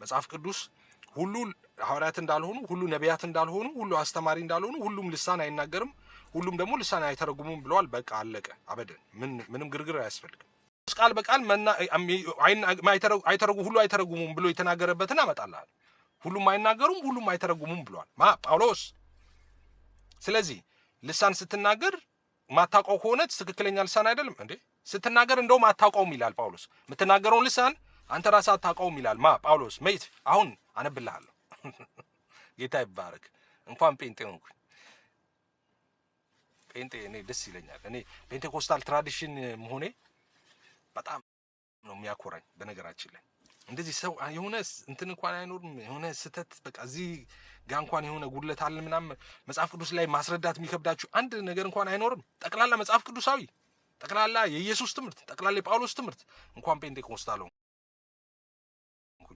መጽሐፍ ቅዱስ ሁሉ ሐዋርያት እንዳልሆኑ ሁሉ ነቢያት እንዳልሆኑ ሁሉ አስተማሪ እንዳልሆኑ ሁሉም ልሳን አይናገርም ሁሉም ደግሞ ልሳን አይተረጉሙም ብለዋል በቃ አለቀ አበደን ምንም ግርግር አያስፈልግም ቃል በቃል ሁሉ አይተረጉሙም ብሎ የተናገረበትን አመጣልሃል ሁሉም አይናገሩም ሁሉም አይተረጉሙም ብለዋል ጳውሎስ ስለዚህ ልሳን ስትናገር ማታውቀው ከሆነ ትክክለኛ ልሳን አይደለም እንዴ ስትናገር እንደውም አታውቀውም ይላል ጳውሎስ የምትናገረውን ልሳን አንተ ራስህ አታውቀውም ይላል ጳውሎስ መይት አሁን አነብልሃለሁ ጌታ ይባረክ እንኳን ጴንጤ ሆንኩኝ ጴንጤ እኔ ደስ ይለኛል እኔ ፔንቴኮስታል ትራዲሽን መሆኔ በጣም ነው የሚያኮራኝ በነገራችን ላይ እንደዚህ ሰው የሆነ እንትን እንኳን አይኖርም የሆነ ስተት በቃ እዚህ ጋር እንኳን የሆነ ጉድለት አለ ምናምን መጽሐፍ ቅዱስ ላይ ማስረዳት የሚከብዳችሁ አንድ ነገር እንኳን አይኖርም ጠቅላላ መጽሐፍ ቅዱሳዊ ጠቅላላ የኢየሱስ ትምህርት ጠቅላላ የጳውሎስ ትምህርት እንኳን ፔንቴኮስታል ሆንኩኝ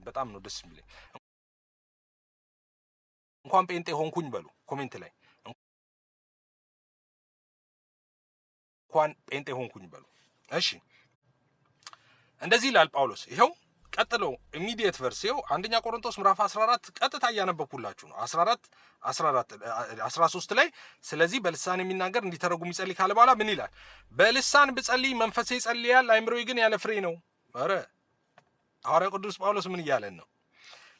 በጣም ነው ደስ የሚለኝ እንኳን ጴንጤ ሆንኩኝ በሉ ኮሜንት ላይ እንኳን ጴንጤ ሆንኩኝ በሉ እሺ እንደዚህ ይላል ጳውሎስ ይሄው ቀጥሎ ኢሚዲየት ቨርስ ይሄው አንደኛ ቆሮንቶስ ምዕራፍ 14 ቀጥታ ያነበብኩላችሁ ነው 13 ላይ ስለዚህ በልሳን የሚናገር እንዲተረጉም ይጸልይ ካለ በኋላ ምን ይላል በልሳን ብጸልይ መንፈሴ ይጸልያል አይምሮዬ ግን ያለ ፍሬ ነው አረ ሐዋርያው ቅዱስ ጳውሎስ ምን ይያለን ነው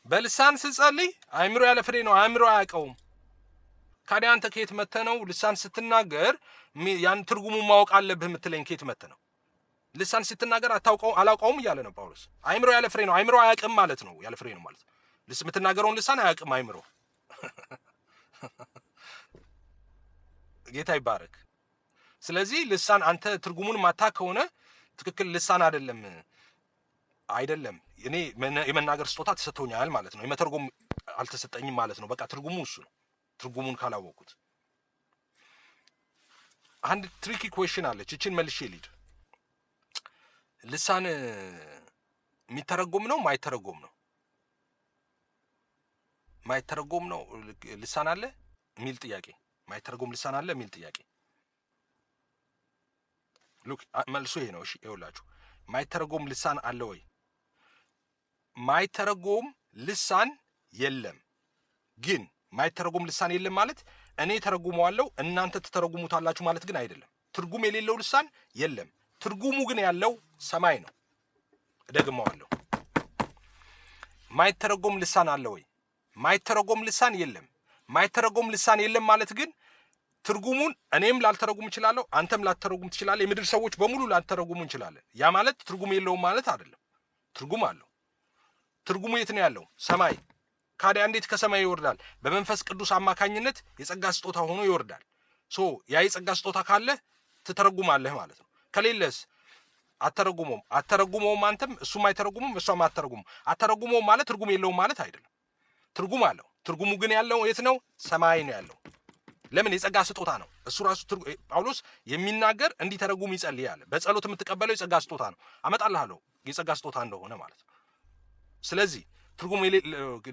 በልሳን ስጸልይ አይምሮ ያለ ፍሬ ነው አይምሮ አያውቀውም ካዲያ አንተ ከየት መተህ ነው ልሳን ስትናገር ያን ትርጉሙን ማወቅ አለብህ የምትለኝ ከየት መተህ ነው ልሳን ስትናገር አላውቀውም እያለ ነው ጳውሎስ አይምሮ ያለ ፍሬ ነው አይምሮ አያውቅም ማለት ነው ያለ ፍሬ ነው ማለት የምትናገረውን ልሳን አያውቅም አይምሮ ጌታ ይባረክ ስለዚህ ልሳን አንተ ትርጉሙን ማታ ከሆነ ትክክል ልሳን አይደለም እኔ የመናገር ስጦታ ተሰጥቶኛል ማለት ነው የመተርጎም አልተሰጠኝም ማለት ነው በቃ ትርጉሙ እሱ ነው ትርጉሙን ካላወቁት አንድ ትሪኪ ኩዌስችን አለች እቺን መልሼ ልሂድ ልሳን የሚተረጎም ነው ማይተረጎም ነው ልሳን አለ የሚል ጥያቄ ማይተረጎም ልሳን አለ የሚል ጥያቄ ሉክ መልሱ ይሄ ነው እሺ ይኸውላችሁ ማይተረጎም ልሳን አለ ወይ ማይተረጎም ልሳን የለም ግን ማይተረጎም ልሳን የለም ማለት እኔ ተረጉመዋለሁ እናንተ ተተረጉሙታላችሁ ማለት ግን አይደለም ትርጉም የሌለው ልሳን የለም ትርጉሙ ግን ያለው ሰማይ ነው ደግመዋለሁ ማይተረጎም ልሳን አለ ወይ ማይተረጎም ልሳን የለም ማለት ግን ትርጉሙን እኔም ላልተረጉም እችላለሁ አንተም ላልተረጉም ትችላለህ የምድር ሰዎች በሙሉ ላልተረጉሙ እንችላለን ያ ማለት ትርጉም የለውም ማለት አይደለም ትርጉም አለው ትርጉሙ የት ነው ያለው ሰማይ ካዲያ እንዴት ከሰማይ ይወርዳል በመንፈስ ቅዱስ አማካኝነት የጸጋ ስጦታ ሆኖ ይወርዳል ያ የጸጋ ስጦታ ካለ ትተረጉማለህ ማለት ነው ከሌለስ አተረጉመውም አንተም እሱም አይተረጉምም እሷም አተረጉመውም ማለት ትርጉም የለውም ማለት አይደለም ትርጉም አለው ትርጉሙ ግን ያለው የት ነው ሰማይ ነው ያለው ለምን የጸጋ ስጦታ ነው እሱ ራሱ ጳውሎስ የሚናገር እንዲተረጉም ይጸልያል በጸሎት የምትቀበለው የጸጋ ስጦታ ነው አመጣልሃለሁ የጸጋ ስጦታ እንደሆነ ማለት ነው ስለዚህ ትርጉም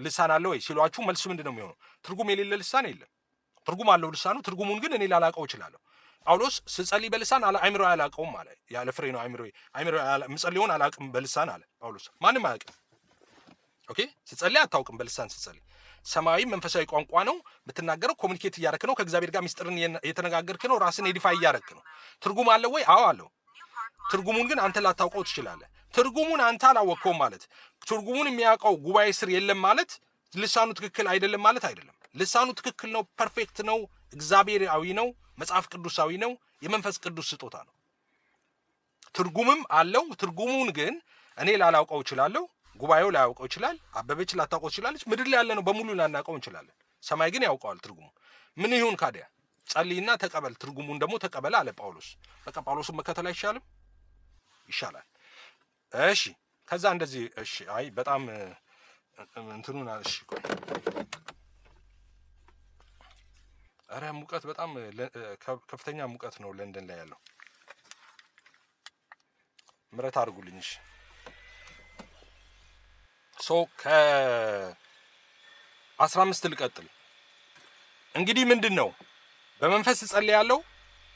ልሳን አለ ወይ ሲሏችሁ መልሱ ምንድነው የሚሆነው ትርጉም የሌለ ልሳን የለም ትርጉም አለው ልሳኑ ትርጉሙን ግን እኔ ላላቀው እችላለሁ ጳውሎስ ስጸልይ በልሳን አይምሮ ያላቀውም አለ ያለ ፍሬ ነው አይምሮ ምጸልዩን አላቅም በልሳን አለ ጳውሎስ ማንም አያውቅም ኦኬ ስጸልይ አታውቅም በልሳን ስጸልይ ሰማያዊ መንፈሳዊ ቋንቋ ነው የምትናገረው ኮሙኒኬት እያደረክ ነው ከእግዚአብሔር ጋር ሚስጥርን የተነጋገርክ ነው ራስን ኤዲፋይ እያደረክ ነው ትርጉም አለ ወይ አዎ አለው ትርጉሙን ግን አንተ ላታውቀው ትችላለህ ትርጉሙን አንተ አላወቀውም ማለት ትርጉሙን የሚያውቀው ጉባኤ ስር የለም ማለት ልሳኑ ትክክል አይደለም ማለት አይደለም ልሳኑ ትክክል ነው ፐርፌክት ነው እግዚአብሔራዊ ነው መጽሐፍ ቅዱሳዊ ነው የመንፈስ ቅዱስ ስጦታ ነው ትርጉምም አለው ትርጉሙን ግን እኔ ላላውቀው እችላለሁ ጉባኤው ላያውቀው ይችላል አበበች ላታውቀው ይችላልች ምድር ላይ ያለ ነው በሙሉ ላናውቀው እንችላለን ሰማይ ግን ያውቀዋል ትርጉሙ ምን ይሁን ካዲያ ጸልይና ተቀበል ትርጉሙን ደግሞ ተቀበል አለ ጳውሎስ በቃ ጳውሎስን መከተል አይሻልም ይሻላል እሺ ከዛ እንደዚህ እሺ አይ በጣም እንትኑን እሺ አረ ሙቀት በጣም ከፍተኛ ሙቀት ነው ለንደን ላይ ያለው ምረት አድርጉልኝ እሺ ከ15 ልቀጥል እንግዲህ ምንድነው በመንፈስ ጸልያለሁ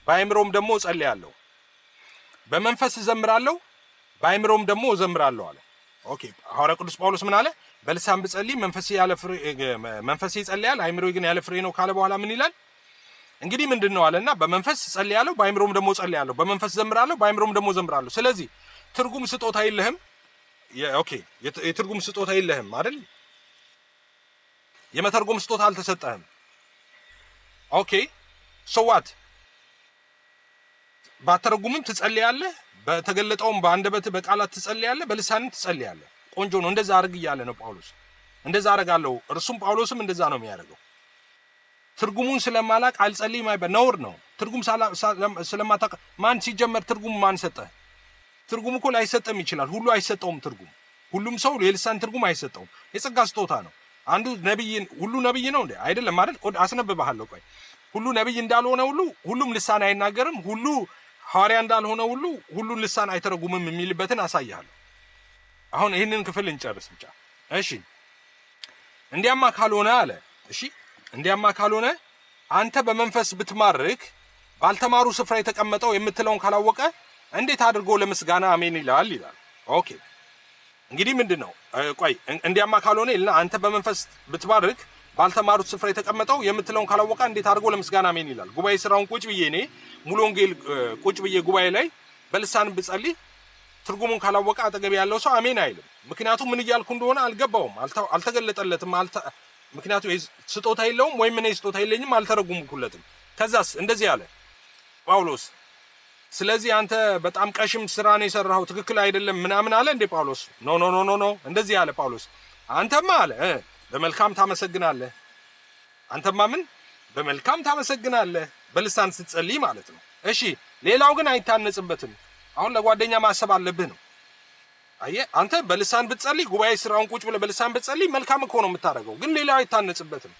በአይምሮም ደግሞ ጸልያለሁ በመንፈስ ዘምራለሁ በአይምሮም ደግሞ ዘምራለሁ አለ ኦኬ ሐዋርያው ቅዱስ ጳውሎስ ምን አለ በልሳን ብጸልይ መንፈሴ ይጸልያል አይምሮዬ ግን ያለ ፍሬ ነው ካለ በኋላ ምን ይላል? እንግዲህ ምንድነው አለና በመንፈስ ጸልያለሁ በአይምሮም ደግሞ ጸልያለሁ፣ በመንፈስ ዘምራለሁ በአይምሮም ደግሞ ዘምራለሁ። ስለዚህ ትርጉም ስጦታ የለህም። ኦኬ የትርጉም ስጦታ የለህም አይደል? የመተርጎም ስጦታ አልተሰጠህም። ኦኬ ሶዋት ባተረጉምም ትጸልያለህ፣ በተገለጠውም በአንደበት በቃላት ትጸልያለህ፣ በልሳንም ትጸልያለህ። ቆንጆ ነው። እንደዛ አድርግ እያለ ነው ጳውሎስ። እንደዛ አደርጋለሁ። እርሱም ጳውሎስም እንደዛ ነው የሚያደርገው። ትርጉሙን ስለማላቅ አልጸልይም አይበል ነውር ነው። ትርጉም ስለማታውቅ ማን ሲጀመር ትርጉም ማን ሰጠ? ትርጉም እኮ ላይሰጠም ይችላል። ሁሉ አይሰጠውም ትርጉም። ሁሉም ሰው የልሳን ትርጉም አይሰጠውም። የጸጋ ስጦታ ነው። አንዱ ነብይ ሁሉ ነብይ ነው እንዴ? አይደለም አይደል? አስነብብሃለሁ። ቆይ ሁሉ ነብይ እንዳልሆነ ሁሉ ሁሉም ልሳን አይናገርም፣ ሁሉ ሐዋርያ እንዳልሆነ ሁሉ ሁሉን ልሳን አይተረጉምም የሚልበትን አሳያለሁ። አሁን ይሄንን ክፍል እንጨርስ ብቻ። እሺ እንዲያማ ካልሆነ አለ። እሺ እንዲያማ ካልሆነ አንተ በመንፈስ ብትማርክ ባልተማሩ ስፍራ የተቀመጠው የምትለውን ካላወቀ እንዴት አድርጎ ለምስጋና አሜን ይላል ይላል። ኦኬ እንግዲህ ምንድነው? ቆይ እንዲያማ ካልሆነ ይልና አንተ በመንፈስ ብትማርክ ባልተማሩት ስፍራ የተቀመጠው የምትለውን ካላወቀ እንዴት አድርጎ ለምስጋና አሜን ይላል። ጉባኤ ስራውን ቁጭ ብዬ እኔ ሙሉ ወንጌል ቁጭ ብዬ ጉባኤ ላይ በልሳን ብጸልይ ትርጉሙን ካላወቀ አጠገብ ያለው ሰው አሜን አይልም። ምክንያቱም ምን እያልኩ እንደሆነ አልገባውም፣ አልተገለጠለትም። ምክንያቱም ስጦታ የለውም ወይም እኔ ስጦታ የለኝም፣ አልተረጉምኩለትም። ከዛስ እንደዚህ አለ ጳውሎስ። ስለዚህ አንተ በጣም ቀሽም ስራ ነው የሰራው ትክክል አይደለም ምናምን አለ እንዴ ጳውሎስ? ኖ ኖ ኖ ኖ ኖ እንደዚህ አለ ጳውሎስ። አንተማ አለ በመልካም ታመሰግናለህ። አንተማ ምን በመልካም ታመሰግናለህ በልሳን ስትጸልይ ማለት ነው። እሺ ሌላው ግን አይታነጽበትም። አሁን ለጓደኛ ማሰብ አለብህ ነው። አየህ አንተ በልሳን ብትጸልይ ጉባኤ ስራውን ቁጭ ብለህ በልሳን ብትጸልይ መልካም እኮ ነው የምታደርገው፣ ግን ሌላው አይታነጽበትም።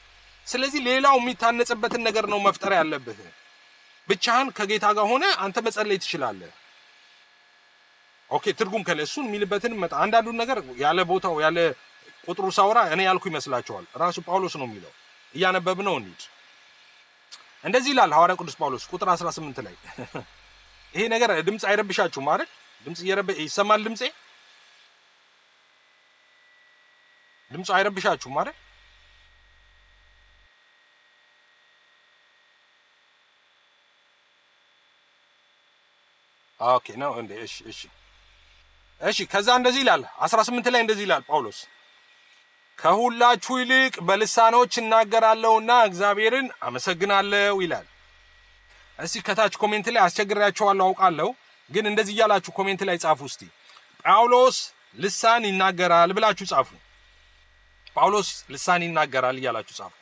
ስለዚህ ሌላው የሚታነጽበትን ነገር ነው መፍጠር ያለብህ። ብቻህን ከጌታ ጋር ሆነ አንተ መጸለይ ትችላለህ። ኦኬ ትርጉም ከለ እሱን የሚልበትን መጣ። አንዳንዱን ነገር ያለ ቦታው ያለ ቁጥሩ ሳውራ እኔ ያልኩ ይመስላችኋል? ራሱ ጳውሎስ ነው የሚለው። እያነበብነው እንሂድ። እንደዚህ ይላል ሐዋርያ ቅዱስ ጳውሎስ ቁጥር 18 ላይ ይሄ ነገር ድምጽ አይረብሻችሁም አይደል? ድምጽ ይሰማል? ድምጽ አይረብሻችሁም አይደል? ኦኬ ነው እንዴ? እሺ ከዛ እንደዚህ ይላል 18 ላይ እንደዚህ ይላል ጳውሎስ ከሁላችሁ ይልቅ በልሳኖች እናገራለሁና እግዚአብሔርን አመሰግናለሁ ይላል። እስቲ ከታች ኮሜንት ላይ አስቸግራችኋለሁ አውቃለሁ፣ ግን እንደዚህ እያላችሁ ኮሜንት ላይ ጻፉ እስቲ። ጳውሎስ ልሳን ይናገራል ብላችሁ ጻፉ። ጳውሎስ ልሳን ይናገራል እያላችሁ ጻፉ።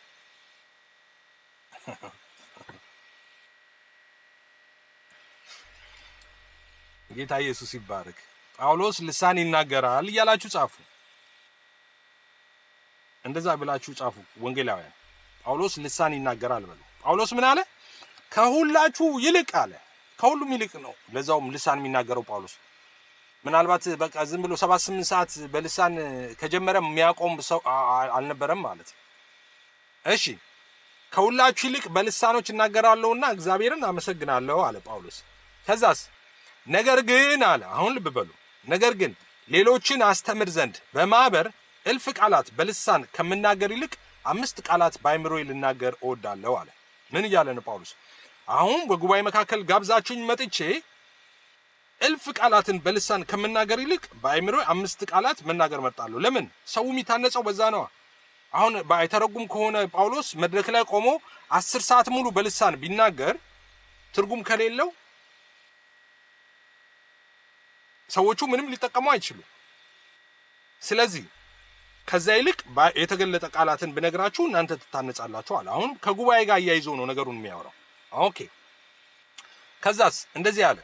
ጌታ ኢየሱስ ይባረክ። ጳውሎስ ልሳን ይናገራል እያላችሁ ጻፉ። እንደዛ ብላችሁ ጻፉ ወንጌላውያን። ጳውሎስ ልሳን ይናገራል በሉ። ጳውሎስ ምን አለ? ከሁላችሁ ይልቅ አለ። ከሁሉም ይልቅ ነው ለዛውም ልሳን የሚናገረው ጳውሎስ። ምናልባት በቃ ዝም ብሎ 7-8 ሰዓት በልሳን ከጀመረ የሚያቆም ሰው አልነበረም ማለት። እሺ ከሁላችሁ ይልቅ በልሳኖች እናገራለሁና እግዚአብሔርን አመሰግናለሁ አለ ጳውሎስ። ከዛስ ነገር ግን አለ፣ አሁን ልብ በሉ፣ ነገር ግን ሌሎችን አስተምር ዘንድ በማህበር እልፍ ቃላት በልሳን ከምናገር ይልቅ 5 ቃላት በአይምሮዬ ልናገር እወዳለሁ አለ። ምን እያለ ነው ጳውሎስ? አሁን በጉባኤ መካከል ጋብዛችሁኝ መጥቼ እልፍ ቃላትን በልሳን ከምናገር ይልቅ በአይምሮዬ 5 ቃላት መናገር መርጣለሁ። ለምን? ሰው የሚታነጸው በዛ ነው። አሁን ባይተረጉም ከሆነ ጳውሎስ መድረክ ላይ ቆሞ 10 ሰዓት ሙሉ በልሳን ቢናገር ትርጉም ከሌለው ሰዎቹ ምንም ሊጠቀሙ አይችሉም። ስለዚህ ከዛ ይልቅ የተገለጠ ቃላትን ብነግራችሁ እናንተ ትታነጻላችሁ አለ። አሁን ከጉባኤ ጋር ያይዞ ነው ነገሩን የሚያወራው። ኦኬ ከዛስ እንደዚህ አለ፣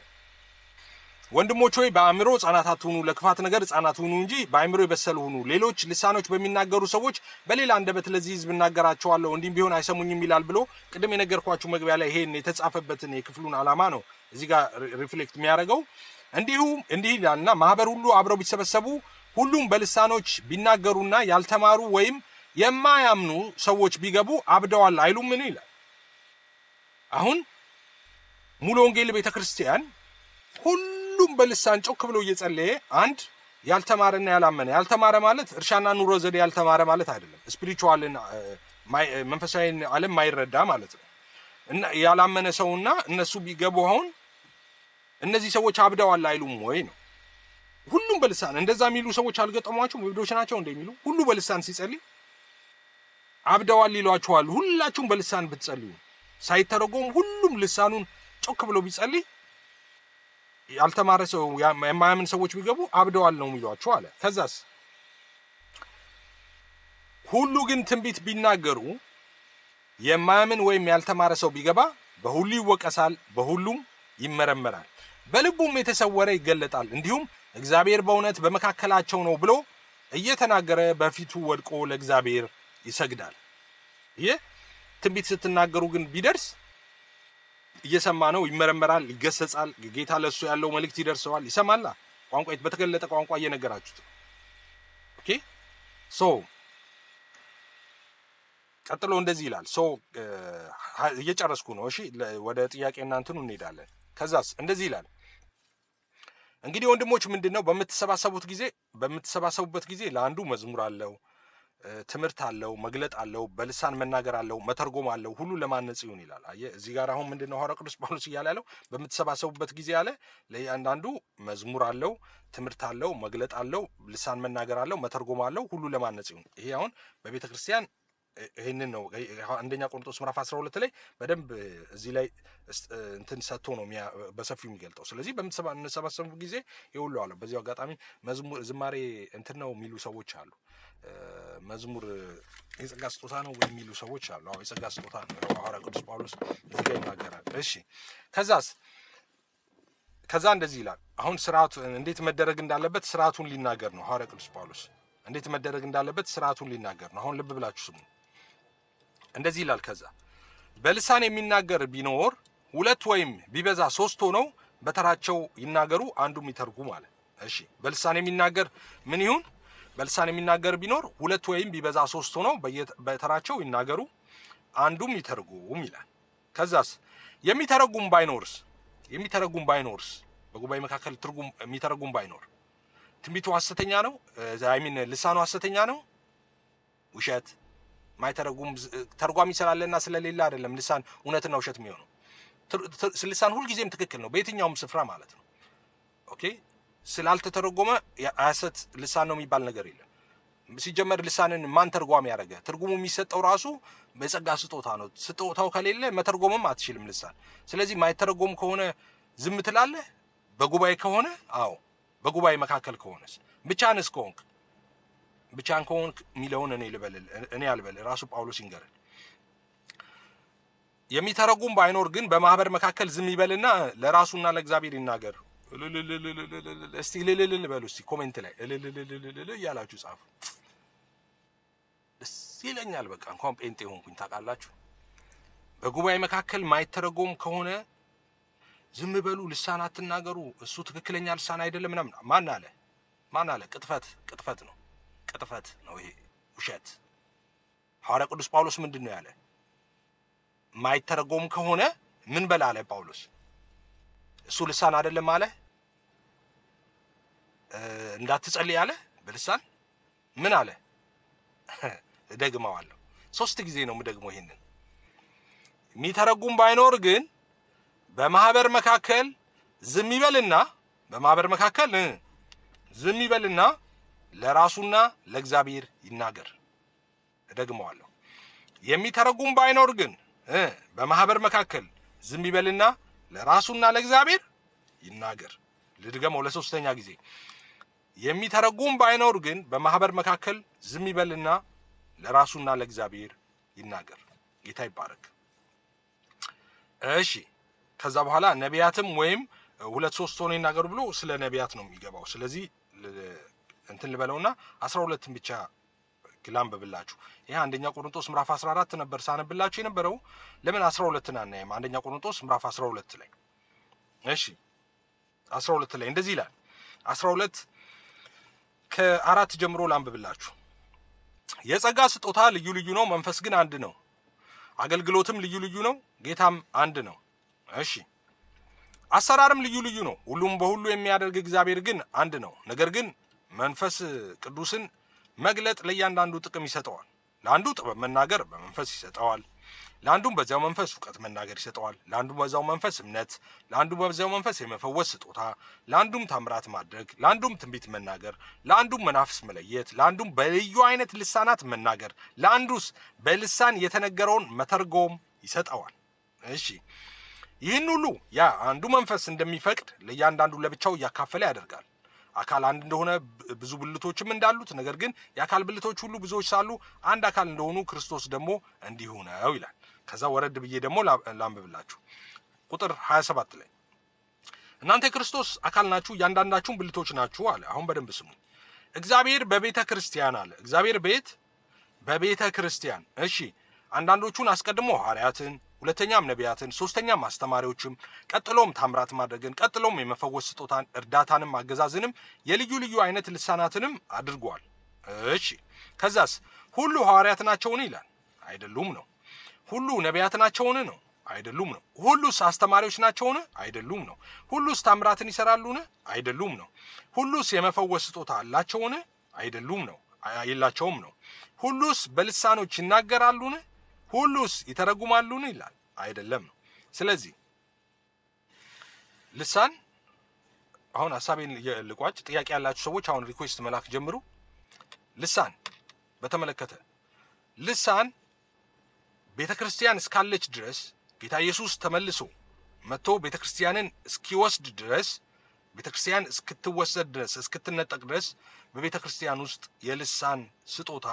ወንድሞች ሆይ በአእምሮ ሕፃናት አትሁኑ፣ ለክፋት ነገር ሕፃናት ሁኑ እንጂ በአእምሮ የበሰሉ ሁኑ። ሌሎች ልሳኖች በሚናገሩ ሰዎች በሌላ አንደበት ለዚህ ሕዝብ እናገራቸዋለሁ እንዲህ ቢሆን አይሰሙኝም ይላል ብሎ ቅድም የነገርኳችሁ መግቢያ ላይ ይሄን የተጻፈበትን የክፍሉን ዓላማ ነው እዚህ ጋር ሪፍሌክት የሚያደርገው። እንዲህ ይላልና ማህበር ሁሉ አብረው ቢሰበሰቡ ሁሉም በልሳኖች ቢናገሩና ያልተማሩ ወይም የማያምኑ ሰዎች ቢገቡ አብደዋል አይሉም? ምን ይላል? አሁን ሙሉ ወንጌል ቤተክርስቲያን ሁሉም በልሳን ጮክ ብሎ እየጸለየ አንድ ያልተማረና ያላመነ ያልተማረ ማለት እርሻና ኑሮ ዘዴ ያልተማረ ማለት አይደለም። ስፒሪቹዋልን መንፈሳዊ ዓለም ማይረዳ ማለት ነው። እና ያላመነ ሰውና እነሱ ቢገቡ አሁን እነዚህ ሰዎች አብደዋል አይሉም ወይ ነው? ሁሉም በልሳን እንደዛ የሚሉ ሰዎች አልገጠሟቸውም? እብዶች ናቸው እንደሚሉ ሁሉ በልሳን ሲጸልይ አብደዋል ይሏቸዋል። ሁላችሁም በልሳን ብትጸልዩ ሳይተረጎም ሁሉም ልሳኑን ጮክ ብሎ ቢጸልይ ያልተማረ ሰው የማያምን ሰዎች ቢገቡ አብደዋል ነው የሚሏቸው አለ። ከዛስ ሁሉ ግን ትንቢት ቢናገሩ የማያምን ወይም ያልተማረ ሰው ቢገባ በሁሉ ይወቀሳል፣ በሁሉም ይመረመራል፣ በልቡም የተሰወረ ይገለጣል። እንዲሁም እግዚአብሔር በእውነት በመካከላቸው ነው ብሎ እየተናገረ በፊቱ ወድቆ ለእግዚአብሔር ይሰግዳል። ይህ ትንቢት ስትናገሩ ግን ቢደርስ እየሰማ ነው፣ ይመረመራል፣ ይገሰጻል። ጌታ ለሱ ያለው መልእክት ይደርሰዋል፣ ይሰማላ። ቋንቋ በተገለጠ ቋንቋ እየነገራችሁት። ኦኬ ሶ ቀጥሎ እንደዚህ ይላል። ሶ እየጨረስኩ ነው። እሺ ወደ ጥያቄና እንትኑ እንሄዳለን። ከዛስ እንደዚህ ይላል። እንግዲህ ወንድሞች ምንድነው በምትሰባሰቡበት ጊዜ ለአንዱ መዝሙር አለው፣ ትምህርት አለው፣ መግለጥ አለው፣ በልሳን መናገር አለው፣ መተርጎም አለው፣ ሁሉ ለማነጽ ይሁን ይላል። አየህ እዚህ ጋር አሁን ምንድነው ሐዋርያው ቅዱስ ጳውሎስ እያለ ያለው? በምትሰባሰቡበት ጊዜ አለ ለእያንዳንዱ መዝሙር አለው፣ ትምህርት አለው፣ መግለጥ አለው፣ ልሳን መናገር አለው፣ መተርጎም አለው፣ ሁሉ ለማነጽ ይሁን። ይሄ አሁን በቤተ ክርስቲያን ይሄንን ነው አንደኛ ቆሮንቶስ ምዕራፍ 12 ላይ በደንብ እዚህ ላይ እንትን ሰጥቶ ነው በሰፊው የሚገልጠው። ስለዚህ በምትሰባሰቡ ጊዜ ይውሉ አለ። በዚያው አጋጣሚ መዝሙር ዝማሬ እንትን ነው የሚሉ ሰዎች አሉ። መዝሙር የጸጋ ስጦታ ነው የሚሉ ሰዎች አሉ። አዎ የጸጋ ስጦታ ነው ሐዋርያው ቅዱስ ጳውሎስ እዚህ ጋር ይናገራል። እሺ ከዛ እንደዚህ ይላል። አሁን ስርዓቱ እንዴት መደረግ እንዳለበት ስርዓቱን ሊናገር ነው ሐዋርያው ቅዱስ ጳውሎስ። እንዴት መደረግ እንዳለበት ስርዓቱን ሊናገር ነው። አሁን ልብ ብላችሁ ስሙ። እንደዚህ ይላል። ከዛ በልሳን የሚናገር ቢኖር ሁለት ወይም ቢበዛ ሶስት ሆነው በተራቸው ይናገሩ፣ አንዱም ይተርጉም አለ። እሺ በልሳን የሚናገር ምን ይሁን? በልሳን የሚናገር ቢኖር ሁለት ወይም ቢበዛ ሶስት ሆነው በተራቸው ይናገሩ፣ አንዱም ይተርጉም ይላል። ከዛስ የሚተረጉም ባይኖርስ በጉባኤ መካከል ትርጉም የሚተረጉም ባይኖር ትንቢቱ ሐሰተኛ ነው? ልሳኑ ሐሰተኛ ነው? ውሸት ማይተረጉም ተርጓሚ ስላለና ስለሌለ አይደለም ልሳን እውነትና ውሸት የሚሆነው። ልሳን ሁልጊዜም ትክክል ነው በየትኛውም ስፍራ ማለት ነው። ኦኬ ስላልተተረጎመ ሐሰት ልሳን ነው የሚባል ነገር የለም። ሲጀመር ልሳንን ማን ተርጓሚ ያደረገ? ትርጉሙ የሚሰጠው ራሱ በጸጋ ስጦታ ነው። ስጦታው ከሌለ መተርጎምም አትችልም ልሳን። ስለዚህ ማይተረጎም ከሆነ ዝም ትላለህ? በጉባኤ ከሆነ አዎ፣ በጉባኤ መካከል ከሆነስ ብቻህንስ ከሆንክ ብቻህን ከሆንክ የሚለውን እኔ አልበል ራሱ ጳውሎስ ይንገራል። የሚተረጉም ባይኖር ግን በማህበር መካከል ዝም ይበልና ለራሱና ለእግዚአብሔር ይናገር። እስቲ እልል በሉ እስቲ ኮሜንት ላይ እልል እያላችሁ ጻፉ። ደስ ይለኛል። በቃ እንኳን ጴንጤ ሆንኩኝ ታውቃላችሁ። በጉባኤ መካከል ማይተረጎም ከሆነ ዝም በሉ፣ ልሳን አትናገሩ፣ እሱ ትክክለኛ ልሳን አይደለም ምናምን። ማን አለ? ቅጥፈት ነው ይሄ ውሸት። ሐዋርያው ቅዱስ ጳውሎስ ምንድን ነው ያለ? ማይተረጎም ከሆነ ምን በል አለ ጳውሎስ? እሱ ልሳን አይደለም አለ? እንዳትጸልይ አለ በልሳን ምን አለ? እደግመዋለሁ 3 ጊዜ ነው የምደግመው ይሄንን። የሚተረጉም ባይኖር ግን በማህበር መካከል ዝም ይበልና ለራሱና ለእግዚአብሔር ይናገር። እደግመዋለሁ። የሚተረጉም ባይኖር ግን በማህበር መካከል ዝም ይበልና ለራሱና ለእግዚአብሔር ይናገር። ልድገመው ለ3ኛ ጊዜ። የሚተረጉም ባይኖር ግን በማህበር መካከል ዝም ይበልና ለራሱና ለእግዚአብሔር ይናገር። ጌታ ይባረክ። እሺ ከዛ በኋላ ነቢያትም ወይም 2-3 ሆነው ይናገሩ ብሎ ስለ ነቢያት ነው የሚገባው። ስለዚህ እንትን ልበለውና 12ን ብቻ ላንብብላችሁ። ይሄ አንደኛ ቆሮንቶስ ምዕራፍ 14 ነበር ሳነብላችሁ የነበረው። ለምን 12ን አናየም? አንደኛ ቆሮንቶስ ምዕራፍ 12 ላይ እሺ 12 ላይ እንደዚህ ይላል። 12 ከ4 ጀምሮ ላንብብላችሁ። የጸጋ ስጦታ ልዩ ልዩ ነው፣ መንፈስ ግን አንድ ነው። አገልግሎትም ልዩ ልዩ ነው፣ ጌታም አንድ ነው። እሺ አሰራርም ልዩ ልዩ ነው፣ ሁሉም በሁሉ የሚያደርግ እግዚአብሔር ግን አንድ ነው። ነገር ግን መንፈስ ቅዱስን መግለጥ ለእያንዳንዱ ጥቅም ይሰጠዋል። ለአንዱ ጥበብ መናገር በመንፈስ ይሰጠዋል። ለአንዱም በዚያው መንፈስ እውቀት መናገር ይሰጠዋል። ለአንዱም በዛው መንፈስ እምነት፣ ለአንዱም በዛው መንፈስ የመፈወስ ስጦታ፣ ለአንዱም ታምራት ማድረግ፣ ለአንዱም ትንቢት መናገር፣ ለአንዱም መናፍስ መለየት፣ ለአንዱም በልዩ አይነት ልሳናት መናገር፣ ለአንዱስ በልሳን የተነገረውን መተርጎም ይሰጠዋል። እሺ ይህን ሁሉ ያ አንዱ መንፈስ እንደሚፈቅድ ለእያንዳንዱ ለብቻው እያካፈለ ያደርጋል። አካል አንድ እንደሆነ ብዙ ብልቶችም እንዳሉት፣ ነገር ግን የአካል ብልቶች ሁሉ ብዙዎች ሳሉ አንድ አካል እንደሆኑ ክርስቶስ ደግሞ እንዲሁ ነው ይላል። ከዛ ወረድ ብዬ ደግሞ ላንብብላችሁ ቁጥር 27 ላይ እናንተ የክርስቶስ አካል ናችሁ፣ እያንዳንዳችሁም ብልቶች ናችሁ አለ። አሁን በደንብ ስሙ። እግዚአብሔር በቤተ ክርስቲያን አለ። እግዚአብሔር በቤተ ክርስቲያን። እሺ አንዳንዶቹን አስቀድሞ ሐዋርያትን፣ ሁለተኛም ነቢያትን፣ ሶስተኛም አስተማሪዎችም፣ ቀጥሎም ታምራት ማድረግን፣ ቀጥሎም የመፈወስ ስጦታን፣ እርዳታንም፣ አገዛዝንም፣ የልዩ ልዩ አይነት ልሳናትንም አድርጓል። እሺ ከዛስ ሁሉ ሐዋርያት ናቸውን ይላል? አይደሉም ነው። ሁሉ ነቢያት ናቸውን ነው? አይደሉም ነው። ሁሉስ አስተማሪዎች ናቸውን? አይደሉም ነው። ሁሉስ ታምራትን ይሰራሉን? አይደሉም ነው። ሁሉስ የመፈወስ ስጦታ አላቸውን? አይደሉም ነው። የላቸውም ነው። ሁሉስ በልሳኖች ይናገራሉን? ሁሉስ ይተረጉማሉን ይላል? አይደለም ነው። ስለዚህ ልሳን አሁን ሐሳቤን ልቋጭ። ጥያቄ ያላችሁ ሰዎች አሁን ሪኩዌስት መላክ ጀምሩ። ልሳን በተመለከተ ልሳን ቤተክርስቲያን እስካለች ድረስ ጌታ ኢየሱስ ተመልሶ መጥቶ ቤተክርስቲያንን እስኪወስድ ድረስ ቤተክርስቲያን እስክትወሰድ ድረስ እስክትነጠቅ ድረስ በቤተክርስቲያን ውስጥ የልሳን ስጦታ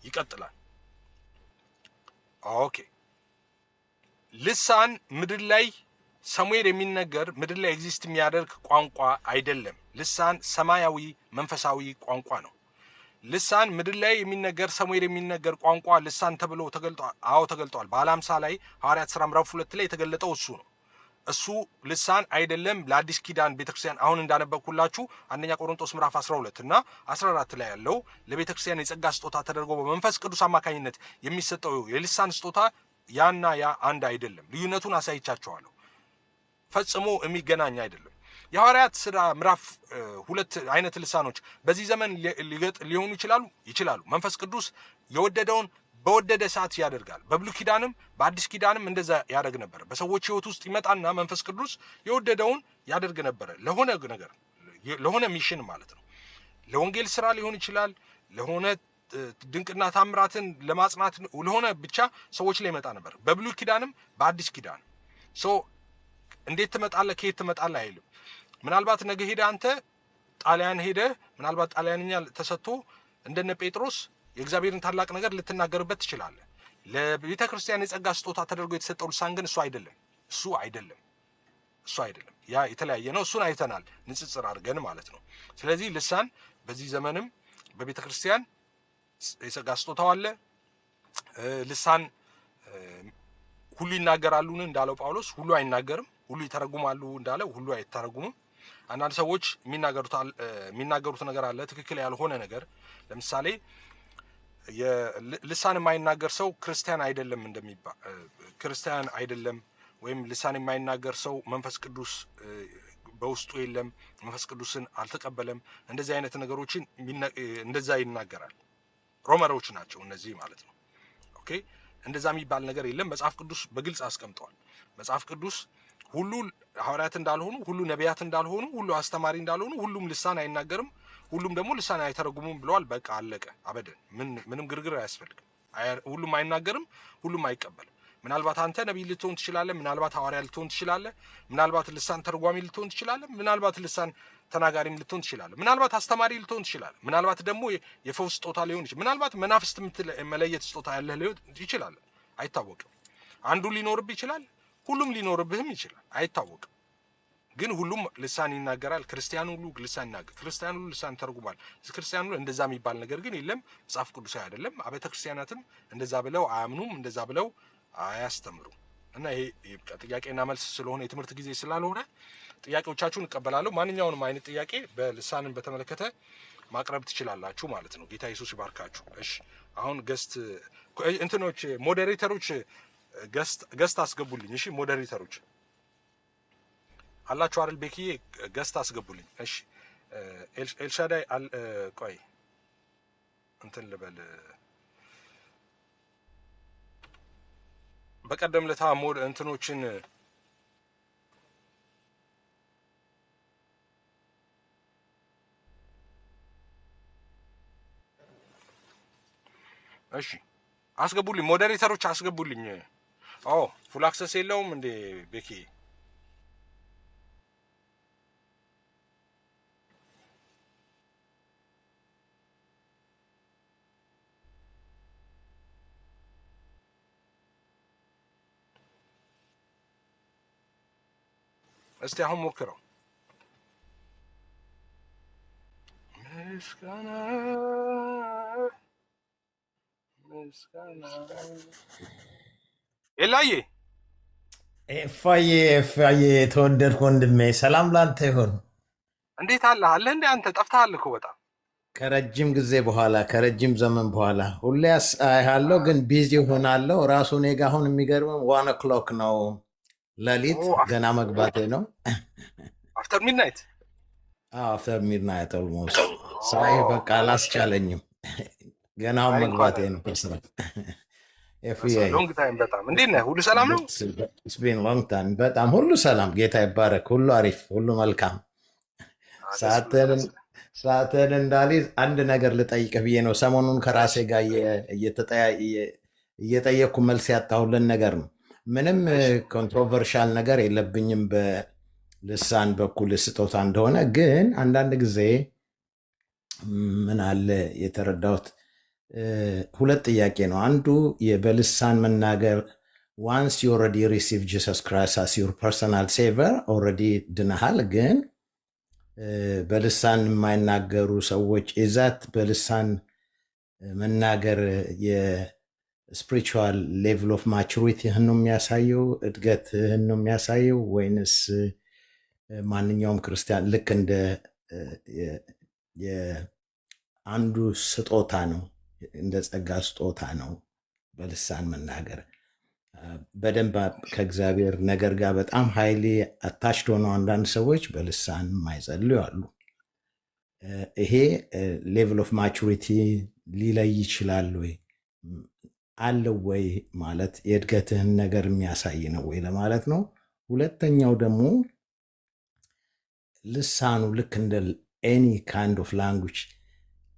ይቀጥላል። ኦኬ ልሳን ምድር ላይ ሰሙኤል የሚነገር ምድር ላይ ኤግዚስት የሚያደርግ ቋንቋ አይደለም። ልሳን ሰማያዊ መንፈሳዊ ቋንቋ ነው። ልሳን ምድር ላይ የሚነገር ሰሙኤል የሚነገር ቋንቋ ልሳን ተብሎ ተገልጧል። አዎ ተገልጧል። በዓለ ሃምሳ ላይ ሐዋርያት ሥራ ምዕራፍ 2 ላይ የተገለጠው እሱ ነው። እሱ ልሳን አይደለም። ለአዲስ ኪዳን ቤተክርስቲያን አሁን እንዳነበብኩላችሁ አንደኛ ቆሮንቶስ ምዕራፍ 12 እና 14 ላይ ያለው ለቤተክርስቲያን የጸጋ ስጦታ ተደርጎ በመንፈስ ቅዱስ አማካኝነት የሚሰጠው የልሳን ስጦታ ያና ያ አንድ አይደለም። ልዩነቱን አሳይቻችኋለሁ። ፈጽሞ የሚገናኝ አይደለም። የሐዋርያት ሥራ ምዕራፍ 2 አይነት ልሳኖች በዚህ ዘመን ሊሆኑ ይችላሉ። መንፈስ ቅዱስ የወደደውን በወደደ ሰዓት ያደርጋል። በብሉይ ኪዳንም በአዲስ ኪዳንም እንደዛ ያደርግ ነበር። በሰዎች ሕይወት ውስጥ ይመጣና መንፈስ ቅዱስ የወደደውን ያደርግ ነበር። ለሆነ ነገር ለሆነ ሚሽን ማለት ነው። ለወንጌል ስራ ሊሆን ይችላል። ለሆነ ድንቅና ታምራትን ለማጽናት ለሆነ ብቻ ሰዎች ላይ ይመጣ ነበር። በብሉይ ኪዳንም በአዲስ ኪዳንም እንዴት ትመጣለህ ከየት ትመጣለህ አይልም። ምናልባት ነገ ሄደ አንተ ጣሊያን ሄደ ምናልባት ጣሊያንኛ ተሰጥቶ እንደነ ጴጥሮስ የእግዚአብሔርን ታላቅ ነገር ልትናገርበት ትችላለህ። ለቤተ ክርስቲያን የጸጋ ስጦታ ተደርጎ የተሰጠው ልሳን ግን እሱ አይደለም። ያ የተለያየ ነው። እሱን አይተናል ንጽጽር አድርገን ማለት ነው። ስለዚህ ልሳን በዚህ ዘመንም በቤተ ክርስቲያን የጸጋ ስጦታው አለ። ልሳን ሁሉ ይናገራሉን እንዳለው ጳውሎስ ሁሉ አይናገርም። ሁሉ ይተረጉማሉ እንዳለው ሁሉ አይተረጉሙም። አንዳንድ ሰዎች የሚናገሩት ነገር አለ ትክክል ያልሆነ ነገር። ለምሳሌ ልሳን የማይናገር ሰው ክርስቲያን አይደለም እንደሚባል ክርስቲያን አይደለም ወይም ልሳን የማይናገር ሰው መንፈስ ቅዱስ በውስጡ የለም፣ መንፈስ ቅዱስን አልተቀበለም። እንደዚህ አይነት ነገሮችን እንደዛ ይናገራል። ሮመሮች ናቸው እነዚህ ማለት ነው። ኦኬ እንደዛ የሚባል ነገር የለም። መጽሐፍ ቅዱስ በግልጽ አስቀምጧል። መጽሐፍ ቅዱስ ሁሉ ሐዋርያት እንዳልሆኑ፣ ሁሉ ነቢያት እንዳልሆኑ፣ ሁሉ አስተማሪ እንዳልሆኑ፣ ሁሉም ልሳን አይናገርም፣ ሁሉም ደግሞ ልሳን አይተረጉሙም ብለዋል። በቃ አለቀ። አበደን ምንም ግርግር አያስፈልግም። ሁሉም አይናገርም፣ ሁሉም አይቀበልም። ምናልባት አንተ ነቢይ ልትሆን ትችላለህ፣ ምናልባት ሐዋርያ ልትሆን ትችላለህ፣ ምናልባት ልሳን ተርጓሚ ልትሆን ትችላለህ፣ ምናልባት ልሳን ተናጋሪም ልትሆን ትችላለህ፣ ምናልባት አስተማሪ ልትሆን ትችላለህ፣ ምናልባት ደግሞ የፈውስ ስጦታ ሊሆን ይችላል፣ ምናልባት መናፍስት መለየት ስጦታ ያለህ ሊሆን ይችላል። አይታወቅም። አንዱ ሊኖርብህ ይችላል፣ ሁሉም ሊኖርብህም ይችላል። አይታወቅም። ግን ሁሉም ልሳን ይናገራል። ክርስቲያን ሁሉ ልሳን ይናገራል። ክርስቲያን ሁሉ ልሳን ተርጉማል። ክርስቲያን ሁሉ እንደዛ የሚባል ነገር ግን የለም። መጽሐፍ ቅዱሳዊ አይደለም። አብያተ ክርስቲያናትም እንደዛ ብለው አያምኑም፣ እንደዛ ብለው አያስተምሩም። እና ይሄ ጥያቄና መልስ ስለሆነ የትምህርት ጊዜ ስላልሆነ ጥያቄዎቻችሁን እቀበላለሁ። ማንኛውንም አይነት ጥያቄ በልሳንን በተመለከተ ማቅረብ ትችላላችሁ ማለት ነው። ጌታ ኢየሱስ ይባርካችሁ። እሺ አሁን እንትኖች ሞዴሬተሮች ገስት አስገቡልኝ። እሺ ሞዴሬተሮች አላችሁ አይደል? ቤኪዬ ገስት አስገቡልኝ። እሺ ኤልሻዳይ ቆይ እንትን ልበል በቀደም ለታ ሞድ እንትኖችን እሺ አስገቡልኝ፣ ሞዴሬተሮች አስገቡልኝ። አዎ ፉል አክሰስ የለውም እንዴ ቤኪ? እስቲ አሁን ሞክረው። ምስጋና ምስጋና ኤላዬ ኤፋዬ ተወደድኩ ወንድሜ፣ ሰላም ላንተ ይሁን። እንዴት አለ እንዴ? አንተ ጠፍተሃል እኮ በጣም ከረጅም ጊዜ በኋላ ከረጅም ዘመን በኋላ ሁሌ አያለሁ፣ ግን ቢዚ ሆናለሁ። ራሱ እኔ ጋ አሁን የሚገርመው 1 o'clock ነው ሌሊት፣ ገና መግባቴ ነው። አፍተር ሚድናይት አፍተር ሚድናይት ኦልሞስት ሳይ በቃ አላስቻለኝም። ገና አሁን መግባቴ ነው ከስራ። ሎንግ ታይም በጣም እንዴት ነህ? ሁሉ ሰላም ነው? ስፔን ሎንግ ታይም በጣም ሁሉ ሰላም፣ ጌታ ይባረክ። ሁሉ አሪፍ፣ ሁሉ መልካም። ሰዓትን እንዳልይዝ አንድ ነገር ልጠይቅህ ብዬ ነው። ሰሞኑን ከራሴ ጋር እየጠየቅኩ መልስ ያጣሁልን ነገር ነው። ምንም ኮንትሮቨርሻል ነገር የለብኝም በልሳን በኩል ስጦታ እንደሆነ፣ ግን አንዳንድ ጊዜ ምን አለ የተረዳሁት ሁለት ጥያቄ ነው። አንዱ በልሳን መናገር ዋንስ ዩ ኦልሬዲ ሪሲቭ ጂሰስ ክራይስት አስ ዩር ፐርሰናል ሴቨር ኦልሬዲ ድነሃል። ግን በልሳን የማይናገሩ ሰዎች ይዛት በልሳን መናገር የስፒሪቹዋል ሌቭል ኦፍ ማቹሪቲህን ነው የሚያሳየው፣ እድገትህን ነው የሚያሳየው፣ ወይንስ ማንኛውም ክርስቲያን ልክ እንደ አንዱ ስጦታ ነው፣ እንደ ጸጋ ስጦታ ነው በልሳን መናገር? በደንብ ከእግዚአብሔር ነገር ጋር በጣም ሀይሌ አታችድ ሆነው አንዳንድ ሰዎች በልሳን የማይጸልዩ አሉ። ይሄ ሌቭል ኦፍ ማቹሪቲ ሊለይ ይችላል ወይ አለው ወይ ማለት የእድገትህን ነገር የሚያሳይ ነው ወይ ለማለት ነው። ሁለተኛው ደግሞ ልሳኑ ልክ እንደ ኤኒ ካይንድ ኦፍ ላንጉጅ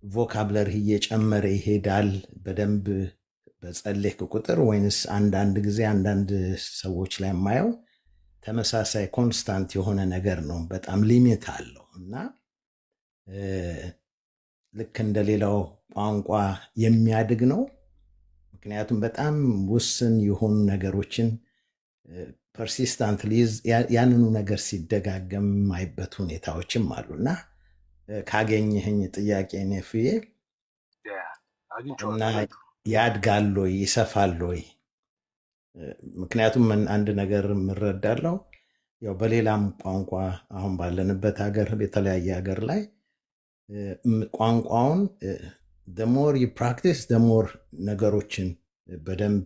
ቮካብለሪ እየጨመረ ይሄዳል በደንብ በጸለይክ ቁጥር፣ ወይንስ አንዳንድ ጊዜ አንዳንድ ሰዎች ላይ የማየው ተመሳሳይ ኮንስታንት የሆነ ነገር ነው፣ በጣም ሊሚት አለው እና ልክ እንደሌላው ቋንቋ የሚያድግ ነው? ምክንያቱም በጣም ውስን የሆኑ ነገሮችን ፐርሲስታንት ሊይዝ ያንኑ ነገር ሲደጋገም የማይበት ሁኔታዎችም አሉና ካገኘህኝ ጥያቄ ነፍዬ እና ያድጋል ወይ ይሰፋል ወይ? ምክንያቱም አንድ ነገር የምረዳለው ያው በሌላም ቋንቋ አሁን ባለንበት ሀገር የተለያየ ሀገር ላይ ቋንቋውን ደሞር ፕራክቲስ ደሞር ነገሮችን በደንብ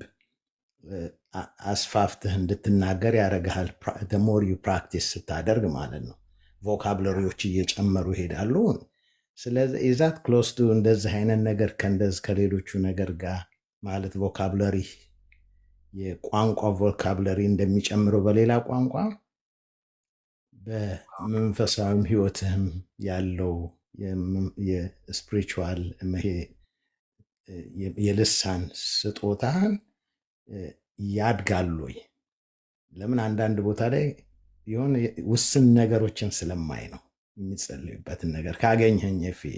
አስፋፍትህ እንድትናገር ያደርግሃል። ደሞር ፕራክቲስ ስታደርግ ማለት ነው። ቮካብለሪዎች እየጨመሩ ይሄዳሉ። ስለዚህ ኢዛት ክሎስ ቱ እንደዚህ አይነት ነገር ከሌሎቹ ነገር ጋር ማለት ቮካብለሪ የቋንቋ ቮካብለሪ እንደሚጨምረው በሌላ ቋንቋ በመንፈሳዊም ህይወትህም ያለው የስፒሪቹዋል የልሳን ስጦታህን ያድጋል ወይ? ለምን አንዳንድ ቦታ ላይ የሆነ ውስን ነገሮችን ስለማይ ነው የሚጸልዩበትን ነገር ካገኘኝ ፍዬ።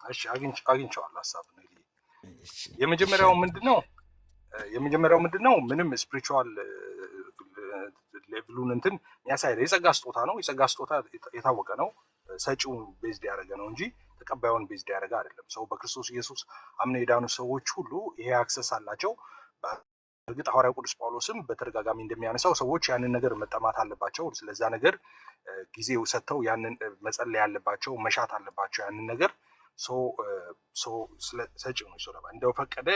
እሺ አግኝቼዋለሁ ሀሳብ ነው። የመጀመሪያው ምንድነው ምንም ስፒሪቹዋል ሌቭሉን እንትን የሚያሳይ የጸጋ ስጦታ ነው። የጸጋ ስጦታ የታወቀ ነው። ሰጪውን ቤዝድ ያደረገ ነው እንጂ ተቀባዩን ቤዝድ ያደረገ አይደለም። ሰው በክርስቶስ ኢየሱስ አምነው የዳኑ ሰዎች ሁሉ ይሄ አክሰስ አላቸው። እርግጥ ሐዋርያው ቅዱስ ጳውሎስም በተደጋጋሚ እንደሚያነሳው ሰዎች ያንን ነገር መጠማት አለባቸው። ስለዛ ነገር ጊዜው ሰጥተው ያንን መጸለይ ያለባቸው፣ መሻት አለባቸው። ያንን ነገር ሰጪው ነው ይሰራል። እንደፈቀደ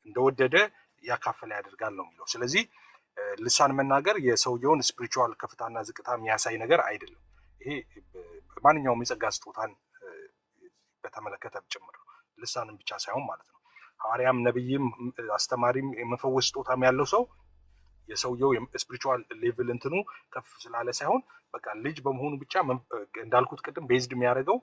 እንደወደደ ያካፈለ ያደርጋል ነው የሚለው። ስለዚህ ልሳን መናገር የሰውየውን ስፒሪቹዋል ከፍታና ዝቅታ የሚያሳይ ነገር አይደለም። ይሄ ማንኛውም የጸጋ ስጦታን በተመለከተ ጭምር ልሳንን ብቻ ሳይሆን ማለት ነው። ሐዋርያም ነብይም አስተማሪም የመፈወስ ስጦታም ያለው ሰው የሰውየው ስፒሪቹዋል ሌቭል እንትኑ ከፍ ስላለ ሳይሆን በቃ ልጅ በመሆኑ ብቻ እንዳልኩት ቅድም ቤዝድ የሚያደርገው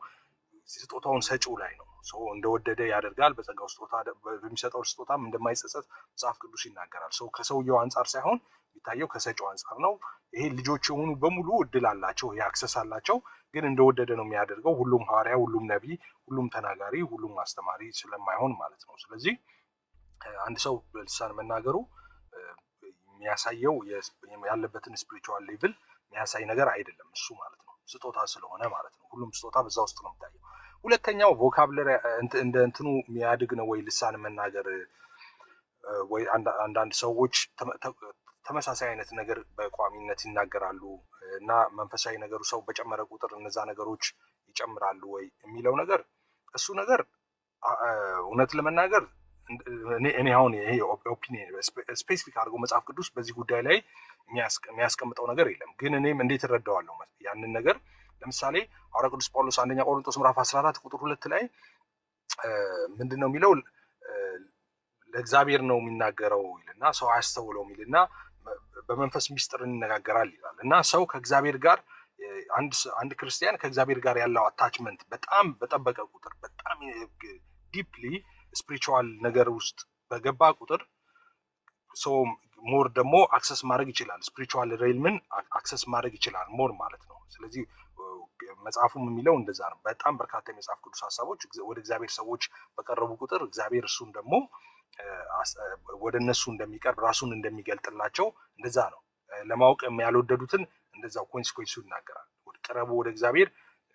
ስጦታውን ሰጪው ላይ ነው። ሰው እንደወደደ ያደርጋል። በጸጋው ስጦታ በሚሰጠው ስጦታም እንደማይጸጸት መጽሐፍ ቅዱስ ይናገራል። ሰው ከሰውየው አንጻር ሳይሆን የሚታየው ከሰጪው አንጻር ነው። ይሄ ልጆች የሆኑ በሙሉ እድል አላቸው፣ ይሄ አክሰስ አላቸው። ግን እንደወደደ ነው የሚያደርገው። ሁሉም ሐዋርያ፣ ሁሉም ነቢይ፣ ሁሉም ተናጋሪ፣ ሁሉም አስተማሪ ስለማይሆን ማለት ነው። ስለዚህ አንድ ሰው በልሳን መናገሩ የሚያሳየው ያለበትን ስፒሪቹዋል ሌቭል የሚያሳይ ነገር አይደለም እሱ ማለት ነው። ስጦታ ስለሆነ ማለት ነው። ሁሉም ስጦታ በዛ ውስጥ ነው የሚታየው። ሁለተኛው ቮካብለሪ እንደ እንትኑ የሚያድግ ነው ወይ ልሳን መናገር ወይ አንዳንድ ሰዎች ተመሳሳይ አይነት ነገር በቋሚነት ይናገራሉ እና መንፈሳዊ ነገሩ ሰው በጨመረ ቁጥር እነዛ ነገሮች ይጨምራሉ ወይ የሚለው ነገር እሱ ነገር እውነት ለመናገር እኔ አሁን ይሄ ኦፒኒየን ስፔሲፊክ አድርጎ መጽሐፍ ቅዱስ በዚህ ጉዳይ ላይ የሚያስቀምጠው ነገር የለም። ግን እኔም እንዴት እረዳዋለሁ ያንን ነገር ለምሳሌ ሐዋርያው ቅዱስ ጳውሎስ አንደኛ ቆሮንቶስ ምዕራፍ 14 ቁጥር 2 ላይ ምንድነው የሚለው ለእግዚአብሔር ነው የሚናገረው ይልና ሰው አያስተውለውም ይልና በመንፈስ ሚስጥር እንነጋገራል ይላል እና ሰው ከእግዚአብሔር ጋር አንድ ክርስቲያን ከእግዚአብሔር ጋር ያለው አታችመንት በጣም በጠበቀ ቁጥር በጣም ዲፕሊ ስፒሪቹዋል ነገር ውስጥ በገባ ቁጥር ሰው ሞር ደግሞ አክሰስ ማድረግ ይችላል። ስፒሪቹዋል ሬልምን አክሰስ ማድረግ ይችላል ሞር ማለት ነው። ስለዚህ መጽሐፉም የሚለው እንደዛ ነው። በጣም በርካታ የመጽሐፍ ቅዱስ ሀሳቦች ወደ እግዚአብሔር ሰዎች በቀረቡ ቁጥር እግዚአብሔር እሱን ደግሞ ወደ እነሱ እንደሚቀርብ ራሱን እንደሚገልጥላቸው እንደዛ ነው። ለማወቅ ያልወደዱትን እንደዛው ኮንሲኩዌንሱ ይናገራል። ቀረቡ ወደ እግዚአብሔር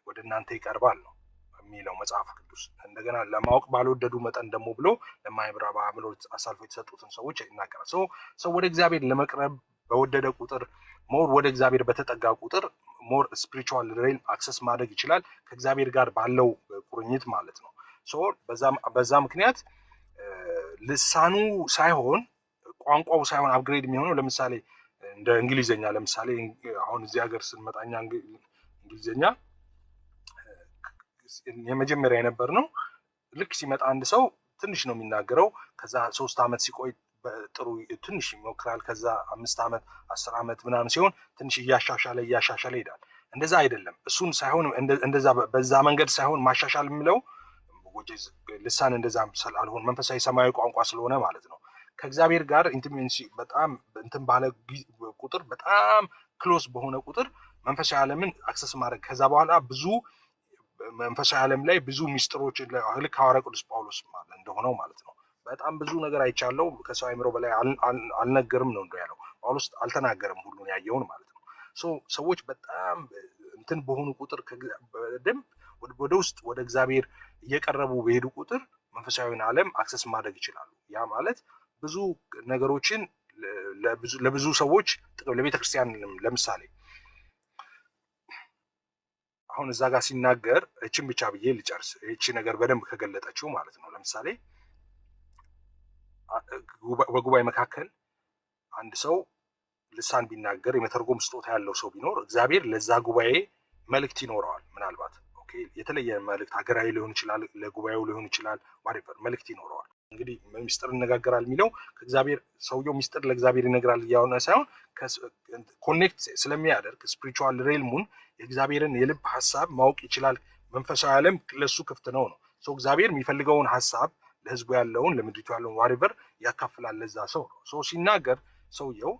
ወደ እናንተ ይቀርባል ነው የሚለው መጽሐፍ ቅዱስ። እንደገና ለማወቅ ባልወደዱ መጠን ደግሞ ብሎ ለማይብራባ አምሎ አሳልፎ የተሰጡትን ሰዎች ይናገራል። ሰው ወደ እግዚአብሔር ለመቅረብ በወደደ ቁጥር ሞር ወደ እግዚአብሔር በተጠጋ ቁጥር ሞር ስፒሪቹዋል ሬል አክሰስ ማድረግ ይችላል ከእግዚአብሔር ጋር ባለው ቁርኝት ማለት ነው። በዛ ምክንያት ልሳኑ ሳይሆን ቋንቋው ሳይሆን አፕግሬድ የሚሆነው ለምሳሌ እንደ እንግሊዘኛ ለምሳሌ አሁን እዚህ ሀገር ስንመጣኛ እንግሊዘኛ የመጀመሪያ የነበር ነው። ልክ ሲመጣ አንድ ሰው ትንሽ ነው የሚናገረው። ከዛ 3 ዓመት ሲቆይ ጥሩ ትንሽ ይሞክራል። ከዛ 5 ዓመት 10 ዓመት ምናምን ሲሆን ትንሽ እያሻሻለ ይሄዳል። እንደዛ አይደለም። እሱን ሳይሆን እንደዛ በዛ መንገድ ሳይሆን ማሻሻል የሚለው ልሳን እንደዛ ስላልሆነ መንፈሳዊ ሰማያዊ ቋንቋ ስለሆነ ማለት ነው። ከእግዚአብሔር ጋር ኢንቲሜሲ በጣም እንትን ባለ ቁጥር በጣም ክሎስ በሆነ ቁጥር መንፈሳዊ ዓለምን አክሰስ ማድረግ ከዛ በኋላ ብዙ መንፈሳዊ ዓለም ላይ ብዙ ሚስጥሮች ልክ ሐዋርያው ቅዱስ ጳውሎስ ማለት እንደሆነው ማለት ነው። በጣም ብዙ ነገር አይቻለው ከሰው አይምሮ በላይ አልነገርም ነው ያለው ጳውሎስ። አልተናገረም ሁሉን ያየውን ማለት ነው። ሰዎች በጣም እንትን በሆኑ ቁጥር በደንብ ወደ ውስጥ ወደ እግዚአብሔር እየቀረቡ በሄዱ ቁጥር መንፈሳዊውን ዓለም አክሰስ ማድረግ ይችላሉ። ያ ማለት ብዙ ነገሮችን ለብዙ ሰዎች ለቤተ ክርስቲያን ለምሳሌ አሁን እዛ ጋር ሲናገር እቺን ብቻ ብዬ ልጨርስ። እቺ ነገር በደንብ ከገለጠችው ማለት ነው። ለምሳሌ በጉባኤ መካከል አንድ ሰው ልሳን ቢናገር የመተርጎም ስጦታ ያለው ሰው ቢኖር እግዚአብሔር ለዛ ጉባኤ መልእክት ይኖረዋል። ምናልባት የተለየ መልእክት ሀገራዊ ሊሆን ይችላል፣ ለጉባኤው ሊሆን ይችላል፣ ዋሬቨር መልእክት ይኖረዋል። እንግዲህ ሚስጥር ይነጋገራል የሚለው ከእግዚአብሔር ሰውየው ሚስጥር ለእግዚአብሔር ይነግራል እያሆነ ሳይሆን ኮኔክት ስለሚያደርግ ስፒሪቹዋል ሬልሙን የእግዚአብሔርን የልብ ሀሳብ ማወቅ ይችላል። መንፈሳዊ ዓለም ለሱ ክፍት ነው። እግዚአብሔር የሚፈልገውን ሀሳብ ለህዝቡ ያለውን ለምድሪቱ ያለውን ዋሬቨር ያካፍላል ለዛ ሰው ነው። ሲናገር ሰውየው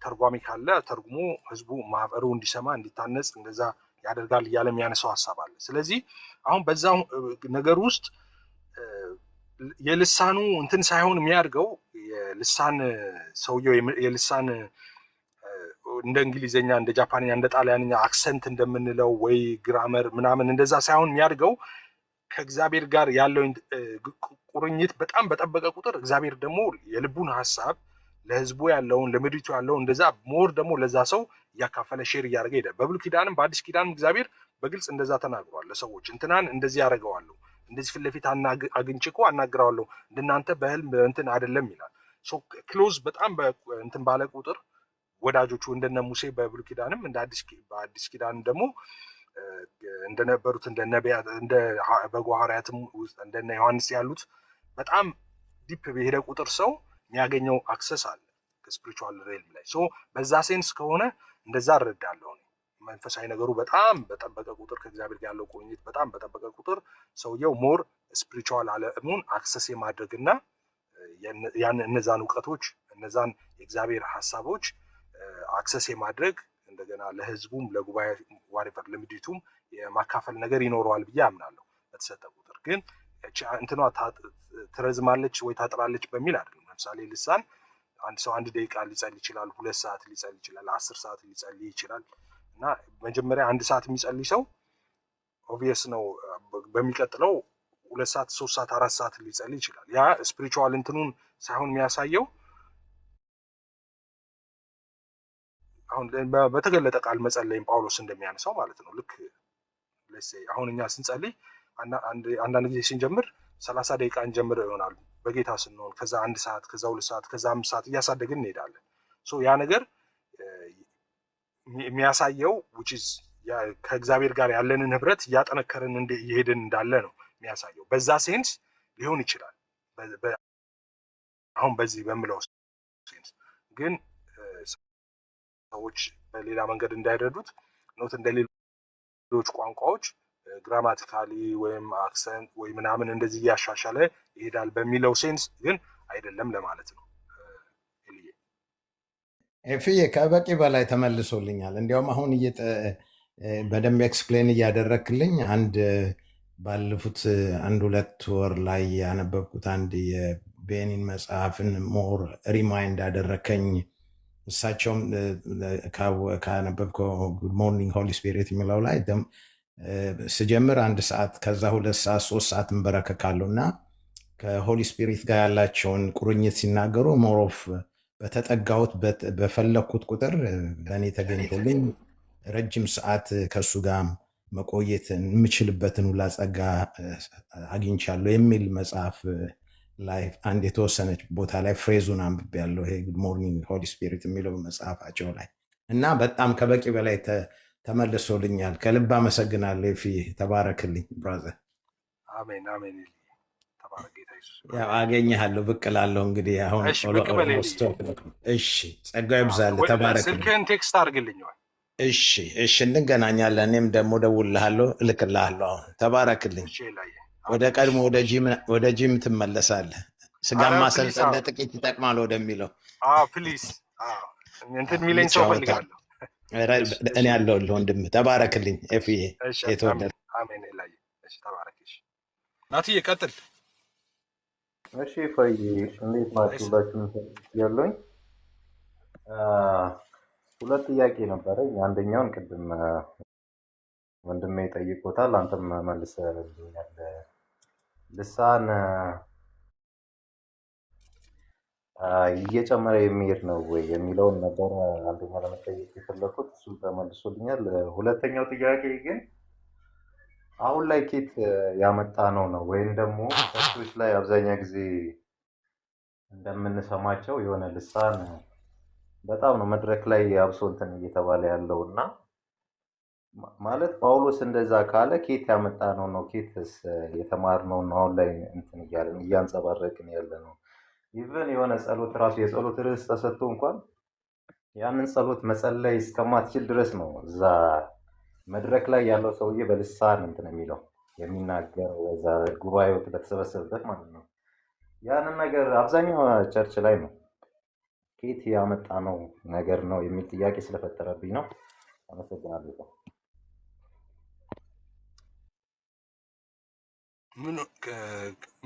ተርጓሚ ካለ ተርጉሞ ህዝቡ ማህበሩ እንዲሰማ እንዲታነጽ እንደዛ ያደርጋል እያለ የሚያነሳው ሀሳብ አለ። ስለዚህ አሁን በዛ ነገር ውስጥ የልሳኑ እንትን ሳይሆን የሚያድገው የልሳን ሰውየው የልሳን እንደ እንግሊዘኛ እንደ ጃፓንኛ እንደ ጣሊያንኛ አክሰንት እንደምንለው ወይ ግራመር ምናምን እንደዛ ሳይሆን የሚያድገው ከእግዚአብሔር ጋር ያለው ቁርኝት በጣም በጠበቀ ቁጥር እግዚአብሔር ደግሞ የልቡን ሀሳብ ለህዝቡ ያለውን ለምድሪቱ ያለውን እንደዛ ሞር ደግሞ ለዛ ሰው እያካፈለ ሼር እያደረገ ሄደ። በብሉይ ኪዳንም በአዲስ ኪዳንም እግዚአብሔር በግልጽ እንደዛ ተናግሯል ለሰዎች። እንትናን እንደዚህ ያደርገዋለሁ፣ እንደዚህ ፊት ለፊት አግኝቼ እኮ አናግራዋለሁ፣ እንደናንተ በህልም እንትን አይደለም ይላል። ክሎዝ በጣም እንትን ባለ ቁጥር ወዳጆቹ እንደነ ሙሴ በብሉይ ኪዳንም በአዲስ ኪዳንም ደግሞ እንደነበሩት እንደ ነቢያት እንደ በጎ ሐዋርያትም ውስጥ እንደነ ዮሐንስ ያሉት በጣም ዲፕ በሄደ ቁጥር ሰው የሚያገኘው አክሰስ አለ ከስፒሪቹዋል ሬልም ላይ። ሶ በዛ ሴንስ ከሆነ እንደዛ እረዳለሁ። መንፈሳዊ ነገሩ በጣም በጠበቀ ቁጥር ከእግዚአብሔር ጋር ያለው ቁርኝት በጣም በጠበቀ ቁጥር ሰውየው ሞር ስፒሪቹዋል ዓለሙን አክሰስ የማድረግና እነዛን እውቀቶች እነዛን የእግዚአብሔር ሀሳቦች አክሰስ የማድረግ እንደገና ለህዝቡም ለጉባኤ ዋሬቨር ለምድሪቱም የማካፈል ነገር ይኖረዋል ብዬ አምናለሁ። በተሰጠ ቁጥር ግን እንትኗ ትረዝማለች ወይ ታጥራለች በሚል አይደለም። ለምሳሌ ልሳን አንድ ሰው 1 ደቂቃ ሊጸልይ ይችላል፣ 2 ሰዓት ሊጸልይ ይችላል፣ 10 ሰዓት ሊጸልይ ይችላል። እና መጀመሪያ 1 ሰዓት የሚጸልይ ሰው ኦብቪየስ ነው በሚቀጥለው 2 ሰዓት 3 ሰዓት 4 ሰዓት ሊጸልይ ይችላል። ያ ስፒሪቹዋል እንትኑን ሳይሆን የሚያሳየው አሁን በተገለጠ ቃል መጸለይም ጳውሎስ እንደሚያነሳው ማለት ነው። ልክ አሁን እኛ ስንጸልይ አንዳንድ ጊዜ ስንጀምር 30 ደቂቃ እንጀምር ይሆናል በጌታ ስንሆን፣ ከዛ 1 ሰዓት፣ ከዛ 2 ሰዓት፣ ከዛ 5 ሰዓት እያሳደግን እንሄዳለን። ሶ ያ ነገር የሚያሳየው which is ከእግዚአብሔር ጋር ያለንን ህብረት እያጠነከርን እየሄድን እንዳለ ነው የሚያሳየው። በዛ ሴንስ ሊሆን ይችላል አሁን በዚህ በምለው ሴንስ። ግን ሰዎች በሌላ መንገድ እንዳይረዱት ኖት እንደሌሎች ቋንቋዎች ግራማቲካሊ ወይም አክሰንት ወይ ምናምን እንደዚህ እያሻሻለ ይሄዳል በሚለው ሴንስ ግን አይደለም ለማለት ነው። ኤፍዬ ከበቂ በላይ ተመልሶልኛል። እንዲያውም አሁን በደንብ ኤክስፕሌን እያደረክልኝ ባለፉት 1-2 ወር ላይ ያነበብኩት አንድ የቤኒን መጽሐፍን ሞር ሪማይንድ አደረከኝ። እሳቸውም ካነበብከው ጉድ ሞርኒንግ ሆሊ ስፒሪት የሚለው ላይ ስጀምር 1 ሰዓት ከዛ 2 ሰዓት 3 ሰዓት እንበረከካለሁ እና ከሆሊ ስፒሪት ጋር ያላቸውን ቁርኝት ሲናገሩ ሞሮፍ በተጠጋሁት በፈለግኩት ቁጥር ለእኔ ተገኝቶልኝ ረጅም ሰዓት ከእሱ ጋር መቆየት የምችልበትን ሁላ ጸጋ አግኝቻለሁ የሚል መጽሐፍ ላይ አንድ የተወሰነች ቦታ ላይ ፍሬዙን አንብቤያለሁ። ይሄ ጉድ ሞርኒንግ ሆሊ ስፒሪት የሚለው መጽሐፋቸው ላይ እና በጣም ከበቂ በላይ ተመልሶልኛል። ከልብ አመሰግናለሁ። ተባረክልኝ ብራዘር። አሜን አሜን። ያው አገኘሃለሁ፣ ብቅ እላለሁ እንግዲህ አሁን። እሺ ጸጋው ይብዛልህ። ተባረክልኝ። ስልክህን ቴክስት አድርግልኝ። እሺ እንገናኛለን። እኔም ደግሞ እደውልልሃለሁ፣ እልክልሃለሁ። አሁን ተባረክልኝ። ወደ ቀድሞ ወደ ጂም ትመለሳለህ። ስጋ ማሰልጠን ለጥቂት ይጠቅማል ወደሚለው ፕሊዝ እንትን የሚለኝ ሰው ፈልጋለሁ። እኔ ያለሁልህ ወንድም። ተባረክልኝ ኤፍዬ የተወደደ። አሜን። ላይ እሺ ተባረክ። እሺ ናትዬ ቀጥል። እሺ ፈይ እንዴት ናችሁ? ሁላችሁም ያለኝ 2 ጥያቄ ነበረኝ። አንደኛውን ቅድም ወንድሜ ጠይቆታል፣ አንተም መልሰህልኛል። ልሳን እየጨመረ የሚሄድ ነው ወይ የሚለውን ነበረ አንደኛ ለመጠየቅ የፈለኩት፣ እሱ ተመልሶልኛል። ሁለተኛው ጥያቄ ግን አሁን ላይ ኬት ያመጣ ነው ወይም ደግሞ ቸርቾች ላይ አብዛኛ ጊዜ እንደምንሰማቸው የሆነ ልሳን በጣም ነው መድረክ ላይ አብሶ እንትን እየተባለ ያለው እና ማለት ጳውሎስ እንደዛ ካለ ኬት ያመጣ ነው ኬትስ የተማርነው ነው አሁን ላይ እንትን እያለን እያንጸባረቅን ያለ ነው። ኢቨን የሆነ ጸሎት ራሱ የጸሎት ርዕስ ተሰጥቶ እንኳን ያንን ጸሎት መጸለይ እስከማትችል ድረስ ነው እዛ መድረክ ላይ ያለው ሰውዬ በልሳን እንትን የሚለው የሚናገረው እዛ ጉባኤው በተሰበሰበበት ማለት ነው። ያንን ነገር አብዛኛው ቸርች ላይ ነው ኬት ያመጣ ነው ነገር ነው የሚል ጥያቄ ስለፈጠረብኝ ነው። አመሰግናለሁ።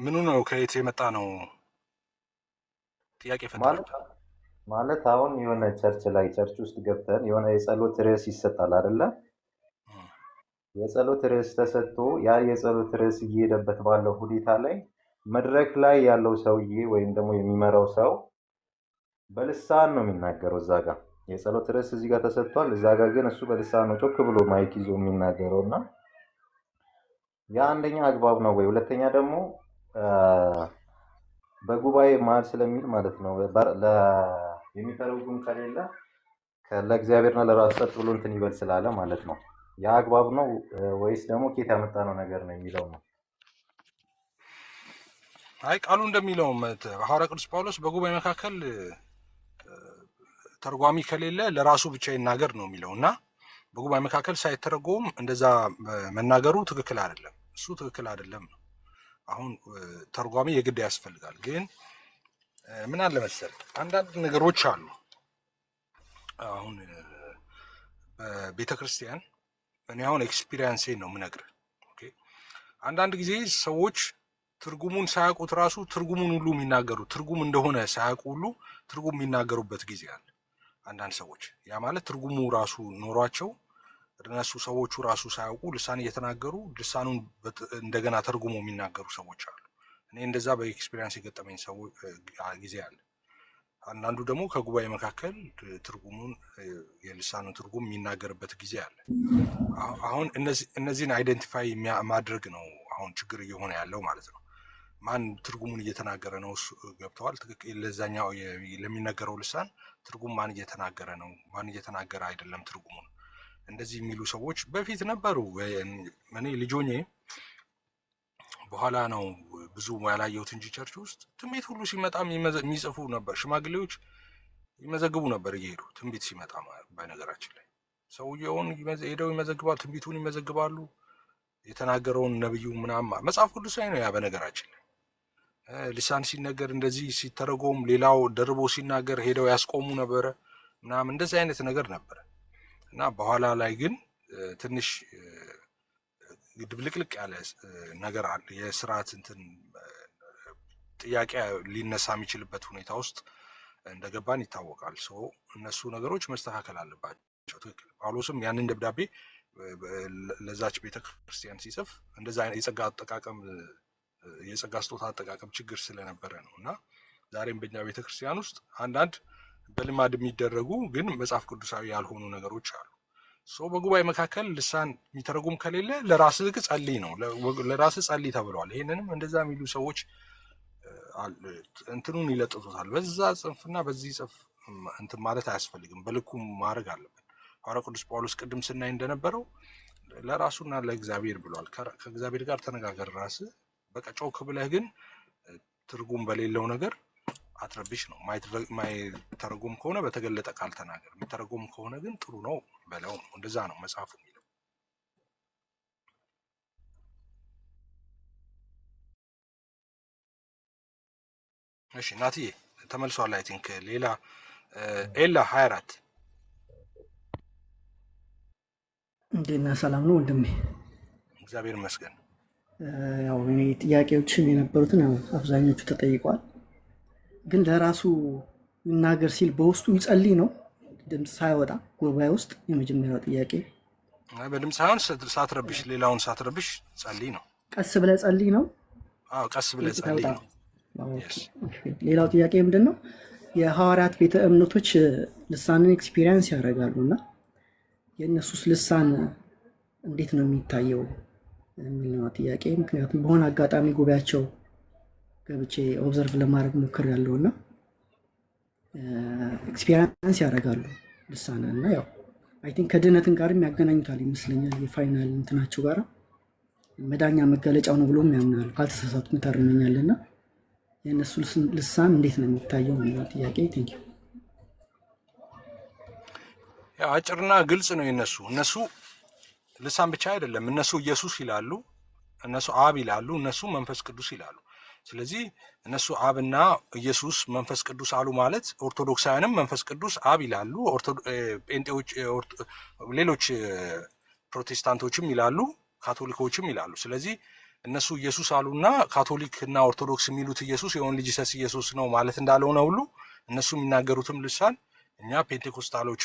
ምኑ ነው ከየት የመጣ ነው ጥያቄ ፈጠረ ማለት አሁን የሆነ ቸርች ውስጥ ገብተን የሆነ የጸሎት ርዕስ ይሰጣል አይደለ? የጸሎት ርዕስ ተሰጥቶ ያ የጸሎት ርዕስ እየሄደበት ባለው ሁኔታ ላይ መድረክ ላይ ያለው ሰውዬ ወይም ደግሞ የሚመራው ሰው በልሳን ነው የሚናገረው። እዛ ጋር የጸሎት ርዕስ እዚህ ጋር ተሰጥቷል፣ እዛ ጋር ግን እሱ በልሳን ነው ጮክ ብሎ ማይክ ይዞ የሚናገረው እና ያ አንደኛ አግባብ ነው ወይ? ሁለተኛ ደግሞ በጉባኤ መሀል ስለሚል ማለት ነው የሚተረጉም ከሌለ ለእግዚአብሔርና ለራሱ ጸጥ ብሎ እንትን ይበል ስላለ ማለት ነው። ያ አግባብ ነው ወይስ ደግሞ ኬት ያመጣነው ነገር ነው የሚለው ነው? አይ ቃሉ እንደሚለው ሐዋርያ ቅዱስ ጳውሎስ በጉባኤ መካከል ተርጓሚ ከሌለ ለራሱ ብቻ ይናገር ነው የሚለው እና በጉባኤ መካከል ሳይተረጎም እንደዛ መናገሩ ትክክል አይደለም። እሱ ትክክል አይደለም ነው። አሁን ተርጓሚ የግድ ያስፈልጋል። ግን ምን አለ መሰል አንዳንድ ነገሮች አሉ። አሁን በቤተ ክርስቲያን እኔ አሁን ኤክስፒሪየንሴን ነው የምነግርህ። ኦኬ አንዳንድ ጊዜ ሰዎች ትርጉሙን ሳያውቁት ራሱ ትርጉሙን ሁሉ የሚናገሩ ትርጉም እንደሆነ ሳያውቁ ሁሉ ትርጉም የሚናገሩበት ጊዜ አለ። አንዳንድ ሰዎች ያ ማለት ትርጉሙ ራሱ ኖሯቸው እነሱ ሰዎቹ ራሱ ሳያውቁ ልሳን እየተናገሩ ልሳኑን እንደገና ተርጉሞ የሚናገሩ ሰዎች አሉ። እኔ እንደዛ በኤክስፒሪየንስ የገጠመኝ ጊዜ አለ። አንዳንዱ ደግሞ ከጉባኤ መካከል ትርጉሙን የልሳኑን ትርጉም የሚናገርበት ጊዜ አለ። አሁን እነዚህን አይደንቲፋይ ማድረግ ነው አሁን ችግር እየሆነ ያለው ማለት ነው። ማን ትርጉሙን እየተናገረ ነው? ገብተዋል። ትክክል። ለዛኛው ለሚነገረው ልሳን ትርጉም ማን እየተናገረ ነው፣ ማን እየተናገረ አይደለም ትርጉሙን እንደዚህ የሚሉ ሰዎች በፊት ነበሩ። እኔ ልጆኜ በኋላ ነው ብዙ ያላየሁት እንጂ ቸርች ውስጥ ትንቢት ሁሉ ሲመጣ የሚጽፉ ነበር። ሽማግሌዎች ይመዘግቡ ነበር እየሄዱ ትንቢት ሲመጣ። በነገራችን ላይ ሰውየውን ሄደው ይመዘግባሉ፣ ትንቢቱን ይመዘግባሉ፣ የተናገረውን ነብዩ ምናምን መጽሐፍ ቅዱስ ላይ ነው ያ። በነገራችን ላይ ልሳን ሲነገር እንደዚህ ሲተረጎም ሌላው ደርቦ ሲናገር ሄደው ያስቆሙ ነበረ ምናምን እንደዚህ አይነት ነገር ነበረ እና በኋላ ላይ ግን ትንሽ ድብልቅልቅ ያለ ነገር አለ። የስርዓት እንትን ጥያቄ ሊነሳ የሚችልበት ሁኔታ ውስጥ እንደገባን ይታወቃል። እነሱ ነገሮች መስተካከል አለባቸው። ትክክል። ጳውሎስም ያንን ደብዳቤ ለዛች ቤተክርስቲያን ሲጽፍ እንደዛ የጸጋ አጠቃቀም የጸጋ ስጦታ አጠቃቀም ችግር ስለነበረ ነው እና ዛሬም በእኛ ቤተክርስቲያን ውስጥ አንዳንድ በልማድ የሚደረጉ ግን መጽሐፍ ቅዱሳዊ ያልሆኑ ነገሮች አሉ። በጉባኤ መካከል ልሳን የሚተረጉም ከሌለ ለራስህ ጸልይ ነው፣ ለራስህ ጸልይ ተብሏል። ይሄንንም እንደዛ የሚሉ ሰዎች እንትኑን ይለጥጡታል። በዛ ጽንፍና በዚህ ጽንፍ እንትን ማለት አያስፈልግም። በልኩም ማድረግ አለበት። ሐዋርያ ቅዱስ ጳውሎስ ቅድም ስናይ እንደነበረው ለራሱና ለእግዚአብሔር ብሏል። ከእግዚአብሔር ጋር ተነጋገር ራስህ። በቃ ጮክ ብለህ ግን ትርጉም በሌለው ነገር አትረብሽ ነው። ማይተረጉም ከሆነ በተገለጠ ቃል ተናገር፣ የሚተረጉም ከሆነ ግን ጥሩ ነው በለው ነው። እንደዛ ነው መጽሐፉ የሚለው። እሺ ናትዬ ተመልሷል። አይ ቲንክ ሌላ ኤላ 24 እንዴና ሰላም ነው ወንድሜ? እግዚአብሔር ይመስገን። ያው እኔ ጥያቄዎችን የነበሩትን አብዛኞቹ ተጠይቋል። ግን ለራሱ ይናገር ሲል በውስጡ ይጸልይ ነው ድምፅ ሳይወጣ ጉባኤ ውስጥ? የመጀመሪያው ጥያቄ በድምፅ ሳይሆን ሳትረብሽ፣ ሌላውን ሳትረብሽ ጸልይ ነው። ቀስ ብለህ ጸልይ ነው? አዎ ቀስ ብለህ ጸልይ ነው። ሌላው ጥያቄ ምንድን ነው? የሐዋርያት ቤተ እምነቶች ልሳንን ኤክስፒሪየንስ ያደርጋሉ እና የእነሱስ ልሳን እንዴት ነው የሚታየው የሚል ነው ጥያቄ። ምክንያቱም በሆነ አጋጣሚ ጉባኤያቸው ገብቼ ኦብዘርቭ ለማድረግ ሞክር ያለው እና ኤክስፒሪየንስ ያደርጋሉ ልሳን እና ያው አይ ቲንክ ከድህነትን ጋር የሚያገናኙታል ይመስለኛል። የፋይናል እንትናቸው ጋር መዳኛ መገለጫው ነው ብሎም ያምናሉ። ካልተሳሳትኩ ታርመኛል። እና የእነሱ ልሳን እንዴት ነው የሚታየው የሚለው ጥያቄ። ቴንክ ዩ። ያው አጭርና ግልጽ ነው። እነሱ ልሳን ብቻ አይደለም። እነሱ ኢየሱስ ይላሉ፣ እነሱ አብ ይላሉ፣ እነሱ መንፈስ ቅዱስ ይላሉ። ስለዚህ እነሱ አብና ኢየሱስ መንፈስ ቅዱስ አሉ ማለት ኦርቶዶክሳውያንም መንፈስ ቅዱስ አብ ይላሉ፣ ጴንጤዎች፣ ሌሎች ፕሮቴስታንቶችም ይላሉ፣ ካቶሊኮችም ይላሉ። ስለዚህ እነሱ ኢየሱስ አሉና ካቶሊክ እና ኦርቶዶክስ የሚሉት ኢየሱስ የሆን ልጅ ሰስ ኢየሱስ ነው ማለት እንዳልሆነ ሁሉ እነሱ የሚናገሩትም ልሳን እኛ ፔንቴኮስታሎች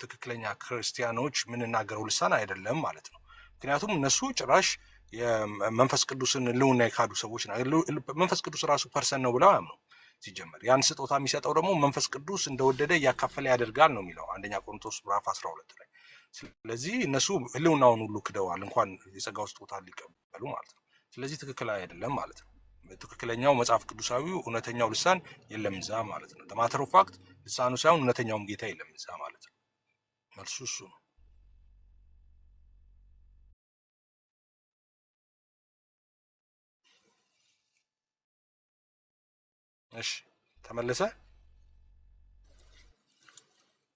ትክክለኛ ክርስቲያኖች የምንናገረው ልሳን አይደለም ማለት ነው። ምክንያቱም እነሱ ጭራሽ የመንፈስ ቅዱስን ህልውና የካዱ ሰዎች ናቸው። መንፈስ ቅዱስ ራሱ ፐርሰን ነው ብለው አያምኑ። ሲጀመር ያን ስጦታ የሚሰጠው ደግሞ መንፈስ ቅዱስ እንደወደደ እያካፈለ ያደርጋል ነው የሚለው አንደኛ ቆሮንቶስ ምዕራፍ 12 ላይ። ስለዚህ እነሱ ህልውናውን ሁሉ ክደዋል እንኳን የጸጋው ስጦታ ሊቀበሉ ማለት ነው። ስለዚህ ትክክል አይደለም ማለት ነው። ትክክለኛው መጽሐፍ ቅዱሳዊው እውነተኛው ልሳን የለም እዛ ማለት ነው። ማተር ኦፍ ፋክት ልሳኑ ሳይሆን እውነተኛውም ጌታ የለም እዛ ማለት ነው። መልሱ እሱ ነው። እሺ ተመለሰ።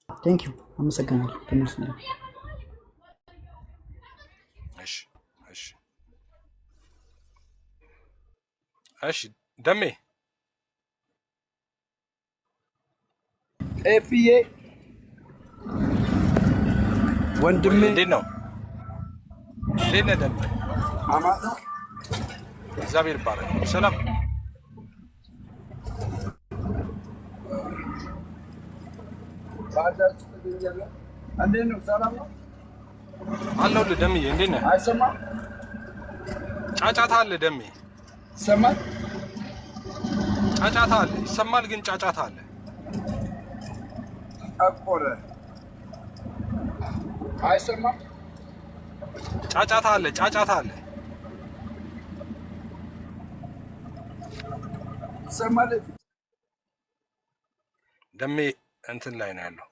ቴንክ ዩ አመሰግናለሁ። ተመልሶ እሺ እሺ እሺ ደሜ ኤፍዬ ወንድሜ እንዴት ነው? እንዴት ነህ ደሜ? አማን ነው። እግዚአብሔር ይባረክ። ሰላም ባጃጅ ተገኘለ። እንዴት ነው? ሰላም ነው አለሁልህ ደምዬ። እንዴት ነህ? አይሰማም? ጫጫታ አለ ደሜ። ይሰማል? ጫጫታ አለ። ይሰማል ግን ጫጫታ አለ። ጠቆረ። አይሰማም? ጫጫታ አለ። ጫጫታ አለ። ይሰማል? ደሜ እንትን ላይ ነው ያለው።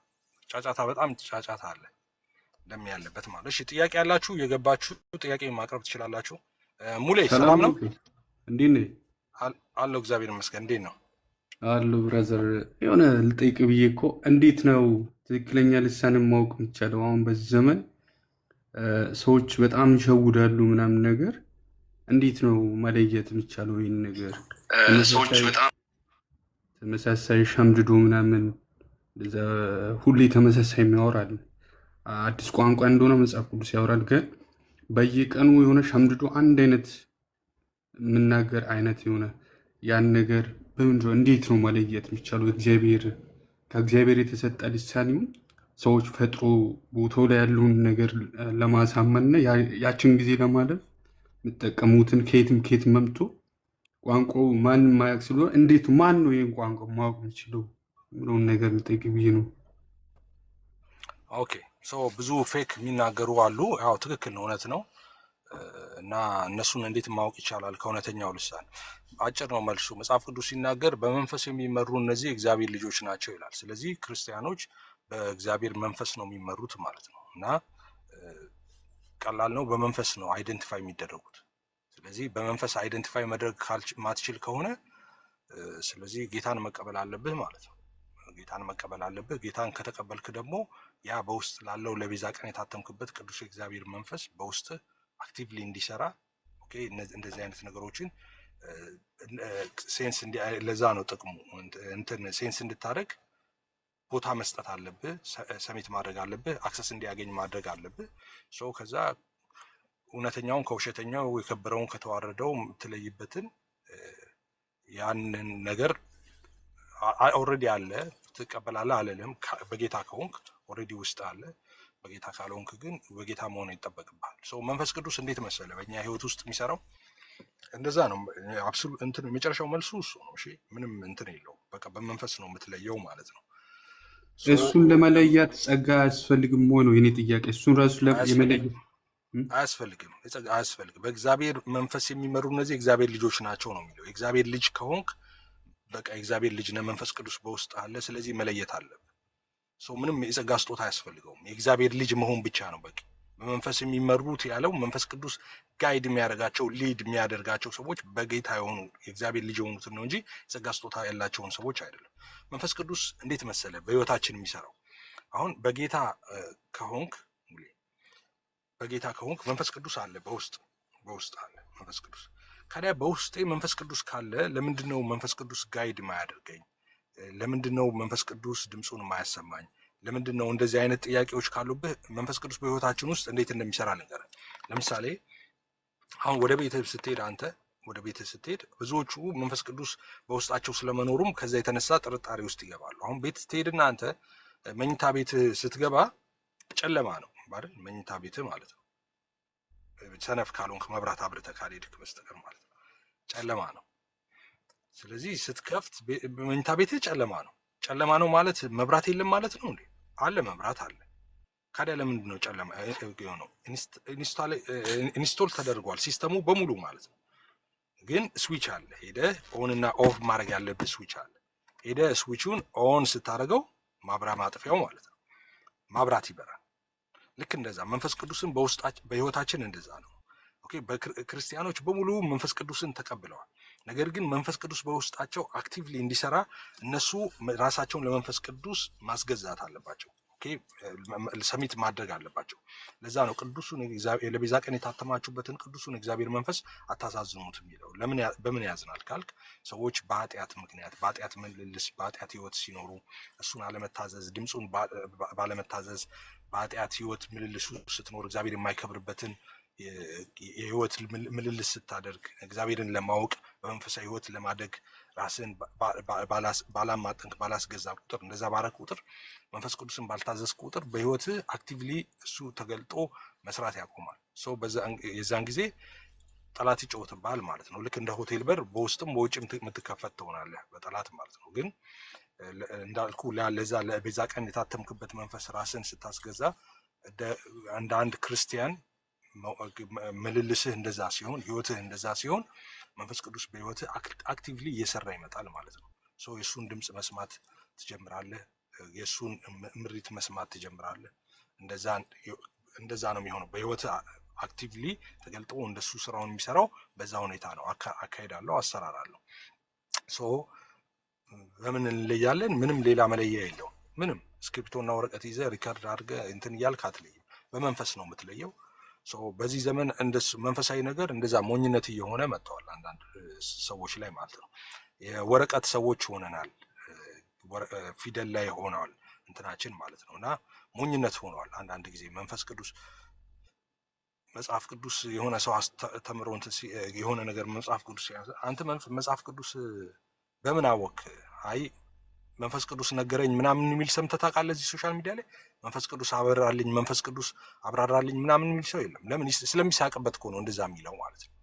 ጫጫታ በጣም ጫጫታ አለ ደሜ ያለበት ማለት። እሺ ጥያቄ ያላችሁ የገባችሁ ጥያቄ ማቅረብ ትችላላችሁ። ሙሌ ሰላም ነው? እንዴት ነህ? አለው እግዚአብሔር ይመስገን። እንዴት ነው? አሉ ብራዘር፣ የሆነ ልጠይቅ ብዬ እኮ እንዴት ነው ትክክለኛ ልሳንን ማወቅ የሚቻለው? አሁን በዚህ ዘመን ሰዎች በጣም ይሸውዳሉ ምናምን ነገር፣ እንዴት ነው መለየት የሚቻለው? ይህን ነገር ሰዎች በጣም ተመሳሳይ ሸምድዶ ምናምን ሁሌ ተመሳሳይ የሚያወራል። አዲስ ቋንቋ እንደሆነ መጽሐፍ ቅዱስ ያወራል፣ ግን በየቀኑ የሆነ ሸምድዶ አንድ አይነት የምናገር አይነት የሆነ ያን ነገር በምንድነው እንዴት ነው መለየት የሚቻለው? ከእግዚአብሔር የተሰጠ ልሳን ይሁን ሰዎች ፈጥሮ ቦታው ላይ ያለውን ነገር ለማሳመንና ያችን ጊዜ ለማለፍ የሚጠቀሙትን ከየት መምቶ ቋንቋው ማንም ማያውቅ ስለሆነ እንዴት ማን ነው ይህን ቋንቋ ማወቅ የሚችለው ብለውን ነገር ልጠይቅ ብዬ ነው። ኦኬ ብዙ ፌክ የሚናገሩ አሉ። ያው ትክክል ነው፣ እውነት ነው። እና እነሱን እንዴት ማወቅ ይቻላል ከእውነተኛው ልሳን? አጭር ነው መልሱ። መጽሐፍ ቅዱስ ሲናገር በመንፈስ የሚመሩ እነዚህ እግዚአብሔር ልጆች ናቸው ይላል። ስለዚህ ክርስቲያኖች በእግዚአብሔር መንፈስ ነው የሚመሩት ማለት ነው። እና ቀላል ነው፣ በመንፈስ ነው አይደንቲፋይ የሚደረጉት። ስለዚህ በመንፈስ አይደንቲፋይ መድረግ ማትችል ከሆነ ስለዚህ ጌታን መቀበል አለብህ ማለት ነው። ጌታን መቀበል አለብህ። ጌታን ከተቀበልክ ደግሞ ያ በውስጥ ላለው ለቤዛ ቀን የታተምክበት ቅዱስ የእግዚአብሔር መንፈስ በውስጥ አክቲቭሊ እንዲሰራ ኦኬ፣ እንደዚህ አይነት ነገሮችን ሴንስ ለዛ ነው ጥቅሙ። እንትን ሴንስ እንድታደርግ ቦታ መስጠት አለብህ፣ ሰሜት ማድረግ አለብህ፣ አክሰስ እንዲያገኝ ማድረግ አለብህ። ከዛ እውነተኛውን ከውሸተኛው የከበረውን ከተዋረደው የምትለይበትን ያንን ነገር ኦልሬዲ አለ፣ ትቀበላለህ አለልም። በጌታ ከሆንክ ኦልሬዲ ውስጥ አለ። በጌታ ካልሆንክ ግን በጌታ መሆን ይጠበቅብሃል። መንፈስ ቅዱስ እንዴት መሰለ በእኛ ህይወት ውስጥ የሚሰራው እንደዛ ነው። አብሶሉት እንትን የመጨረሻው መልሱ እሱ ነው። እሺ ምንም እንትን የለው። በቃ በመንፈስ ነው የምትለየው ማለት ነው። እሱን ለመለያት ጸጋ አያስፈልግም ወይ ነው የኔ ጥያቄ። እሱን ራሱ የመለየት አያስፈልግም። አያስፈልግም። በእግዚአብሔር መንፈስ የሚመሩ እነዚህ እግዚአብሔር ልጆች ናቸው ነው የሚለው። የእግዚአብሔር ልጅ ከሆንክ በቃ የእግዚአብሔር ልጅ ነህ፣ መንፈስ ቅዱስ በውስጥ አለ። ስለዚህ መለየት አለብህ። ምንም የጸጋ ስጦታ አያስፈልገውም። የእግዚአብሔር ልጅ መሆን ብቻ ነው በቂ። በመንፈስ የሚመሩት ያለው መንፈስ ቅዱስ ጋይድ የሚያደርጋቸው ሊድ የሚያደርጋቸው ሰዎች በጌታ የሆኑ የእግዚአብሔር ልጅ የሆኑትን ነው እንጂ የጸጋ ስጦታ ያላቸውን ሰዎች አይደለም። መንፈስ ቅዱስ እንዴት መሰለ በህይወታችን የሚሰራው? አሁን በጌታ ከሆንክ መንፈስ ቅዱስ አለ፣ በውስጥ አለ መንፈስ ቅዱስ። ካዲያ በውስጤ መንፈስ ቅዱስ ካለ ለምንድን ነው መንፈስ ቅዱስ ጋይድ ማያደርገኝ? ለምንድን ነው መንፈስ ቅዱስ ድምፁን የማያሰማኝ? ለምንድን ነው እንደዚህ አይነት ጥያቄዎች ካሉብህ መንፈስ ቅዱስ በህይወታችን ውስጥ እንዴት እንደሚሰራ ልንገርህ። ለምሳሌ አሁን ወደ ቤትህ ስትሄድ ብዙዎቹ መንፈስ ቅዱስ በውስጣቸው ስለመኖሩም ከዛ የተነሳ ጥርጣሬ ውስጥ ይገባሉ። አሁን ቤት ስትሄድና አንተ መኝታ ቤት ስትገባ ጨለማ ነው አይደል? መኝታ ቤት ማለት ነው። ሰነፍ ካልሆንክ መብራት አብርተህ ካልሄድክ በስተቀር ማለት ነው ጨለማ ነው። ስለዚህ ስትከፍት መኝታ ቤት ጨለማ ነው ማለት መብራት የለም ማለት ነው እንዴ? አለ፣ መብራት አለ። ካዲያ ለምንድን ነው ጨለማ የሆነው? ኢንስቶል ተደርጓል ሲስተሙ በሙሉ ማለት ነው። ግን ስዊች አለ። ሄደህ ኦን እና ኦፍ ማድረግ ያለብህ ስዊች አለ። ሄደህ ስዊቹን ኦን ስታደርገው ማብራት ማጥፊያው ማለት ነው ማብራት ይበራል። ልክ እንደዛ መንፈስ ቅዱስን በውስጣችን በህይወታችን እንደዛ ነው። ኦኬ ክርስቲያኖች በሙሉ መንፈስ ቅዱስን ተቀብለዋል። ነገር ግን መንፈስ ቅዱስ በውስጣቸው አክቲቭሊ እንዲሰራ እነሱ ራሳቸውን ለመንፈስ ቅዱስ ማስገዛት አለባቸው። ኦኬ ሰሚት ማድረግ አለባቸው። ለዛ ነው ቅዱሱን ለቤዛ ቀን የታተማችሁበትን ቅዱሱን እግዚአብሔር መንፈስ አታሳዝኑት የሚለው። በምን ያዝናል ካልክ ሰዎች በኃጢአት ምክንያት በኃጢአት ምልልስ በኃጢአት ህይወት ሲኖሩ እሱን አለመታዘዝ ድምፁን ባለመታዘዝ በኃጢአት ህይወት ምልልሱ ስትኖር እግዚአብሔር የማይከብርበትን የህይወት ምልልስ ስታደርግ እግዚአብሔርን ለማወቅ በመንፈሳዊ ህይወት ለማደግ ራስን ባላማጠንክ ባላስገዛ ቁጥር እንደዛ ባረክ ቁጥር መንፈስ ቅዱስን ባልታዘዝ ቁጥር በህይወት አክቲቭሊ እሱ ተገልጦ መስራት ያቆማል። ሶ የዛን ጊዜ ጠላት ይጫወትብሃል ማለት ነው። ልክ እንደ ሆቴል በር በውስጥም በውጭም የምትከፈት ትሆናለህ በጠላት ማለት ነው። ግን እንዳልኩ ለዛ ለቤዛ ቀን የታተምክበት መንፈስ ራስን ስታስገዛ እንደ አንድ ክርስቲያን ምልልስህ እንደዛ ሲሆን ህይወትህ እንደዛ ሲሆን መንፈስ ቅዱስ በህይወትህ አክቲቭሊ እየሰራ ይመጣል ማለት ነው። ሶ የእሱን ድምፅ መስማት ትጀምራለህ። የእሱን ምሪት መስማት ትጀምራለህ። እንደዛ ነው የሚሆነው። በህይወትህ አክቲቭሊ ተገልጦ እንደሱ ስራውን የሚሰራው በዛ ሁኔታ ነው። አካሄድ አለው፣ አሰራር አለው። ሶ በምን እንለያለን? ምንም ሌላ መለያ የለውም። ምንም እስክሪፕቶና ወረቀት ይዘህ ሪከርድ አድርገህ እንትን እያልክ አትለይም። በመንፈስ ነው የምትለየው። በዚህ ዘመን መንፈሳዊ ነገር እንደዛ ሞኝነት እየሆነ መጥተዋል አንዳንድ ሰዎች ላይ ማለት ነው። የወረቀት ሰዎች ሆነናል። ፊደል ላይ ሆነዋል እንትናችን ማለት ነው። እና ሞኝነት ሆነዋል አንዳንድ ጊዜ መንፈስ ቅዱስ መጽሐፍ ቅዱስ የሆነ ሰው ተምሮ የሆነ ነገር መጽሐፍ ቅዱስ አንተ መጽሐፍ ቅዱስ በምን አወቅ? አይ መንፈስ ቅዱስ ነገረኝ ምናምን የሚል ሰምተህ ታውቃለህ? እዚህ ሶሻል ሚዲያ ላይ መንፈስ ቅዱስ አበራልኝ መንፈስ ቅዱስ አብራራልኝ ምናምን የሚል ሰው የለም። ለምን? ስለሚሳቅበት እኮ ነው እንደዛ የሚለው ማለት ነው።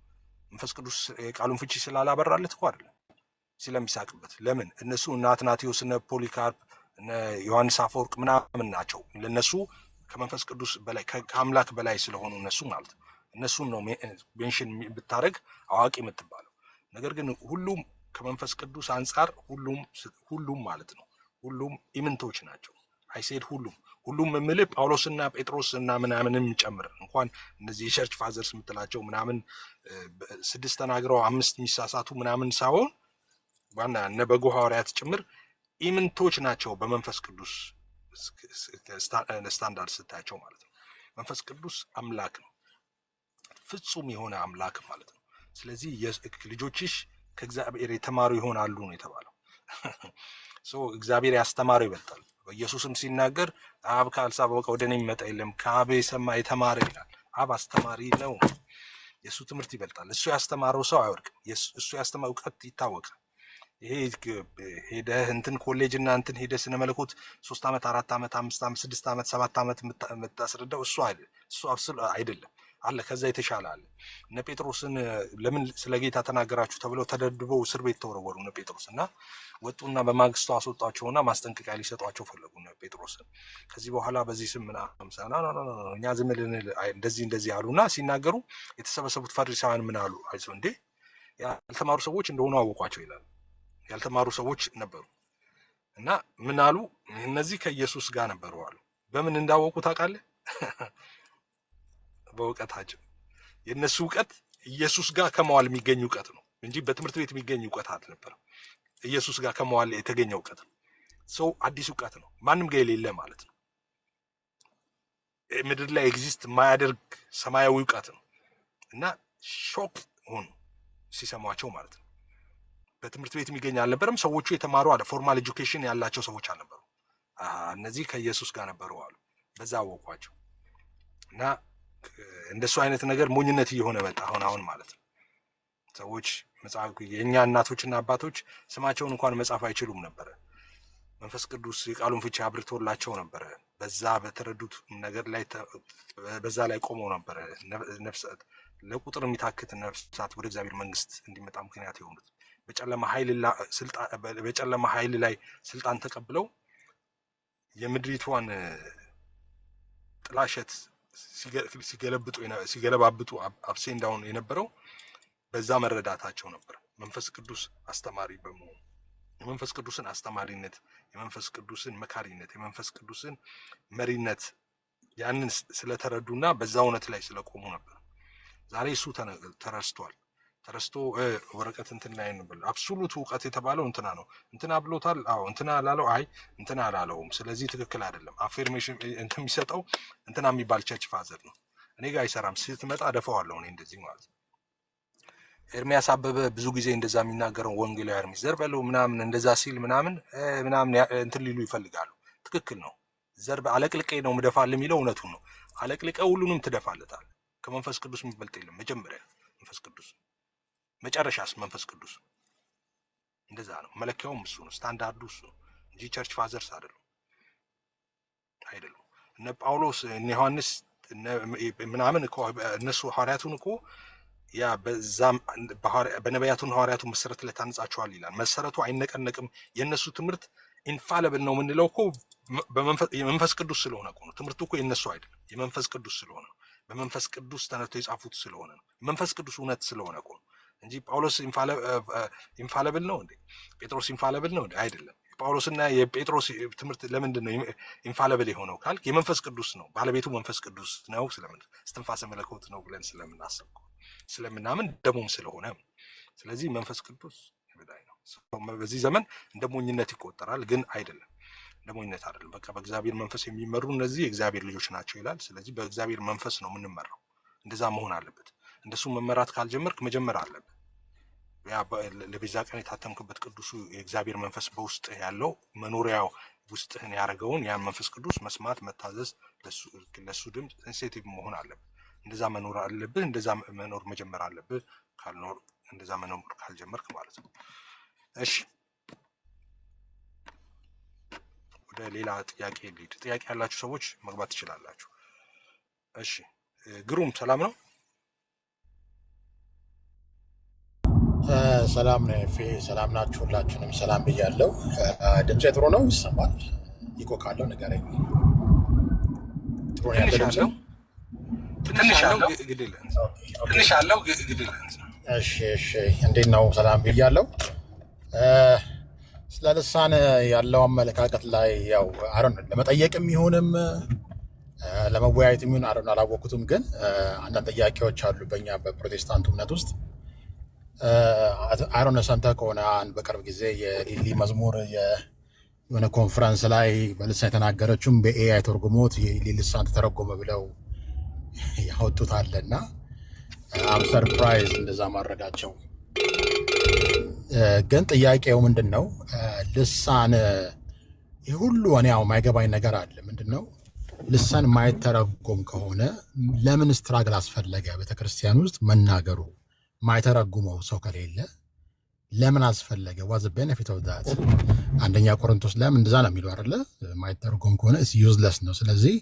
መንፈስ ቅዱስ የቃሉን ፍቺ ስላላበራለት እኮ አይደለም፣ ስለሚሳቅበት። ለምን? እነሱ እነ አትናቴዎስ እነ ፖሊካርፕ እነ ዮሐንስ አፈወርቅ ምናምን ናቸው። ለነሱ ከመንፈስ ቅዱስ በላይ ከአምላክ በላይ ስለሆኑ እነሱ ማለት ነው። እነሱን ነው ሜንሽን ብታደርግ አዋቂ የምትባለው። ነገር ግን ሁሉም ከመንፈስ ቅዱስ አንጻር ሁሉም ማለት ነው ሁሉም ኢምንቶች ናቸው። አይሴድ ሁሉም የምልህ ጳውሎስና ጴጥሮስ እና ምናምንም ጨምር እንኳን እነዚህ የቸርች ፋዘርስ የምትላቸው ምናምን 6 ተናግረው 5 የሚሳሳቱ ምናምን ሳይሆን ዋና እነ በጎ ሐዋርያት ጭምር ኢምንቶች ናቸው በመንፈስ ቅዱስ ስታንዳርድ ስታያቸው ማለት ነው። መንፈስ ቅዱስ አምላክ ነው፣ ፍጹም የሆነ አምላክ ማለት ነው። ስለዚህ ልጆችሽ ከእግዚአብሔር የተማሩ ይሆናሉ ነው የተባለው። እግዚአብሔር ያስተማረው ይበልጣል። በኢየሱስም ሲናገር አብ ካልሳበቀ ወደ እኔ የሚመጣ የለም ከአብ የሰማ የተማረ ይላል። አብ አስተማሪ ነው። የእሱ ትምህርት ይበልጣል። እሱ ያስተማረው ሰው አይወድቅም። እሱ ያስተማረው እውቀት ይታወቃል። ይሄ ሄደህ እንትን ኮሌጅ እና እንትን ሄደህ ስነ መለኮት 3 ዓመት 4 ዓመት 5 ዓመት 6 ዓመት 7 ዓመት የምታስረዳው እሱ አይደለም አለ። ከዛ የተሻለ አለ። እነ ጴጥሮስን ለምን ስለ ጌታ ተናገራችሁ ተብለው ተደብድበው እስር ቤት ተወረወሩ እነ ጴጥሮስ እና ወጡና በማግስቱ አስወጣቸውና ማስጠንቀቂያ ሊሰጧቸው ፈለጉ እነ ጴጥሮስን። ከዚህ በኋላ በዚህ ስም ምናምን እኛ ዝም ልንል እንደዚህ አሉና ሲናገሩ የተሰበሰቡት ፈሪሳውያን ምን አሉ? አይዞህ እንዴ ያልተማሩ ሰዎች እንደሆኑ አወቋቸው ይላል። ያልተማሩ ሰዎች ነበሩ እና ምን አሉ? እነዚህ ከኢየሱስ ጋር ነበሩ አሉ። በምን እንዳወቁ ታውቃለህ? በእውቀታቸው። የእነሱ እውቀት ኢየሱስ ጋር ከመዋል የሚገኝ እውቀት ነው እንጂ በትምህርት ቤት የሚገኝ እውቀት አልነበረም። ኢየሱስ ጋር ከመዋል የተገኘ እውቀት ነው። ሰው አዲስ እውቀት ነው፣ ማንም ጋር የሌለ ማለት ነው። ምድር ላይ ኤግዚስት የማያደርግ ሰማያዊ እውቀት ነው እና ሾክ ሆኑ ሲሰሟቸው ማለት ነው። በትምህርት ቤት የሚገኝ አልነበረም። ሰዎቹ የተማሩ ፎርማል ኤጁኬሽን ያላቸው ሰዎች አልነበሩ። እነዚህ ከኢየሱስ ጋር ነበሩ አሉ። በዛ አወቋቸው እና እንደሱ አይነት ነገር ሞኝነት እየሆነ መጣ አሁን ማለት ነው። ሰዎች መጽሐፍ የኛ እናቶችና አባቶች ስማቸውን እንኳን መጻፍ አይችሉም ነበረ። መንፈስ ቅዱስ የቃሉን ፍቺ አብርቶላቸው ነበረ። በዛ በተረዱት ነገር ላይ በዛ ላይ ቆመው ነበረ ነፍሳት ለቁጥር የሚታክት ነፍሳት ወደ እግዚአብሔር መንግስት እንዲመጣ ምክንያት የሆኑት በጨለማ ኃይል ላይ ስልጣን ተቀብለው የምድሪቷን ጥላሸት ሲገለባብጡ አብሴንዳውን የነበረው በዛ መረዳታቸው ነበር። መንፈስ ቅዱስ አስተማሪ በመሆኑ የመንፈስ ቅዱስን አስተማሪነት፣ የመንፈስ ቅዱስን መካሪነት፣ የመንፈስ ቅዱስን መሪነት ያንን ስለተረዱና በዛ እውነት ላይ ስለቆሙ ነበር። ዛሬ እሱ ተረስቷል። ተረስቶ ወረቀት እንትን ላይ ነው ብሎ አብሶሉት እውቀት የተባለው እንትና ነው እንትና ብሎታል። አዎ እንትና አላለው፣ አይ እንትና አላለውም፣ ስለዚህ ትክክል አይደለም። አፌርሜሽን እንትን የሚሰጠው እንትና የሚባል ቸርች ፋዘር ነው። እኔ ጋር አይሰራም። ስትመጣ ደፋዋለሁ እኔ እንደዚህ ማለት ነው። ኤርሚያስ አበበ ብዙ ጊዜ እንደዛ የሚናገረው ወንጌላዊ ኤርሚያስ ዘር በለው ምናምን እንደዛ ሲል ምናምን እንትን ሊሉ ይፈልጋሉ። ትክክል ነው። ዘር አለቅልቄ ነው ምደፋል የሚለው እውነቱን ነው። አለቅልቄ ሁሉንም ትደፋለታል። ከመንፈስ ቅዱስ የሚበልጥ የለም። መጀመሪያ መንፈስ ቅዱስ፣ መጨረሻስ መንፈስ ቅዱስ። እንደዛ ነው። መለኪያውም እሱ ነው። ስታንዳርዱ እሱ ነው እንጂ ቸርች ፋዘርስ አይደሉም። እነ ጳውሎስ እነ ዮሐንስ ምናምን እኮ እነሱ ሐዋርያቱን እኮ ያ በዛም በነቢያቱን ሐዋርያቱን መሰረት ላይ ታንጻቸዋል ይላል። መሰረቱ አይነቀነቅም። የነሱ ትምህርት ኢንፋለብል ነው የምንለው እኮ የመንፈስ ቅዱስ ስለሆነ እኮ ነው። ትምህርቱ እኮ የነሱ አይደለም፣ የመንፈስ ቅዱስ ስለሆነ ነው። በመንፈስ ቅዱስ ተነስተው የጻፉት ስለሆነ ነው። መንፈስ ቅዱስ እውነት ስለሆነ እኮ ነው እንጂ ጳውሎስ ኢንፋለብል ነው እንዴ? ጴጥሮስ ኢንፋለብል ነው እንዴ? አይደለም። ጳውሎስና የጴጥሮስ ትምህርት ለምንድን ነው ኢንፋለብል የሆነው ካልክ የመንፈስ ቅዱስ ነው። ባለቤቱ መንፈስ ቅዱስ ነው። ስለምን እስትንፋሰ መለኮት ነው ብለን ስለምናስብ ስለምናምን ደሞም ስለሆነ፣ ስለዚህ መንፈስ ቅዱስ ይበዳይ ነው። በዚህ ዘመን እንደ ሞኝነት ይቆጠራል፣ ግን አይደለም። እንደ ሞኝነት አይደለም። በቃ በእግዚአብሔር መንፈስ የሚመሩ እነዚህ የእግዚአብሔር ልጆች ናቸው ይላል። ስለዚህ በእግዚአብሔር መንፈስ ነው የምንመራው። እንደዛ መሆን አለበት። እንደሱ መመራት ካልጀመርክ መጀመር አለበት። ያ ለቤዛ ቀን የታተምክበት ቅዱሱ የእግዚአብሔር መንፈስ በውስጥ ያለው መኖሪያው ውስጥህን ያደረገውን ያን መንፈስ ቅዱስ መስማት፣ መታዘዝ፣ ለሱ ድምፅ ሴንሲቲቭ መሆን አለብህ። እንደዛ መኖር አለብህ። እንደዛ መኖር መጀመር አለብህ። ካልኖር እንደዛ መኖር ካልጀመርክ ማለት ነው። እሺ ወደ ሌላ ጥያቄ ልሂድ። ጥያቄ ያላችሁ ሰዎች መግባት ትችላላችሁ። እሺ ግሩም ሰላም ነው? ሰላም ነው ኤፌ፣ ሰላም ናችሁ? ሁላችሁንም ሰላም ብያለሁ። ድምፄ ጥሩ ነው? ይሰማል? ይቆ ካለው ንገረኝ። ጥሩ ነው ያለው ድምፄ? ትንሽ አለው ግድል። እሺ እንዴት ነው? ሰላም ብያለሁ። ስለ ልሳን ያለው አመለካከት ላይ ያው አሮን ለመጠየቅም ይሁንም ለመወያየትም ይሁን አሮን አላወኩትም፣ ግን አንዳንድ ጥያቄዎች አሉ በእኛ በፕሮቴስታንቱ እምነት ውስጥ አሮን ሰምተህ ከሆነ በቅርብ ጊዜ የሊሊ መዝሙር የሆነ ኮንፈረንስ ላይ በልሳን የተናገረችውም በኤአይ ተርጉሞት የሊሊ ልሳን ተተረጎመ ብለው ያወጡት አለና አም ሰርፕራይዝ እንደዛ ማድረጋቸው። ግን ጥያቄው ምንድን ነው? ልሳን ሁሉ እኔ ያው ማይገባኝ ነገር አለ። ምንድን ነው ልሳን ማይተረጎም ከሆነ ለምን ስትራግል አስፈለገ? ቤተክርስቲያን ውስጥ መናገሩ ማይተረጉመው ሰው ከሌለ ለምን አስፈለገ? ዋዝ ቤኔፊት ኦፍ ዳት? አንደኛ ቆሮንቶስ ላይም እንደዛ ነው የሚለው አይደለ? ማይተረጎም ከሆነ ዩዝለስ ነው። ስለዚህ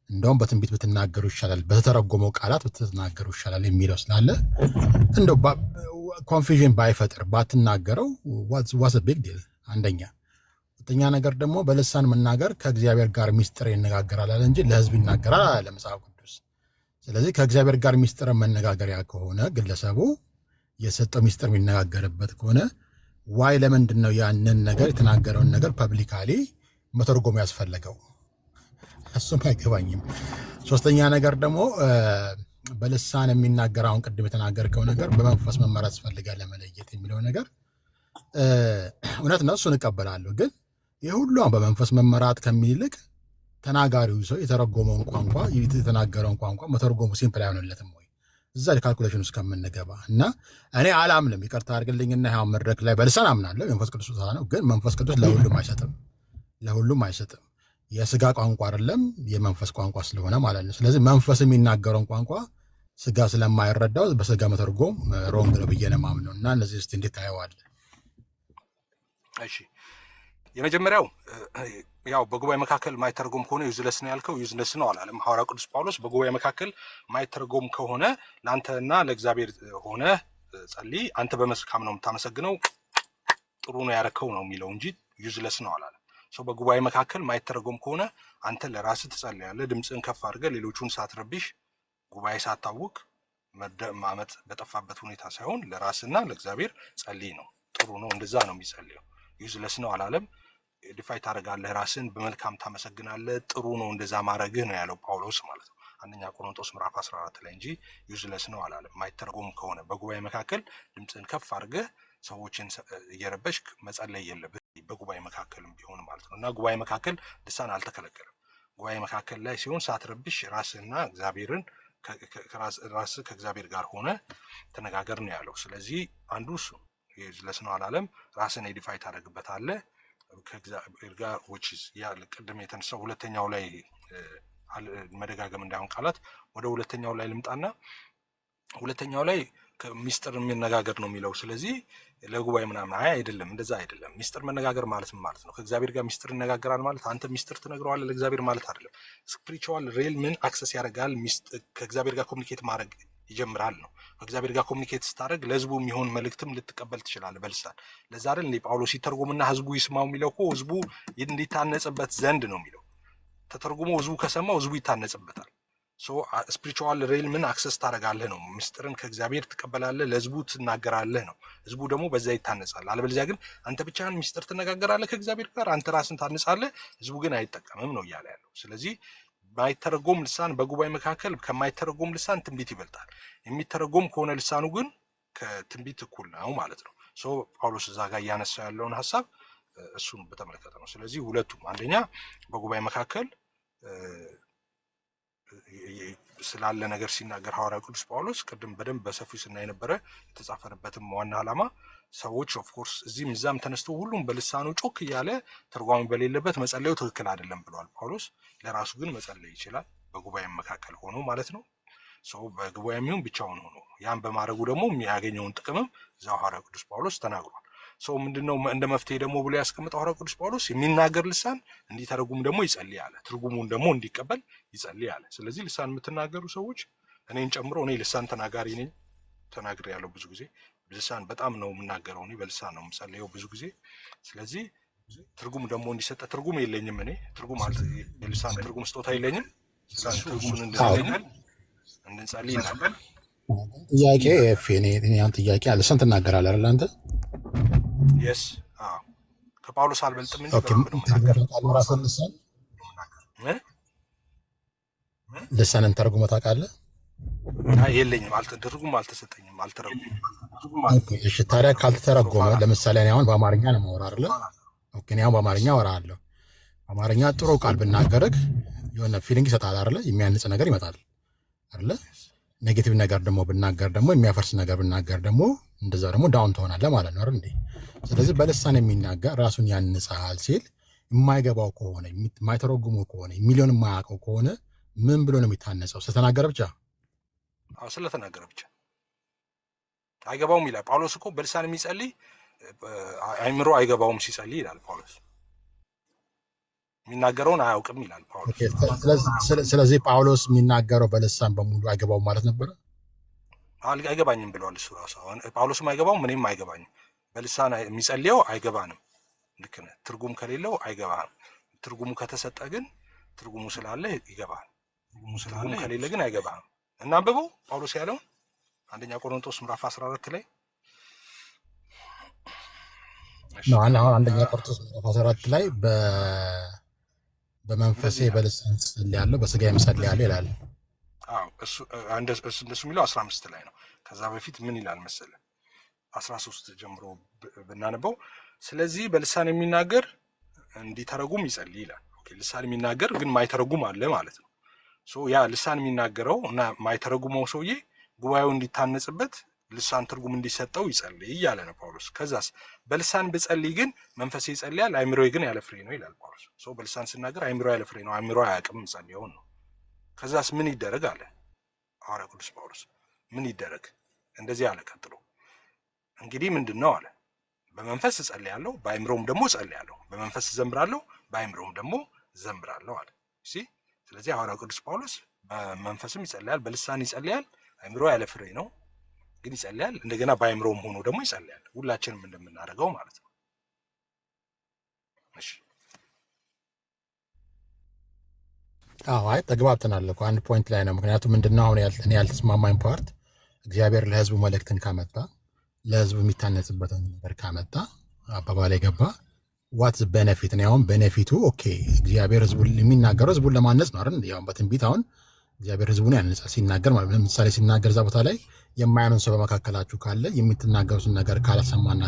እንደውም በትንቢት ብትናገሩ ይሻላል፣ በተተረጎመው ቃላት ብትናገሩ ይሻላል የሚለው ስላለ እንደው ኮንፊዥን ባይፈጥር ባትናገረው ዋዝ ቢግ ዲል። አንደኛ። ሁለተኛ ነገር ደግሞ በልሳን መናገር ከእግዚአብሔር ጋር ሚስጥር ይነጋገራል አለ እንጂ ለህዝብ ይናገራል አለ መጽሐፍ ቅዱስ። ስለዚህ ከእግዚአብሔር ጋር ሚስጥር መነጋገሪያ ከሆነ ግለሰቡ የሰጠው ሚስጥር የሚነጋገርበት ከሆነ ዋይ ለምንድን ነው ያንን ነገር የተናገረውን ነገር ፐብሊካሊ መተርጎም ያስፈለገው? እሱም አይገባኝም። ሶስተኛ ነገር ደግሞ በልሳን የሚናገር አሁን ቅድም የተናገርከው ነገር በመንፈስ መመራት ያስፈልጋል ለመለየት የሚለው ነገር እውነት ነው፣ እሱን እቀበላለሁ። ግን ይህ ሁሉ በመንፈስ መመራት ከሚል ይልቅ ተናጋሪው ሰው የተረጎመውን ቋንቋ የተናገረውን ቋንቋ መተርጎሙ ሲምፕል አይሆንለትም ወይ? እዛ ካልኩሌሽን ውስጥ ከምንገባ እና እኔ አላምንም፣ ይቅርታ አድርግልኝና ያው መድረክ ላይ በልሳን አምናለሁ፣ መንፈስ ቅዱስ ነው። ግን መንፈስ ቅዱስ ለሁሉም አይሰጥም። የስጋ ቋንቋ አይደለም የመንፈስ ቋንቋ ስለሆነ ማለት ነው። ስለዚህ መንፈስ የሚናገረውን ቋንቋ ስጋ ስለማይረዳው በስጋ መተርጎም ሮንግ ነው ብዬ ነው የማምነው። እና እነዚህ እስኪ እንዴት ታየዋለህ? እሺ የመጀመሪያው ያው በጉባኤ መካከል ማይተረጎም ከሆነ ዩዝለስ ነው ያልከው፣ ዩዝለስ ነው አላለም ሐዋርያው ቅዱስ ጳውሎስ። በጉባኤ መካከል ማይተረጎም ከሆነ ለአንተና ለእግዚአብሔር ሆነ ጸልይ፣ አንተ በመስካም ነው የምታመሰግነው፣ ጥሩ ነው ያረከው ነው የሚለው እንጂ ዩዝለስ ነው አላለም። ሰው በጉባኤ መካከል ማይተረጎም ከሆነ አንተ ለራስህ ትጸልያለህ፣ ድምፅህን ከፍ አድርገህ ሌሎቹን ሳትረብሽ፣ ጉባኤ ሳታውቅ፣ ማመጥ በጠፋበት ሁኔታ ሳይሆን ለራስና ለእግዚአብሔር ጸልይ ነው። ጥሩ ነው፣ እንደዛ ነው የሚጸልየው። ዩዝለስ ነው አላለም። ዲፋይ ታደርጋለህ፣ ራስን በመልካም ታመሰግናለህ። ጥሩ ነው እንደዛ ማድረግህ ነው ያለው ጳውሎስ ማለት ነው አንደኛ ቆሮንቶስ ምዕራፍ 14 ላይ እንጂ ዩዝለስ ነው አላለም። ማይተረጎም ከሆነ በጉባኤ መካከል ድምፅን ከፍ አድርገህ ሰዎችን እየረበሽክ መጸለይ የለብህ በጉባኤ መካከልም ቢሆን ማለት ነው። እና ጉባኤ መካከል ልሳን አልተከለከለም። ጉባኤ መካከል ላይ ሲሆን ሳትረብሽ ራስህና እግዚአብሔርን ራስህ ከእግዚአብሔር ጋር ሆነ ተነጋገር ነው ያለው። ስለዚህ አንዱ እሱ ዩዝለስ ነው አላለም። ራስን ኤዲፋይ ታደርግበታለህ ከእግዚአብሔር ጋር which is ያ ቅድም የተነሳው ሁለተኛው ላይ መደጋገም እንዳይሆን ቃላት ወደ ሁለተኛው ላይ ልምጣና ሁለተኛው ላይ ሚስጥር የሚነጋገር ነው የሚለው። ስለዚህ ለጉባኤ ምናምን አይደለም፣ እንደዛ አይደለም። ሚስጥር መነጋገር ማለት ማለት ነው ከእግዚአብሔር ጋር ሚስጥር ይነጋገራል ማለት አንተ ሚስጥር ትነግረዋለህ ለእግዚአብሔር ማለት አይደለም። ስፒሪቹዋል ሪልምን አክሰስ ያደርጋል፣ ከእግዚአብሔር ጋር ኮሚኒኬት ማድረግ ይጀምራል ነው። ከእግዚአብሔር ጋር ኮሚኒኬት ስታደርግ ለህዝቡ የሚሆን መልእክትም ልትቀበል ትችላለህ በልሳን። ለዛ አይደል እንዴ ጳውሎስ ሲተርጉምና ህዝቡ ይስማው የሚለው እኮ ህዝቡ እንዲታነጽበት ዘንድ ነው የሚለው። ተተርጉሞ ህዝቡ ከሰማው ህዝቡ ይታነጽበታል። ሶ ስፒሪቹዋል ሪልምን አክሰስ ታደርጋለህ ነው። ምስጢርን ከእግዚአብሔር ትቀበላለህ፣ ለህዝቡ ትናገራለህ ነው። ህዝቡ ደግሞ በዛ ይታነጻል። አለበለዚያ ግን አንተ ብቻህን ምስጢር ትነጋገራለህ ከእግዚአብሔር ጋር፣ አንተ ራስን ታነጻለህ፣ ህዝቡ ግን አይጠቀምም ነው እያለ ያለው። ስለዚህ ማይተረጎም ልሳን በጉባኤ መካከል ከማይተረጎም ልሳን ትንቢት ይበልጣል። የሚተረጎም ከሆነ ልሳኑ ግን ከትንቢት እኩል ነው ማለት ነው። ሶ ጳውሎስ እዛ ጋር እያነሳ ያለውን ሀሳብ እሱን በተመለከተ ነው። ስለዚህ ሁለቱም አንደኛ በጉባኤ መካከል ስላለ ነገር ሲናገር ሐዋርያው ቅዱስ ጳውሎስ ቅድም በደንብ በሰፊው ስናይ ነበረ። የተጻፈንበትም ዋና ዓላማ ሰዎች ኦፍኮርስ እዚህም እዛም ተነስቶ ሁሉም በልሳኑ ጮክ እያለ ተርጓሚ በሌለበት መጸለዩ ትክክል አይደለም ብለዋል ጳውሎስ። ለራሱ ግን መጸለይ ይችላል በጉባኤ መካከል ሆኖ ማለት ነው። ሰው በጉባኤ የሚሆን ብቻውን ሆኖ ያን በማድረጉ ደግሞ የሚያገኘውን ጥቅምም እዛው ሐዋርያው ቅዱስ ጳውሎስ ተናግሯል። ሰው ምንድነው እንደ መፍትሄ ደግሞ ብሎ ያስቀምጠው ሐዋርያው ቅዱስ ጳውሎስ የሚናገር ልሳን እንዲተረጉም ደግሞ ይጸልይ አለ። ትርጉሙን ደግሞ እንዲቀበል ይጸልይ አለ። ስለዚህ ልሳን የምትናገሩ ሰዎች እኔን ጨምሮ እኔ ልሳን ተናጋሪ ነኝ፣ ተናግሬ ያለው ብዙ ጊዜ ልሳን በጣም ነው የምናገረው። እኔ በልሳን ነው የምጸልየው ብዙ ጊዜ። ስለዚህ ትርጉም ደግሞ እንዲሰጠ ትርጉም የለኝም እኔ ትርጉም የልሳን ትርጉም ስጦታ የለኝም። ልሳን ትርጉሙን እንድንጸልይ እናገር ጥያቄ ያን ጥያቄ ልሳን ትናገራለህ አይደል አንተ? የስ ከጳውሎስ አልበልጥም እንጂ ልሳንን ተርጉመህ ታውቃለህ? የለኝም፣ ትርጉም አልተሰጠኝም፣ አልተረጉም። እሺ ታዲያ ካልተተረጎመ ለምሳሌ እኔ አሁን በአማርኛ ነው የማወራህ አይደለ? ኦኬ እኔ አሁን በአማርኛ አወራለሁ። በአማርኛ ጥሩ ቃል ብናገርህ የሆነ ፊሊንግ ይሰጣል አይደለ? የሚያንጽ ነገር ይመጣል አይደለ? ኔጌቲቭ ነገር ደግሞ ብናገር ደግሞ የሚያፈርስ ነገር ብናገር ደግሞ እንደዛ ደግሞ ዳውን ትሆናለህ ማለት ነው አይደል እንዴ? ስለዚህ በልሳን የሚናገር ራሱን ያንጻል ሲል የማይገባው ከሆነ የማይተረጉሙ ከሆነ ሚሊዮን የማያውቀው ከሆነ ምን ብሎ ነው የሚታነጸው? ስለተናገረ ብቻ? አዎ ስለተናገረ ብቻ አይገባውም ይላል ጳውሎስ እኮ። በልሳን የሚጸልይ አይምሮ አይገባውም ሲጸልይ ይላል ጳውሎስ። የሚናገረውን አያውቅም ይላል ጳውሎስ። ስለዚህ ጳውሎስ የሚናገረው በልሳን በሙሉ አይገባውም ማለት ነበረ? አይገባኝም ብለዋል እሱ ራሱ። አሁን ጳውሎስም አይገባውም እኔም አይገባኝም። በልሳን የሚጸልየው አይገባንም። ልክ ነህ። ትርጉም ከሌለው አይገባም። ትርጉሙ ከተሰጠ ግን ትርጉሙ ስላለ ይገባል። ትርጉሙ ከሌለ ግን አይገባም። እና አንብበው ጳውሎስ ያለውን አንደኛ ቆሮንቶስ ምዕራፍ 14 ላይ ነው። አሁን አንደኛ ቆሮንቶስ ምዕራፍ 14 ላይ በመንፈሴ በልሳን ጸልያለሁ በስጋዬም ጸልያለሁ ይላል። አዎ እሱ እንደሱ የሚለው 15 ላይ ነው። ከዛ በፊት ምን ይላል መሰለ 13 ጀምሮ ብናነበው፣ ስለዚህ በልሳን የሚናገር እንዲተረጉም ይጸልይ ይላል። ኦኬ ልሳን የሚናገር ግን ማይተረጉም አለ ማለት ነው። ሶ ያ ልሳን የሚናገረው እና ማይተረጉመው ሰውዬ ጉባኤው እንዲታነጽበት ልሳን ትርጉም እንዲሰጠው ይጸልይ እያለ ነው ጳውሎስ። ከዛስ በልሳን ብጸልይ ግን መንፈሴ ይጸልያል፣ አይምሮዬ ግን ያለ ፍሬ ነው ይላል ጳውሎስ። ሶ በልሳን ስናገር አይምሮ ያለ ፍሬ ነው፣ አይምሮ አያውቅም ጸልየውን ነው። ከዛስ ምን ይደረግ አለ ሐዋርያው ቅዱስ ጳውሎስ። ምን ይደረግ? እንደዚህ አለ ቀጥሎ፣ እንግዲህ ምንድን ነው አለ፣ በመንፈስ እጸልያለሁ በአይምሮም ደግሞ እጸልያለሁ፣ በመንፈስ እዘምራለሁ በአይምሮም ደግሞ እዘምራለሁ አለ። ስለዚህ ሐዋርያው ቅዱስ ጳውሎስ በመንፈስም ይጸልያል፣ በልሳን ይጸልያል፣ አይምሮ ያለ ፍሬ ነው ግን ይጸልያል፣ እንደገና በአይምሮም ሆኖ ደግሞ ይጸልያል። ሁላችንም እንደምናደርገው ማለት ነው። እሺ አዎ አይ ተግባብተናል እኮ አንድ ፖይንት ላይ ነው። ምክንያቱም ምንድነው አሁን እኔ ያልተስማማኝ ፓርት እግዚአብሔር ለህዝቡ መልእክትን ካመጣ ለህዝቡ የሚታነጽበትን ነገር ካመጣ አባባል የገባ ዋትስ ቤኔፊት ነው? አሁን ቤኔፊቱ ኦኬ፣ እግዚአብሔር ህዝቡን የሚናገረው ህዝቡን ለማነጽ ነው አይደል? ያው በትንቢት አሁን እግዚአብሔር ህዝቡን ያነጻል ሲናገር ማለት ነው። ለምሳሌ ሲናገር እዛ ቦታ ላይ የማያምን ሰው በመካከላችሁ ካለ የምትናገሩትን ነገር ካላሰማና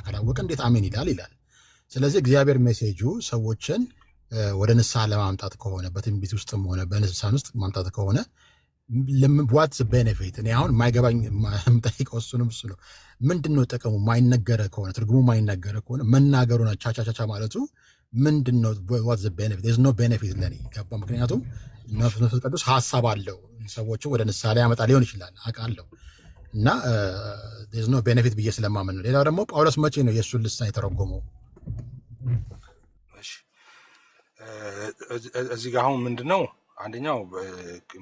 ካላወቀ እንዴት አሜን ይላል። ስለዚህ እግዚአብሔር ሜሴጁ ሰዎችን ወደ ንስሐ ለማምጣት ከሆነ በትንቢት ውስጥም ሆነ በንስሐን ውስጥ ማምጣት ከሆነ ዋትስ ቤኔፊት? እኔ አሁን የማይገባኝ የምጠይቀው እሱ ነው። ምንድን ነው ጥቅሙ? ማይነገረ ከሆነ ትርጉሙ ማይነገረ ከሆነ መናገሩ ነው ቻቻቻቻ ማለቱ ምንድን ነው? ዋትስ ቤኔፊት? ኖ ቤኔፊት ለኔ ገባ። ምክንያቱም መንፈስ ቅዱስ ሀሳብ አለው ሰዎችን ወደ ንስሐ ሊያመጣ ሊሆን ይችላል አውቃለሁ፣ እና ኖ ቤኔፊት ብዬ ስለማመን ነው። ሌላው ደግሞ ጳውሎስ መቼ ነው የእሱን ልሳን የተረጎመው? እዚህ ጋር አሁን ምንድን ነው አንደኛው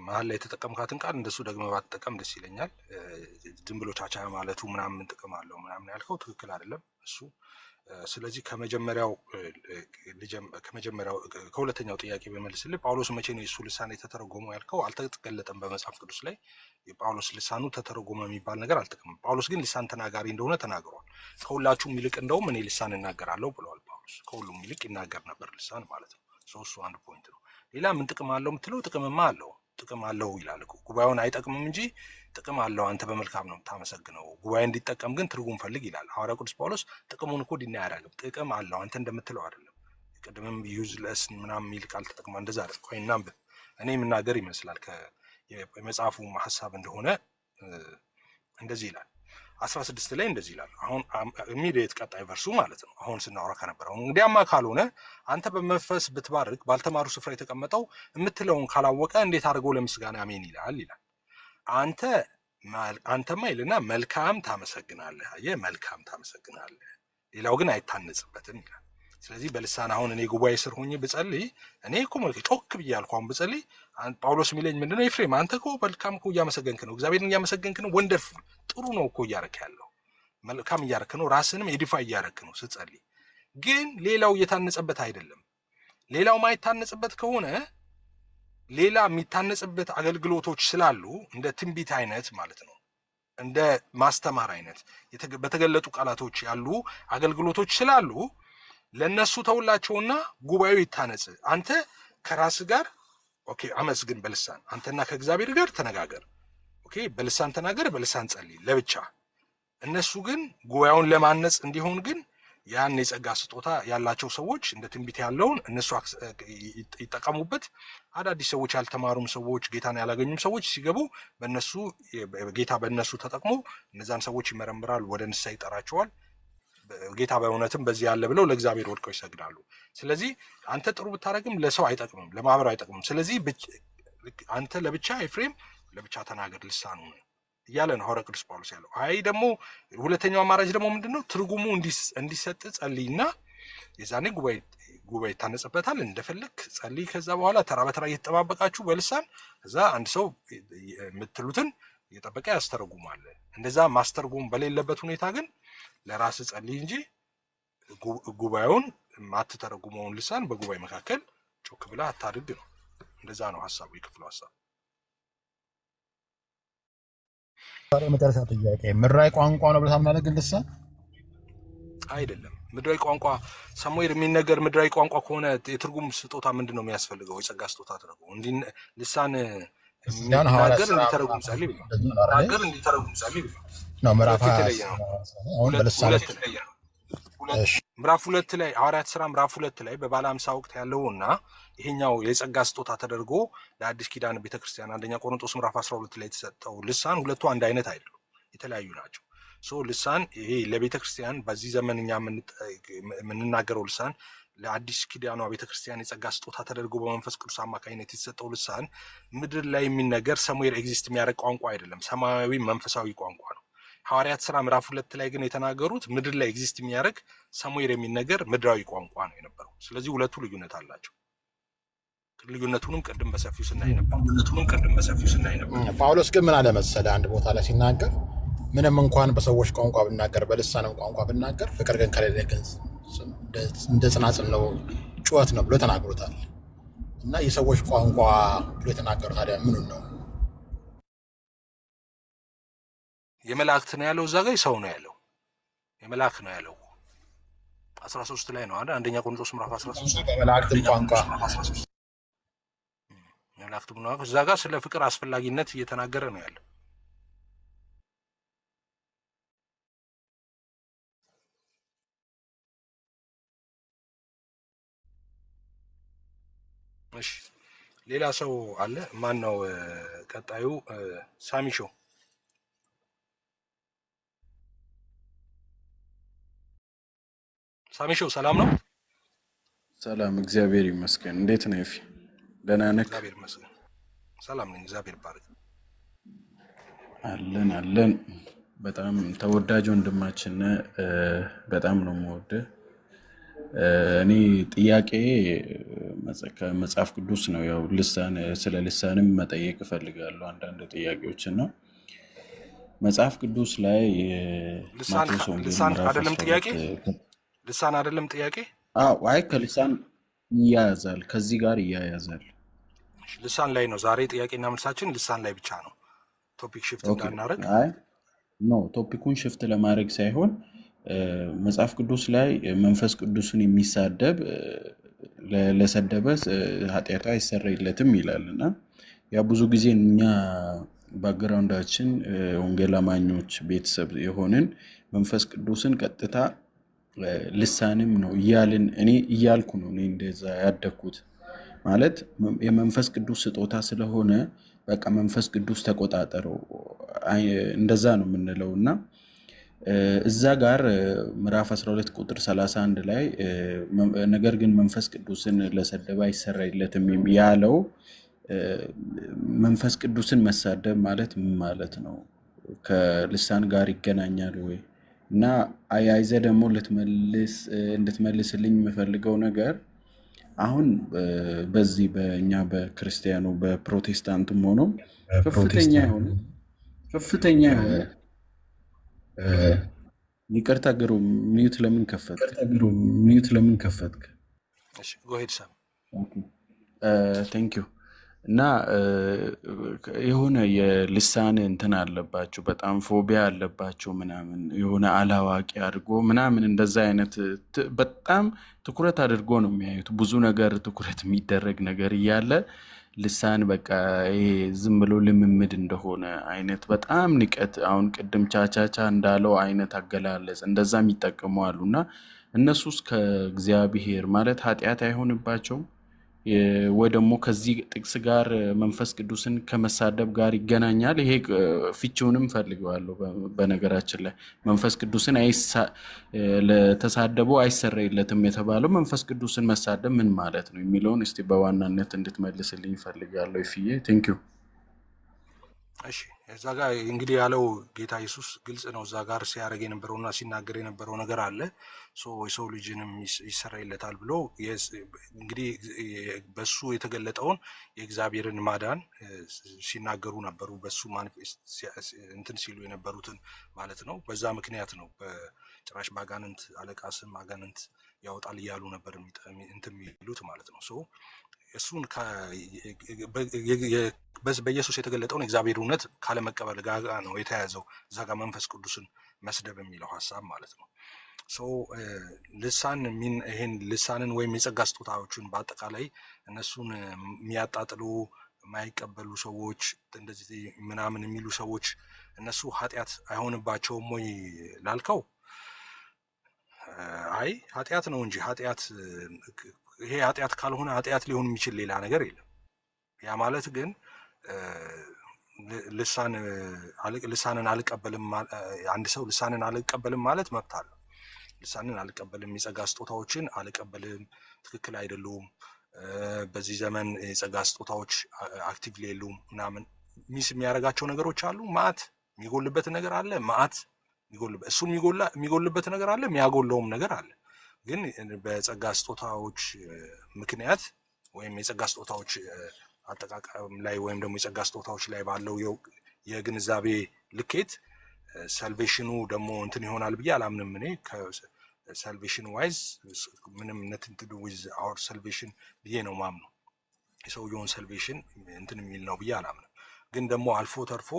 መሀል ላይ የተጠቀምካትን ቃል እንደሱ ደግሞ ባትጠቀም ደስ ይለኛል። ዝም ብሎ ቻቻ ማለቱ ምናምን ጥቅም አለው ምናምን ያልከው ትክክል አይደለም እሱ። ስለዚህ ከሁለተኛው ጥያቄ በመልስልህ ጳውሎስ መቼ ነው የእሱ ልሳን የተተረጎመው ያልከው አልተገለጠም በመጽሐፍ ቅዱስ ላይ። የጳውሎስ ልሳኑ ተተረጎመ የሚባል ነገር አልጠቅምም። ጳውሎስ ግን ልሳን ተናጋሪ እንደሆነ ተናግሯል። ከሁላችሁም ይልቅ እንደውም እኔ ልሳን እናገራለሁ ብለዋል ጳውሎስ። ከሁሉም ይልቅ ይናገር ነበር ልሳን ማለት ነው። እሱ አንድ ፖይንት ነው። ሌላ ምን ጥቅም አለው የምትለው ጥቅምማ አለው። ጥቅም አለው ይላል እኮ ጉባኤውን አይጠቅምም እንጂ ጥቅም አለው። አንተ በመልካም ነው የምታመሰግነው፣ ጉባኤ እንዲጠቀም ግን ትርጉም ፈልግ ይላል ሐዋርያው ቅዱስ ጳውሎስ። ጥቅሙን እኮ ዲና አያደርግም። ጥቅም አለው አንተ እንደምትለው አይደለም። ቅድምም ዩዝለስ ምናምን የሚል ቃል ተጠቅማ እንደዛ አይደል? ቆይ እናንብብ። እኔ የምናገር ይመስላል የመጽሐፉ ሐሳብ እንደሆነ እንደዚህ ይላል 16 ላይ እንደዚህ ይላል። አሁን ኢሚዲየት ቀጣይ ቨርሱ ማለት ነው። አሁን ስናወራ ከነበረው እንግዲያማ ካልሆነ አንተ በመንፈስ ብትባርክ ባልተማሩ ስፍራ የተቀመጠው የምትለውን ካላወቀ እንዴት አድርገው ለምስጋና አሜን ይላል ይላል። አንተማ ይልና መልካም ታመሰግናለህ። አየህ፣ መልካም ታመሰግናለህ፣ ሌላው ግን አይታነጽበትም ይላል። ስለዚህ በልሳን አሁን እኔ ጉባኤ ስር ሆኜ ብጸልይ እኔ እኮ ጮክ ብዬ አልኩ አሁን ብጸልይ ጳውሎስ የሚለኝ ምንድነው? ኤፍሬም አንተ እኮ መልካም እኮ እያመሰገንክ ነው፣ እግዚአብሔርን እያመሰገንክ ነው፣ ወንደርፉል ጥሩ ነው እኮ እያረክ ያለው መልካም እያረክ ነው፣ ራስንም ኤዲፋይ እያረክ ነው ስትጸልይ። ግን ሌላው እየታነጸበት አይደለም። ሌላው ማይታነጽበት ከሆነ ሌላ የሚታነጽበት አገልግሎቶች ስላሉ እንደ ትንቢት አይነት ማለት ነው፣ እንደ ማስተማር አይነት በተገለጡ ቃላቶች ያሉ አገልግሎቶች ስላሉ ለነሱ ተውላቸውና ጉባኤው ይታነጽ። አንተ ከራስ ጋር ኦኬ አመስግን በልሳን አንተና ከእግዚአብሔር ጋር ተነጋገር። ኦኬ በልሳን ተናገር፣ በልሳን ጸልይ ለብቻ። እነሱ ግን ጉባኤውን ለማነጽ እንዲሆን ግን ያን የጸጋ ስጦታ ያላቸው ሰዎች እንደ ትንቢት ያለውን እነሱ ይጠቀሙበት። አዳዲስ ሰዎች ያልተማሩም ሰዎች ጌታን ያላገኙም ሰዎች ሲገቡ በእነሱ ጌታ በእነሱ ተጠቅሞ እነዛን ሰዎች ይመረምራል፣ ወደ ንስሐ ይጠራቸዋል። ጌታ በእውነትም በዚህ ያለ ብለው ለእግዚአብሔር ወድቀው ይሰግዳሉ። ስለዚህ አንተ ጥሩ ብታረግም ለሰው አይጠቅምም፣ ለማህበር አይጠቅምም። ስለዚህ አንተ ለብቻ ኤፍሬም ለብቻ ተናገር ልሳኑ እያለ ነው ሐዋርያው ቅዱስ ጳውሎስ ያለው። አይ ደግሞ ሁለተኛው አማራጭ ደግሞ ምንድነው? ትርጉሙ እንዲሰጥ ጸልይና የዛኔ ጉባኤ ይታነጽበታል። እንደፈለክ ጸልይ። ከዛ በኋላ ተራ በተራ እየተጠባበቃችሁ በልሳን ከዛ አንድ ሰው የምትሉትን እየጠበቀ ያስተረጉማል። እንደዛ ማስተርጉም በሌለበት ሁኔታ ግን ለራስ ጸልይ እንጂ ጉባኤውን ማትተረጉመውን ልሳን በጉባኤ መካከል ጮክ ብላ አታድርግ ነው። እንደዛ ነው ሐሳቡ፣ የክፍሉ ሐሳብ። መጨረሻ ጥያቄ ምድራዊ ቋንቋ ነው ብለህ ታምናለህ? ግን ልሳን አይደለም። ምድራዊ ቋንቋ ሰሙኤል የሚነገር ምድራዊ ቋንቋ ከሆነ የትርጉም ስጦታ ምንድን ነው የሚያስፈልገው? የጸጋ ስጦታ ተደርጎ ልሳን የሚናገር እንዲተረጉም ጸልይ ብሎ ናገር እንዲተረጉም ጸልይ ብሎ ነው። ምዕራፍ ምዕራፍ 2 ላይ ሐዋርያት ሥራ ምዕራፍ 2 ላይ በባለ 50 ወቅት ያለውና ይሄኛው የጸጋ ስጦታ ተደርጎ ለአዲስ ኪዳን ቤተክርስቲያን አንደኛ ቆሮንቶስ ምዕራፍ 12 ላይ የተሰጠው ልሳን ሁለቱ አንድ አይነት አይደሉም፣ የተለያዩ ናቸው። ልሳን ይሄ ለቤተክርስቲያን በዚህ ዘመን እኛ የምንናገረው ልሳን ለአዲስ ኪዳኗ ቤተክርስቲያን የጸጋ ስጦታ ተደርጎ በመንፈስ ቅዱስ አማካኝነት የተሰጠው ልሳን ምድር ላይ የሚነገር ሰሙዌር ኤግዚስት የሚያደርግ ቋንቋ አይደለም፣ ሰማያዊ መንፈሳዊ ቋንቋ ነው። ሐዋርያት ሥራ ምዕራፍ 2 ላይ ግን የተናገሩት ምድር ላይ ኤግዚስት የሚያደርግ ሰሙዌር የሚነገር ምድራዊ ቋንቋ ነው የነበረው። ስለዚህ ሁለቱ ልዩነት አላቸው። ልዩነቱንም ቅድም በሰፊው ስናይ ነበር። ጳውሎስ ግን ምን አለ መሰለህ አንድ ቦታ ላይ ሲናገር ምንም እንኳን በሰዎች ቋንቋ ብናገር በልሳንም ቋንቋ ብናገር ፍቅር ግን ከሌለ ግን እንደ ጽናጽል ነው ጩኸት ነው ብሎ ተናግሮታል። እና የሰዎች ቋንቋ ብሎ የተናገሩት ታዲያ ምኑን ነው? የመላእክት ነው ያለው እዛ ጋር ሰው ነው ያለው? የመላእክት ነው ያለው። 13 ላይ ነው አይደል? አንደኛ ቆሮንቶስ ምዕራፍ 13 በመላእክትም ቋንቋ መላእክት ነው እዛ ጋር ስለ ፍቅር አስፈላጊነት እየተናገረ ነው ያለው። እሺ ሌላ ሰው አለ? ማን ነው ቀጣዩ? ሳሚሾ ሰላም ነው? ሰላም፣ እግዚአብሔር ይመስገን። እንዴት ነህ ኤፊ? ደህና ነህ? እግዚአብሔር ይመስገን ሰላም ነኝ። እግዚአብሔር ይባርክ። አለን። በጣም ተወዳጅ ወንድማችን ነህ። በጣም ነው የምወድህ። እኔ ጥያቄ ከመጽሐፍ ቅዱስ ነው። ያው ስለ ልሳንም መጠየቅ እፈልጋለሁ አንዳንድ ጥያቄዎችን ነው። መጽሐፍ ቅዱስ ላይ ማቴዎስ ወንጌል ምዕራፍ አይደለም ጥያቄ ልሳን አይደለም ጥያቄ። አይ ከልሳን ይያያዛል፣ ከዚህ ጋር ይያያዛል። ልሳን ላይ ነው ዛሬ ጥያቄና መልሳችን። ልሳን ላይ ብቻ ነው። ቶፒክ ሽፍት እንዳናረግ። አይ ኖ ቶፒኩን ሽፍት ለማድረግ ሳይሆን መጽሐፍ ቅዱስ ላይ መንፈስ ቅዱስን የሚሳደብ ለሰደበ ኃጢአቱ አይሰረይለትም ይላልና ያ ብዙ ጊዜ እኛ ባክግራውንዳችን ወንጌል አማኞች ቤተሰብ የሆንን መንፈስ ቅዱስን ቀጥታ ልሳንም ነው እያልን እያልኩ ነው እኔ እንደዛ ያደግኩት። ማለት የመንፈስ ቅዱስ ስጦታ ስለሆነ በቃ መንፈስ ቅዱስ ተቆጣጠረው እንደዛ ነው የምንለው እና እዛ ጋር ምዕራፍ 12 ቁጥር 31 ላይ ነገር ግን መንፈስ ቅዱስን ለሰደበ አይሰረይለትም ያለው መንፈስ ቅዱስን መሳደብ ማለት ምን ማለት ነው? ከልሳን ጋር ይገናኛል ወይ? እና አያይዘ ደግሞ እንድትመልስልኝ የምፈልገው ነገር አሁን በዚህ በእኛ በክርስቲያኑ በፕሮቴስታንቱም ሆኖ ከፍተኛ የሆነ ይቅርታ ግሩ ሚዩት ለምን ከፈትክ? እሺ ጎሄድ ሳም ቴንክ ዩ። እና የሆነ የልሳን እንትን አለባቸው፣ በጣም ፎቢያ አለባቸው ምናምን የሆነ አላዋቂ አድርጎ ምናምን እንደዛ አይነት በጣም ትኩረት አድርጎ ነው የሚያዩት። ብዙ ነገር ትኩረት የሚደረግ ነገር እያለ ልሳን በቃ ይሄ ዝም ብሎ ልምምድ እንደሆነ አይነት በጣም ንቀት፣ አሁን ቅድም ቻቻቻ እንዳለው አይነት አገላለጽ እንደዛ የሚጠቀሙ አሉ። እና እነሱስ ከእግዚአብሔር ማለት ኃጢአት አይሆንባቸውም ወይ ደግሞ ከዚህ ጥቅስ ጋር መንፈስ ቅዱስን ከመሳደብ ጋር ይገናኛል? ይሄ ፍቺውንም ፈልገዋለሁ። በነገራችን ላይ መንፈስ ቅዱስን ለተሳደበው አይሰረይለትም የተባለው መንፈስ ቅዱስን መሳደብ ምን ማለት ነው የሚለውን እስቲ በዋናነት እንድትመልስልኝ ፈልጋለሁ። ይፍዬ ቴንክ ዩ። እሺ እዛ ጋር እንግዲህ ያለው ጌታ ኢየሱስ ግልጽ ነው። እዛ ጋር ሲያደርግ የነበረውና ሲናገር የነበረው ነገር አለ። የሰው ልጅንም ይሰራይለታል ብሎ እንግዲህ በሱ የተገለጠውን የእግዚአብሔርን ማዳን ሲናገሩ ነበሩ። በሱ እንትን ሲሉ የነበሩትን ማለት ነው። በዛ ምክንያት ነው በጭራሽ በአጋንንት አለቃ ስም አጋንንት ያወጣል እያሉ ነበር እንትን የሚሉት ማለት ነው። እሱን በኢየሱስ የተገለጠውን እግዚአብሔር እውነት ካለመቀበል ጋር ነው የተያዘው። እዛ ጋር መንፈስ ቅዱስን መስደብ የሚለው ሀሳብ ማለት ነው። ይሄን ልሳንን ወይም የጸጋ ስጦታዎችን በአጠቃላይ እነሱን የሚያጣጥሉ የማይቀበሉ ሰዎች እንደዚህ ምናምን የሚሉ ሰዎች እነሱ ኃጢአት አይሆንባቸውም ወይ ላልከው፣ አይ ኃጢአት ነው እንጂ ይሄ ኃጢአት ካልሆነ ኃጢአት ሊሆን የሚችል ሌላ ነገር የለም። ያ ማለት ግን ልሳንን አልቀበልም አንድ ሰው ልሳንን አልቀበልም ማለት መብት አለው። ልሳንን አልቀበልም፣ የጸጋ ስጦታዎችን አልቀበልም፣ ትክክል አይደሉም፣ በዚህ ዘመን የጸጋ ስጦታዎች አክቲቭ የሉም ምናምን ሚስ የሚያደርጋቸው ነገሮች አሉ። ማዕት የሚጎልበት ነገር አለ። ማዕት እሱን የሚጎልበት ነገር አለ፣ የሚያጎለውም ነገር አለ። ግን በጸጋ ስጦታዎች ምክንያት ወይም የጸጋ ስጦታዎች አጠቃቀም ላይ ወይም ደግሞ የጸጋ ስጦታዎች ላይ ባለው የግንዛቤ ልኬት ሳልቬሽኑ ደግሞ እንትን ይሆናል ብዬ አላምንም። እኔ ከሳልቬሽን ዋይዝ ምንም ነትን ቱ ዱ ዊዝ አወር ሳልቬሽን ብዬ ነው ማምነው። የሰውየውን ሳልቬሽን እንትን የሚል ነው ብዬ አላምንም። ግን ደግሞ አልፎ ተርፎ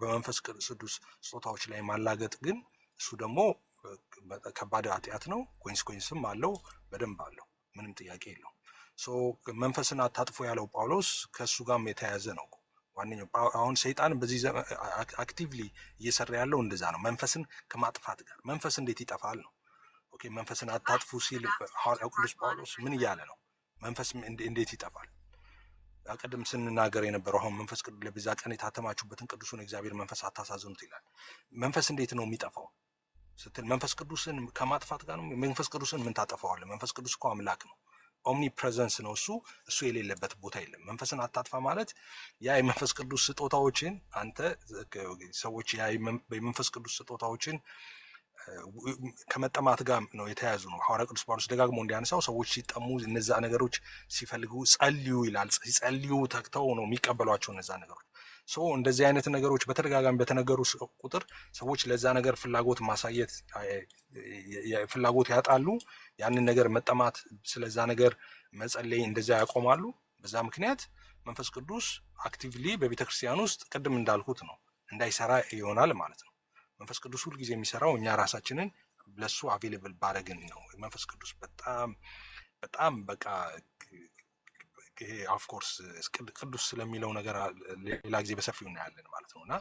በመንፈስ ቅዱስ ስጦታዎች ላይ ማላገጥ ግን እሱ ደግሞ ከባድ ኃጢአት ነው። ኮንሲኩዌንስም አለው፣ በደንብ አለው፣ ምንም ጥያቄ የለው። ሶ መንፈስን አታጥፎ ያለው ጳውሎስ ከእሱ ጋርም የተያያዘ ነው። ዋነኛው አሁን ሰይጣን በዚህ አክቲቭሊ እየሰራ ያለው እንደዛ ነው፣ መንፈስን ከማጥፋት ጋር። መንፈስ እንዴት ይጠፋል ነው? ኦኬ መንፈስን አታጥፉ ሲል ሐዋርያው ቅዱስ ጳውሎስ ምን እያለ ነው? መንፈስ እንዴት ይጠፋል? ቅድም ስንናገር የነበረው አሁን መንፈስ ቅዱስ ለቤዛ ቀን የታተማችሁበትን ቅዱሱን እግዚአብሔር መንፈስ አታሳዝኑት ይላል። መንፈስ እንዴት ነው የሚጠፋው ስትል መንፈስ ቅዱስን ከማጥፋት ጋር ነው። መንፈስ ቅዱስን ምን ታጠፋዋለህ? መንፈስ ቅዱስ እኮ አምላክ ነው፣ ኦምኒ ፕሬዘንስ ነው። እሱ የሌለበት ቦታ የለም። መንፈስን አታጥፋ ማለት ያ የመንፈስ ቅዱስ ስጦታዎችን አንተ ሰዎች ያ የመንፈስ ቅዱስ ስጦታዎችን ከመጠማት ጋር ነው የተያዙ ነው። ሐዋርያ ቅዱስ ጳውሎስ ደጋግሞ እንዲያነሳው ሰዎች ሲጠሙ እነዛ ነገሮች ሲፈልጉ ጸልዩ ይላል። ሲጸልዩ ተግተው ነው የሚቀበሏቸው እነዛ ነገሮች። እንደዚህ አይነት ነገሮች በተደጋጋሚ በተነገሩ ቁጥር ሰዎች ለዛ ነገር ፍላጎት ማሳየት ፍላጎት ያጣሉ። ያንን ነገር መጠማት፣ ስለዛ ነገር መጸለይ እንደዛ ያቆማሉ። በዛ ምክንያት መንፈስ ቅዱስ አክቲቭሊ በቤተክርስቲያን ውስጥ ቅድም እንዳልኩት ነው እንዳይሰራ ይሆናል ማለት ነው። መንፈስ ቅዱስ ሁል ጊዜ የሚሰራው እኛ ራሳችንን ለሱ አቬሌብል ባረግን ነው። መንፈስ ቅዱስ በጣም በቃ ይሄ ኦፍ ኮርስ ቅዱስ ስለሚለው ነገር ሌላ ጊዜ በሰፊው እናያለን ማለት ነውና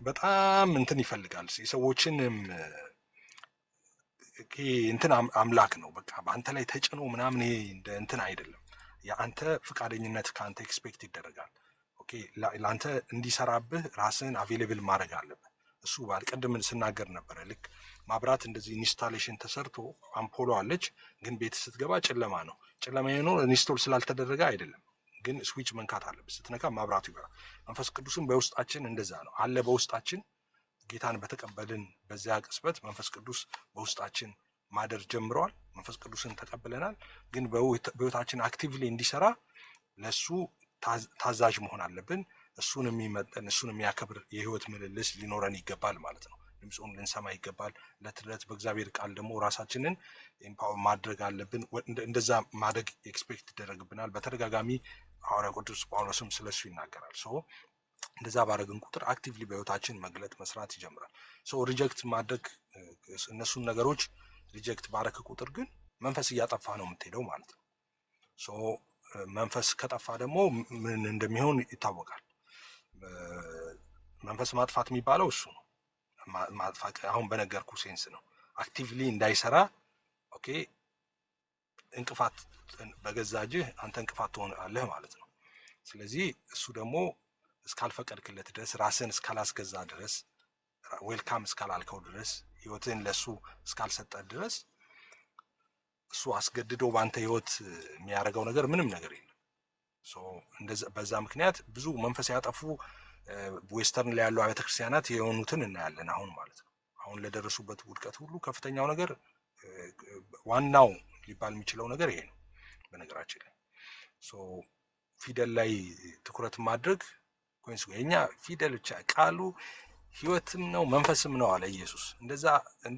በጣም እንትን ይፈልጋል። የሰዎችንም እንትን አምላክ ነው። በቃ በአንተ ላይ ተጭኖ ምናምን ይሄ እንደ እንትን አይደለም። የአንተ ፍቃደኝነት ከአንተ ኤክስፔክት ይደረጋል። ኦኬ ለአንተ እንዲሰራብህ ራስህን አቬሌብል ማድረግ አለብህ። እሱ ቅድም ስናገር ነበረ። ልክ ማብራት እንደዚህ ኢንስታሌሽን ተሰርቶ አምፖሎ አለች፣ ግን ቤት ስትገባ ጨለማ ነው። ጨለማ ነው ኢንስቶል ስላልተደረገ አይደለም፣ ግን ስዊች መንካት አለብህ። ስትነካ ማብራቱ ይበራል። መንፈስ ቅዱስም በውስጣችን እንደዛ ነው አለ። በውስጣችን ጌታን በተቀበልን በዚያ ቅጽበት መንፈስ ቅዱስ በውስጣችን ማደር ጀምረዋል። መንፈስ ቅዱስን ተቀብለናል፣ ግን በህይወታችን አክቲቭሊ እንዲሰራ ለሱ ታዛዥ መሆን አለብን። እሱን የሚመጠን እሱን የሚያከብር የህይወት ምልልስ ሊኖረን ይገባል ማለት ነው። ድምፁን ልንሰማ ይገባል። ለትለት በእግዚአብሔር ቃል ደግሞ ራሳችንን ኤምፓወር ማድረግ አለብን። እንደዛ ማድረግ ኤክስፔክት ይደረግብናል። በተደጋጋሚ ሐዋርያው ቅዱስ ጳውሎስም ስለሱ ይናገራል። እንደዛ ባደረግን ቁጥር አክቲቭሊ በህይወታችን መግለጥ መስራት ይጀምራል። ሪጀክት ማድረግ እነሱን ነገሮች ሪጀክት ባረክ ቁጥር ግን መንፈስ እያጠፋ ነው የምትሄደው ማለት ነው። መንፈስ ከጠፋ ደግሞ ምን እንደሚሆን ይታወቃል። መንፈስ ማጥፋት የሚባለው እሱ ነው። ማጥፋት አሁን በነገርኩ ሴንስ ነው። አክቲቭሊ እንዳይሰራ ኦኬ እንቅፋት በገዛ እጅህ አንተ እንቅፋት ትሆናለህ ማለት ነው። ስለዚህ እሱ ደግሞ እስካልፈቀድክለት ድረስ ራስን እስካላስገዛ ድረስ ዌልካም እስካላልከው ድረስ ህይወትን ለሱ እስካልሰጠ ድረስ እሱ አስገድዶ በአንተ ህይወት የሚያደርገው ነገር ምንም ነገር የለም። በዛ ምክንያት ብዙ መንፈስ ያጠፉ ዌስተርን ላይ ያሉ አብያተ ክርስቲያናት የሆኑትን እናያለን አሁን ማለት ነው። አሁን ለደረሱበት ውድቀት ሁሉ ከፍተኛው ነገር ዋናው ሊባል የሚችለው ነገር ይሄ ነው። በነገራችን ላይ ፊደል ላይ ትኩረት ማድረግ ኮይንስ የኛ ፊደል ብቻ ቃሉ ህይወትም ነው መንፈስም ነው አለ ኢየሱስ። እንደዛ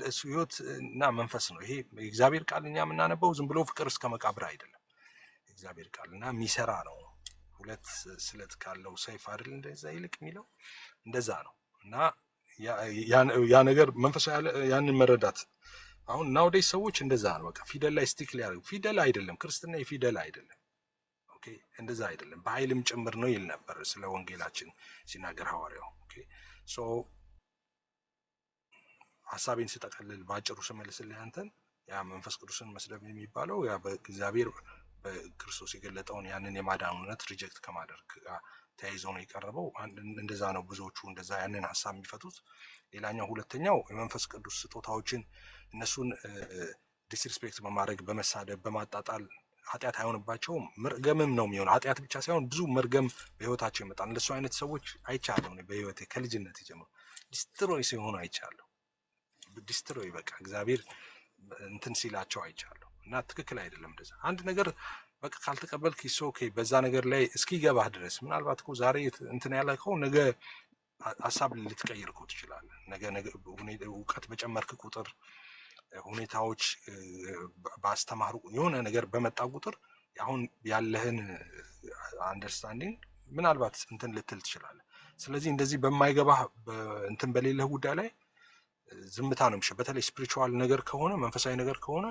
እሱ ህይወት እና መንፈስ ነው። ይሄ የእግዚአብሔር ቃል እኛ የምናነበው ዝም ብሎ ፍቅር እስከ መቃብር አይደለም። እግዚአብሔር ቃል እና የሚሰራ ነው። ሁለት ስለት ካለው ሰይፍ አይደል እንደዛ ይልቅ የሚለው እንደዛ ነው። እና ያ ነገር መንፈስ ያንን መረዳት አሁን ናውዴስ ሰዎች እንደዛ ነው። በቃ ፊደል ላይ ስቲክ ሊያደርጉ ፊደል አይደለም ክርስትና የፊደል አይደለም። ኦኬ እንደዛ አይደለም በኃይልም ጭምር ነው ይል ነበር ስለ ወንጌላችን ሲናገር ሐዋርያው። ኦኬ ሐሳቤን ስጠቀልል ባጭሩ ስመልስልህ አንተን ያ መንፈስ ቅዱስን መስደብ የሚባለው ያ በእግዚአብሔር በክርስቶስ የገለጠውን ያንን የማዳኑነት ሪጀክት ከማድረግ ጋር ተያይዞ ነው የቀረበው። እንደዛ ነው ብዙዎቹ እንደዛ ያንን ሐሳብ የሚፈቱት። ሌላኛው ሁለተኛው የመንፈስ ቅዱስ ስጦታዎችን እነሱን ዲስሪስፔክት በማድረግ በመሳደብ በማጣጣል ኃጢአት አይሆንባቸውም። መርገምም ነው የሚሆነው። ኃጢአት ብቻ ሳይሆን ብዙ መርገም በህይወታቸው ይመጣል። እንደሱ አይነት ሰዎች አይቻለሁ በህይወቴ ከልጅነት ጀምሮ ዲስትሮይ ሲሆኑ አይቻለሁ። ዲስትሮይ በቃ እግዚአብሔር እንትን ሲላቸው አይቻለሁ። እና ትክክል አይደለም እንደዛ አንድ ነገር በቃ ካልተቀበልክ ኦኬ በዛ ነገር ላይ እስኪገባህ ድረስ ምናልባት እኮ ዛሬ እንትን ያለከው ነገ ሐሳብ ልትቀይር እኮ ትችላለህ። ነገ እውቀት በጨመርክ ቁጥር ሁኔታዎች ባስተማሩ የሆነ ነገር በመጣ ቁጥር አሁን ያለህን አንደርስታንዲንግ ምናልባት እንትን ልትል ትችላለህ። ስለዚህ እንደዚህ በማይገባህ እንትን በሌለህ ጉዳይ ላይ ዝምታ ነው የሚሻለው። በተለይ ስፒሪቹዋል ነገር ከሆነ መንፈሳዊ ነገር ከሆነ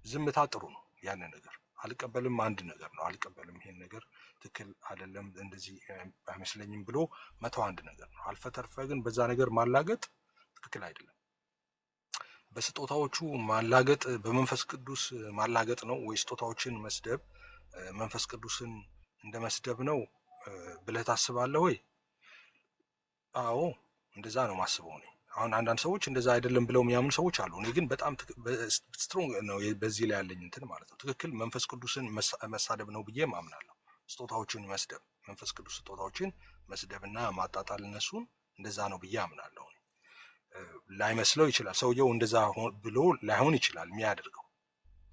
ዝምታ ጥሩ ነው። ያን ነገር አልቀበልም አንድ ነገር ነው። አልቀበልም ይሄን ነገር ትክክል አይደለም እንደዚህ አይመስለኝም ብሎ መተው አንድ ነገር ነው። አልፈተርፈ ግን በዛ ነገር ማላገጥ ትክክል አይደለም። በስጦታዎቹ ማላገጥ በመንፈስ ቅዱስ ማላገጥ ነው ወይ ስጦታዎችን መስደብ መንፈስ ቅዱስን እንደ መስደብ ነው ብለህ ታስባለህ ወይ? አዎ እንደዛ ነው ማስበው እኔ። አሁን አንዳንድ ሰዎች እንደዛ አይደለም ብለው የሚያምኑ ሰዎች አሉ። እኔ ግን በጣም ስትሮንግ ነው በዚህ ላይ ያለኝ እንትን ማለት ነው። ትክክል መንፈስ ቅዱስን መሳደብ ነው ብዬ ማምናለሁ። ስጦታዎችን መስደብ መንፈስ ቅዱስ ስጦታዎችን መስደብና ማጣጣል እነሱን እንደዛ ነው ብዬ አምናለሁ። ላይመስለው ይችላል ሰውየው እንደዛ ብሎ ላይሆን ይችላል የሚያደርገው።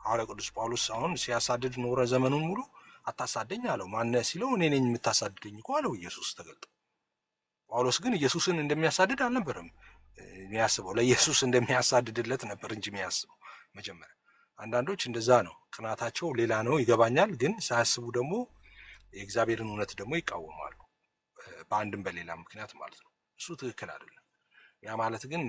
ሐዋርያ ቅዱስ ጳውሎስ አሁን ሲያሳድድ ኖረ ዘመኑን ሙሉ። አታሳደኝ አለው። ማነህ ሲለው እኔ ነኝ የምታሳድደኝ እኮ አለው ኢየሱስ ተገልጦ። ጳውሎስ ግን ኢየሱስን እንደሚያሳድድ አልነበረም የሚያስበው፣ ለኢየሱስ እንደሚያሳድድለት ነበር እንጂ የሚያስበው መጀመሪያ። አንዳንዶች እንደዛ ነው፣ ቅናታቸው ሌላ ነው ይገባኛል። ግን ሳያስቡ ደግሞ የእግዚአብሔርን እውነት ደግሞ ይቃወማሉ፣ በአንድም በሌላ ምክንያት ማለት ነው። እሱ ትክክል አይደለም። ያ ማለት ግን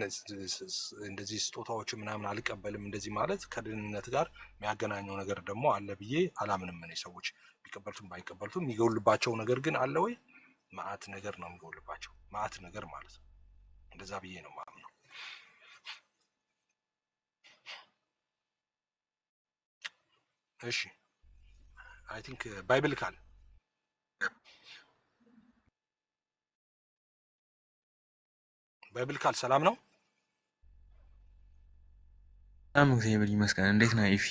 እንደዚህ ስጦታዎች ምናምን አልቀበልም እንደዚህ ማለት ከድህንነት ጋር የሚያገናኘው ነገር ደግሞ አለ ብዬ አላምንም። እኔ ሰዎች ቢቀበሉትም ባይቀበሉትም የሚገውልባቸው ነገር ግን አለ ወይ? መዓት ነገር ነው የሚገውልባቸው፣ መዓት ነገር ማለት ነው። እንደዛ ብዬ ነው ማምነው። እሺ አይ ቲንክ ባይብሊካል ሰላም ነው። በጣም እግዚአብሔር ይመስገን። እንዴት ነህ ኤፊ?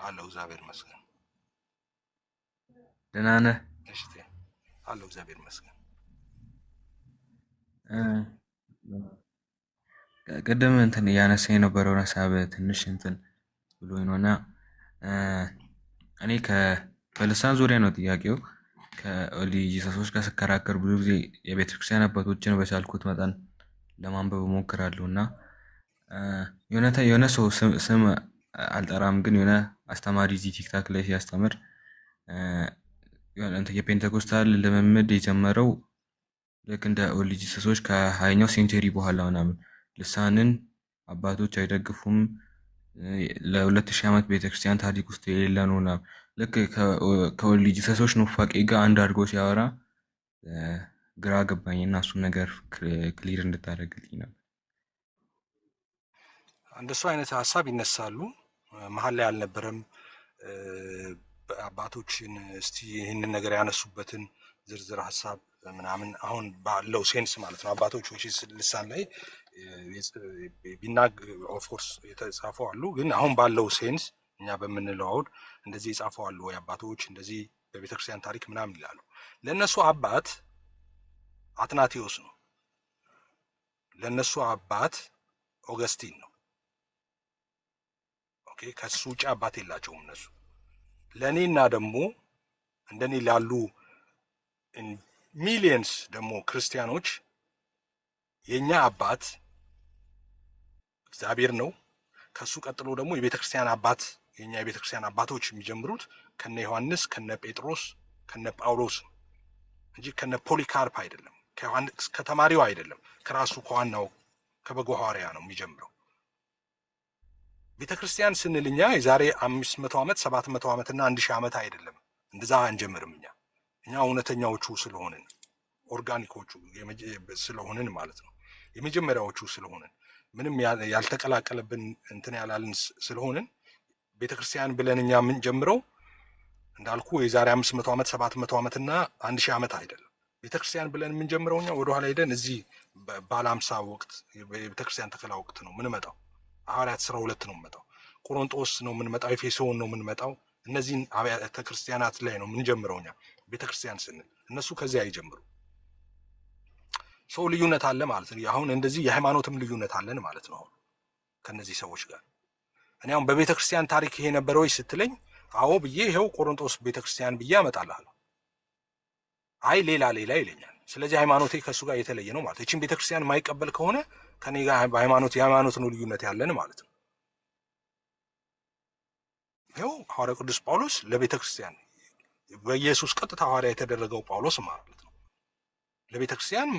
አለሁ እግዚአብሔር ይመስገን። ደህና ነህ? እሺ አለሁ እግዚአብሔር ይመስገን። ቅድም እንትን እያነሳ የነበረውን ሀሳብ ትንሽ እንትን ብሎኝ ነውና እኔ በልሳን ዙሪያ ነው ጥያቄው። ከኦሊ ጂሰሶች ጋር ስከራከር ብዙ ጊዜ የቤተክርስቲያን አባቶችን በቻልኩት መጠን ለማንበብ እሞክራለሁ እና የሆነ ሰው ስም አልጠራም፣ ግን የሆነ አስተማሪ እዚህ ቲክታክ ላይ ሲያስተምር የፔንቴኮስታል ልምምድ የጀመረው ልክ እንደ ኦሊ ጂሰሶች ከ20ኛው ሴንቸሪ በኋላ ምናምን ልሳንን አባቶች አይደግፉም፣ ለ2000 ዓመት ቤተክርስቲያን ታሪክ ውስጥ የሌለ ነው ምናምን። ልክ ከኦሊ ጂሰሶች ኑፋቄ ጋር አንድ አድርጎ ሲያወራ ግራ ገባኝ እና እሱን ነገር ክሊር እንድታደርግልኝ ነበር። እንደሱ አይነት ሀሳብ ይነሳሉ። መሀል ላይ አልነበረም። አባቶችን እስቲ ይህንን ነገር ያነሱበትን ዝርዝር ሀሳብ ምናምን አሁን ባለው ሴንስ ማለት ነው። አባቶች ልሳን ላይ ኦፍኮርስ የተጻፉ አሉ፣ ግን አሁን ባለው ሴንስ እኛ በምንለው አሁን እንደዚህ የጻፉ አሉ ወይ አባቶች እንደዚህ በቤተክርስቲያን ታሪክ ምናምን ይላሉ። ለእነሱ አባት አትናቴዎስ ነው፣ ለእነሱ አባት ኦገስቲን ነው። ኦኬ ከሱ ውጭ አባት የላቸውም እነሱ። ለእኔና ደግሞ እንደኔ ላሉ ሚሊየንስ ደግሞ ክርስቲያኖች የኛ አባት እግዚአብሔር ነው። ከሱ ቀጥሎ ደግሞ የቤተክርስቲያን አባት የኛ የቤተክርስቲያን አባቶች የሚጀምሩት ከነ ዮሐንስ ከነ ጴጥሮስ ከነ ጳውሎስ እንጂ ከነ ፖሊካርፕ አይደለም፣ ከተማሪው አይደለም፣ ከራሱ ከዋናው ከበጎ ሐዋርያ ነው የሚጀምረው። ቤተክርስቲያን ስንል እኛ የዛሬ 500 ዓመት 700 ዓመት እና 1000 ዓመት አይደለም፣ እንደዛ አንጀምርም። እኛ እውነተኛዎቹ ስለሆንን ኦርጋኒኮቹ ስለሆንን ማለት ነው፣ የመጀመሪያዎቹ ስለሆንን ምንም ያልተቀላቀለብን እንትን ያላልን ስለሆንን ቤተክርስቲያን ብለን እኛ የምንጀምረው እንዳልኩ የዛሬ 500 ዓመት 700 ዓመት እና 1000 ዓመት አይደለም። ቤተክርስቲያን ብለን የምንጀምረው እኛ ወደኋላ ሄደን እዚህ ባለ 50 ወቅት የቤተክርስቲያን ተከላ ወቅት ነው የምንመጣው። ሐዋርያት ሥራ 2 ነው የምንመጣው፣ ቆሮንጦስ ነው የምንመጣው፣ ኤፌሶን ነው የምንመጣው። እነዚህን አብያተ ክርስቲያናት ላይ ነው የምንጀምረው እኛ ቤተክርስቲያን ስንል። እነሱ ከዚህ አይጀምሩ። ሰው ልዩነት አለ ማለት ነው። አሁን እንደዚህ የሃይማኖትም ልዩነት አለን ማለት ነው አሁን ከነዚህ ሰዎች ጋር። እኔ አሁን በቤተክርስቲያን ታሪክ ይሄ ነበር ወይ ስትለኝ አዎ ብዬ ይሄው ቆሮንጦስ ቤተክርስቲያን ብዬ አመጣልሃለሁ። አይ ሌላ ይለኛል። ስለዚህ ሃይማኖቴ ከሱ ጋር የተለየ ነው ማለት። እቺን ቤተክርስቲያን የማይቀበል ከሆነ ከኔ ጋር የሃይማኖት ነው ልዩነት ያለን ማለት ነው። ይሄው ሐዋርያ ቅዱስ ጳውሎስ ለቤተክርስቲያን በኢየሱስ ቀጥታ ሐዋርያ የተደረገው ጳውሎስ ማለት ነው ለቤተክርስቲያን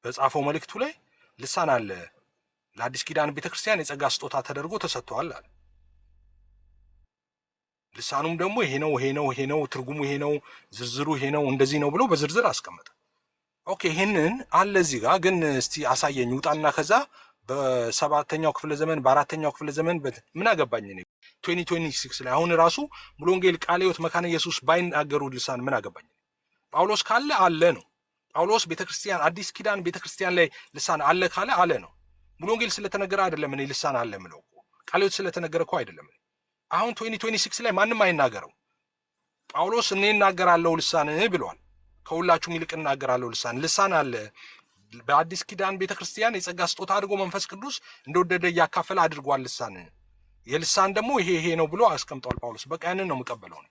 በጻፈው መልእክቱ ላይ ልሳን አለ ለአዲስ ኪዳን ቤተክርስቲያን የጸጋ ስጦታ ተደርጎ ተሰጥቷል አለ። ልሳኑም ደግሞ ይሄ ነው ትርጉሙ ይሄ ነው ዝርዝሩ ይሄ ነው እንደዚህ ነው ብሎ በዝርዝር አስቀመጠ። ኦኬ ይሄንን አለ እዚህ ጋር ግን እስቲ አሳየኝ ውጣና ከዛ በ7ኛው ክፍለ ዘመን በ4ኛው ክፍለ ዘመን ምን አገባኝ ነው 2026 ላይ አሁን ራሱ ሙሉ ወንጌል ቃለ ሕይወት መካነ ኢየሱስ ባይናገሩ ልሳን ምን አገባኝ? ጳውሎስ ካለ አለ ነው። ጳውሎስ ቤተክርስቲያን አዲስ ኪዳን ቤተክርስቲያን ላይ ልሳን አለ ካለ አለ ነው። ሙሉ ወንጌል ስለተነገረ አይደለም እኔ ልሳን አለ ምለው ቃለ ሕይወት ስለተነገረ እኮ አይደለም። አሁን 2026 ላይ ማንም አይናገረው። ጳውሎስ እኔ እናገራለሁ ልሳን ብሏል። ከሁላችሁም ይልቅ እናገራለሁ ልሳን አለ። በአዲስ ኪዳን ቤተክርስቲያን የጸጋ ስጦታ አድርጎ መንፈስ ቅዱስ እንደወደደ እያካፈለ አድርጓል ልሳን። የልሳን ደግሞ ይሄ ነው ብሎ አስቀምጧል ጳውሎስ። በቃ ያንን ነው የምቀበለው ነው።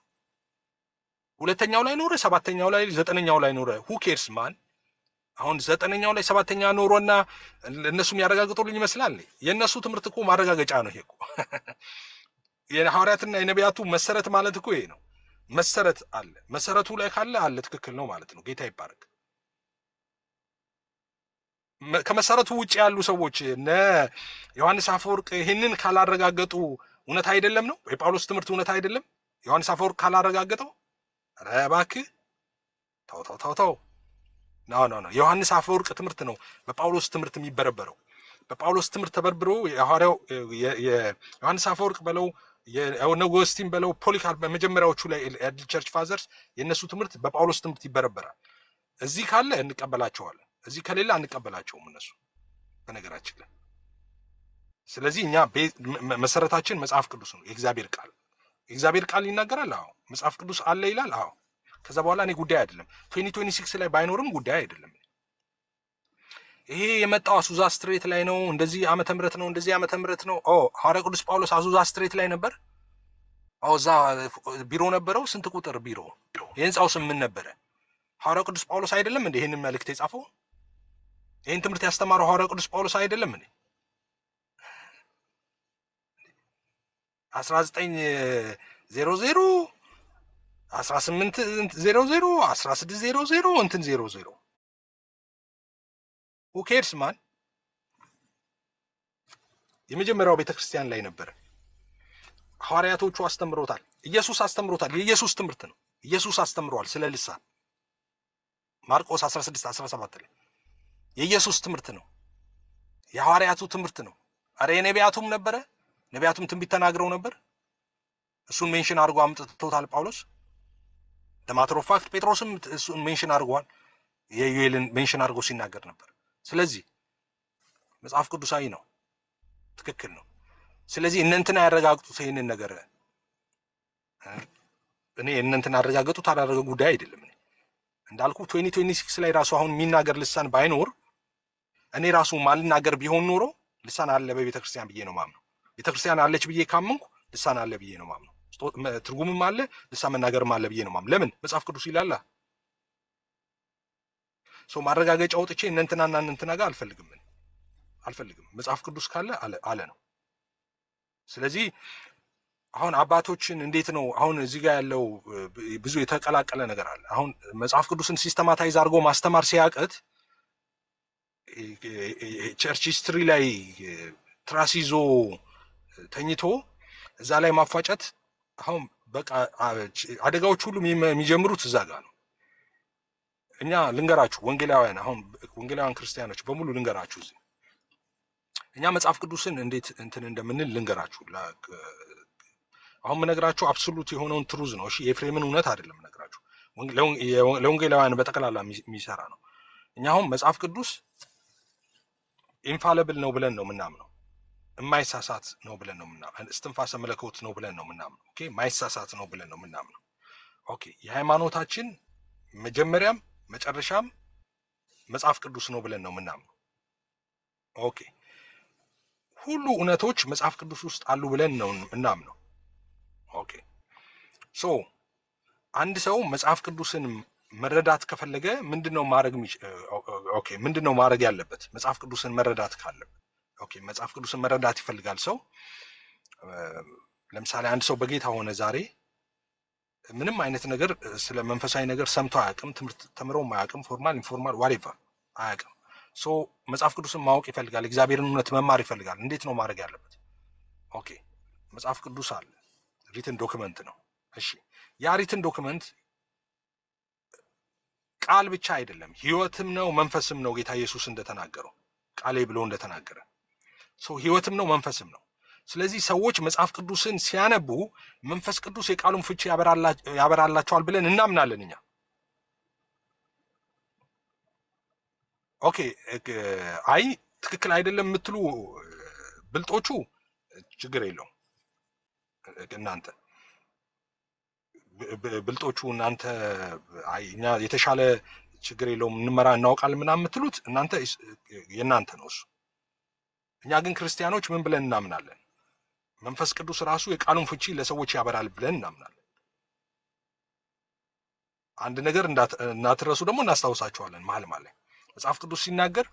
ሁለተኛው ላይ ኖረ፣ 7ኛው ላይ 9ኛው ላይ ኖረ who cares ማን አሁን 9ኛው ላይ 7ኛ ኖሮና እነሱም ያረጋግጡልኝ ይመስላል። የነሱ ትምህርት እኮ ማረጋገጫ ነው ይሄ እኮ የሐዋርያትና የነቢያቱ መሰረት ማለት እኮ ይሄ ነው። መሰረት አለ፣ መሰረቱ ላይ ካለ አለ ትክክል ነው ማለት ነው። ጌታ ይባረክ። ከመሰረቱ ውጭ ያሉ ሰዎች እነ ዮሐንስ አፈወርቅ ይህንን ካላረጋገጡ እውነት አይደለም ነው። የጳውሎስ ትምህርት እውነት አይደለም ዮሐንስ አፈወርቅ ካላረጋገጠው። ኧረ እባክህ ተው። ኖ የዮሐንስ አፈወርቅ ትምህርት ነው በጳውሎስ ትምህርት የሚበረበረው። በጳውሎስ ትምህርት ተበርብሮ የሐዋርያው የዮሐንስ አፈወርቅ በለው የነጎስቲን በለው ፖሊካርፕ በመጀመሪያዎቹ ላይ የአዲስ ቸርች ፋዘርስ የነሱ ትምህርት በጳውሎስ ትምህርት ይበረበራል። እዚህ ካለ እንቀበላቸዋለን፣ እዚህ ከሌላ አንቀበላቸውም እነሱ በነገራችን ላይ። ስለዚህ እኛ መሰረታችን መጽሐፍ ቅዱስ ነው፣ የእግዚአብሔር ቃል ይናገራል። አዎ መጽሐፍ ቅዱስ አለ ይላል። አዎ ከዛ በኋላ እኔ ጉዳይ አይደለም 2026 ላይ ባይኖርም ጉዳይ አይደለም። ይሄ የመጣው አሱዛ ስትሬት ላይ ነው፣ እንደዚህ ዓመተ ምህረት ነው፣ እንደዚህ ዓመተ ምህረት ነው። ሐዋርያ ቅዱስ ጳውሎስ አሱዛ ስትሬት ላይ ነበር። እዛ ቢሮ ነበረው። ስንት ቁጥር ቢሮ? የህንጻው ስም ምን ነበረ? ሐዋርያ ቅዱስ ጳውሎስ አይደለም እንዴ ይሄንን መልእክት የጻፈው? ይሄን ትምህርት ያስተማረው ሐዋርያ ቅዱስ ጳውሎስ አይደለም እንዴ? 1900 1800 1600 እንትን 00 who cares ማን? የመጀመሪያው ቤተክርስቲያን ላይ ነበር። ሐዋርያቶቹ አስተምሮታል፣ ኢየሱስ አስተምሮታል። የኢየሱስ ትምህርት ነው። ኢየሱስ አስተምሯል ስለ ልሳን ማርቆስ 16:17 ላይ የኢየሱስ ትምህርት ነው። የሐዋርያቱ ትምህርት ነው። አረ የነቢያቱም ነበረ። ነቢያቱም ትንቢት ተናግረው ነበር። እሱን ሜንሽን አድርጎ አምጥቶታል ጳውሎስ። ለማተር ኦፍ ፋክት ጴጥሮስም እሱን ሜንሽን አድርጓል። የዩኤልን ሜንሽን አድርጎ ሲናገር ነበር። ስለዚህ መጽሐፍ ቅዱሳዊ ነው፣ ትክክል ነው። ስለዚህ እነንትና ያረጋግጡት ይሄንን ነገር እኔ እነንትና ያረጋግጡት አላረገ ጉዳይ አይደለም። እኔ እንዳልኩ 2026 ላይ ራሱ አሁን የሚናገር ልሳን ባይኖር እኔ ራሱ ማልናገር ቢሆን ኖሮ ልሳን አለ በቤተክርስቲያን ብዬ ነው ማምነው። ቤተክርስቲያን አለች ብዬ ካመንኩ ልሳን አለ ብዬ ነው ማምነው። ትርጉምም አለ ልሳን መናገርም አለ ብዬ ነው ማምነው። ለምን? መጽሐፍ ቅዱስ ይላል። ማረጋገጫ ወጥቼ እነንትናና እነንትና ጋር አልፈልግም። መጽሐፍ ቅዱስ ካለ አለ ነው። ስለዚህ አሁን አባቶችን እንዴት ነው አሁን እዚህ ጋር ያለው ብዙ የተቀላቀለ ነገር አለ። አሁን መጽሐፍ ቅዱስን ሲስተማታይዝ አድርጎ ማስተማር ሲያቀት ቸርች ሂስትሪ ላይ ትራስ ይዞ ተኝቶ እዛ ላይ ማፏጨት አሁን በቃ አደጋዎች ሁሉ የሚጀምሩት እዛ ጋር ነው። እኛ ልንገራችሁ ወንጌላውያን፣ አሁን ወንጌላውያን ክርስቲያኖች በሙሉ ልንገራችሁ፣ እዚህ እኛ መጽሐፍ ቅዱስን እንዴት እንትን እንደምንል ልንገራችሁ። አሁን የምነግራችሁ አብሶሉት የሆነውን ትሩዝ ነው። እሺ የኤፍሬምን እውነት አይደለም የምነግራችሁ፣ ለወንጌላውያን በጠቅላላ የሚሰራ ነው። እኛ አሁን መጽሐፍ ቅዱስ ኢንፋለብል ነው ብለን ነው የምናምነው። የማይሳሳት ነው ብለን ነው የምናምነው። እስትንፋሰ መለኮት ነው ብለን ነው የምናምነው። ኦኬ የማይሳሳት ነው ብለን ነው የምናምነው። ኦኬ የሃይማኖታችን መጀመሪያም መጨረሻም መጽሐፍ ቅዱስ ነው ብለን ነው የምናምነው። ኦኬ ሁሉ እውነቶች መጽሐፍ ቅዱስ ውስጥ አሉ ብለን ነው የምናምነው። ኦኬ ሶ አንድ ሰው መጽሐፍ ቅዱስን መረዳት ከፈለገ ምንድነው ማድረግ ያለበት? መጽሐፍ ቅዱስን መረዳት ካለበት ኦኬ መጽሐፍ ቅዱስን መረዳት ይፈልጋል ሰው። ለምሳሌ አንድ ሰው በጌታ ሆነ ዛሬ ምንም አይነት ነገር ስለ መንፈሳዊ ነገር ሰምቶ አያውቅም፣ ትምህርት ተምሮም አያውቅም፣ ፎርማል ኢንፎርማል ዋሬቨር አያውቅም። ሶ መጽሐፍ ቅዱስን ማወቅ ይፈልጋል፣ እግዚአብሔርን እውነት መማር ይፈልጋል። እንዴት ነው ማድረግ ያለበት? ኦኬ መጽሐፍ ቅዱስ አለ፣ ሪትን ዶክመንት ነው። እሺ ያ ሪትን ዶክመንት ቃል ብቻ አይደለም፣ ህይወትም ነው መንፈስም ነው። ጌታ ኢየሱስ እንደተናገረው ቃሌ ብሎ እንደተናገረ ሰው ህይወትም ነው መንፈስም ነው። ስለዚህ ሰዎች መጽሐፍ ቅዱስን ሲያነቡ መንፈስ ቅዱስ የቃሉን ፍቺ ያበራላቸዋል ብለን እናምናለን እኛ። ኦኬ አይ ትክክል አይደለም የምትሉ ብልጦቹ ችግር የለውም። እናንተ ብልጦቹ እናንተ አይ እኛ የተሻለ ችግር የለውም እንመራ እናውቃለን ምናምን የምትሉት እናንተ የእናንተ ነው እሱ። እኛ ግን ክርስቲያኖች ምን ብለን እናምናለን? መንፈስ ቅዱስ ራሱ የቃሉን ፍቺ ለሰዎች ያበራል ብለን እናምናለን። አንድ ነገር እናትረሱ ደግሞ እናስታውሳቸዋለን። መሀል ላይ መጽሐፍ ቅዱስ ሲናገር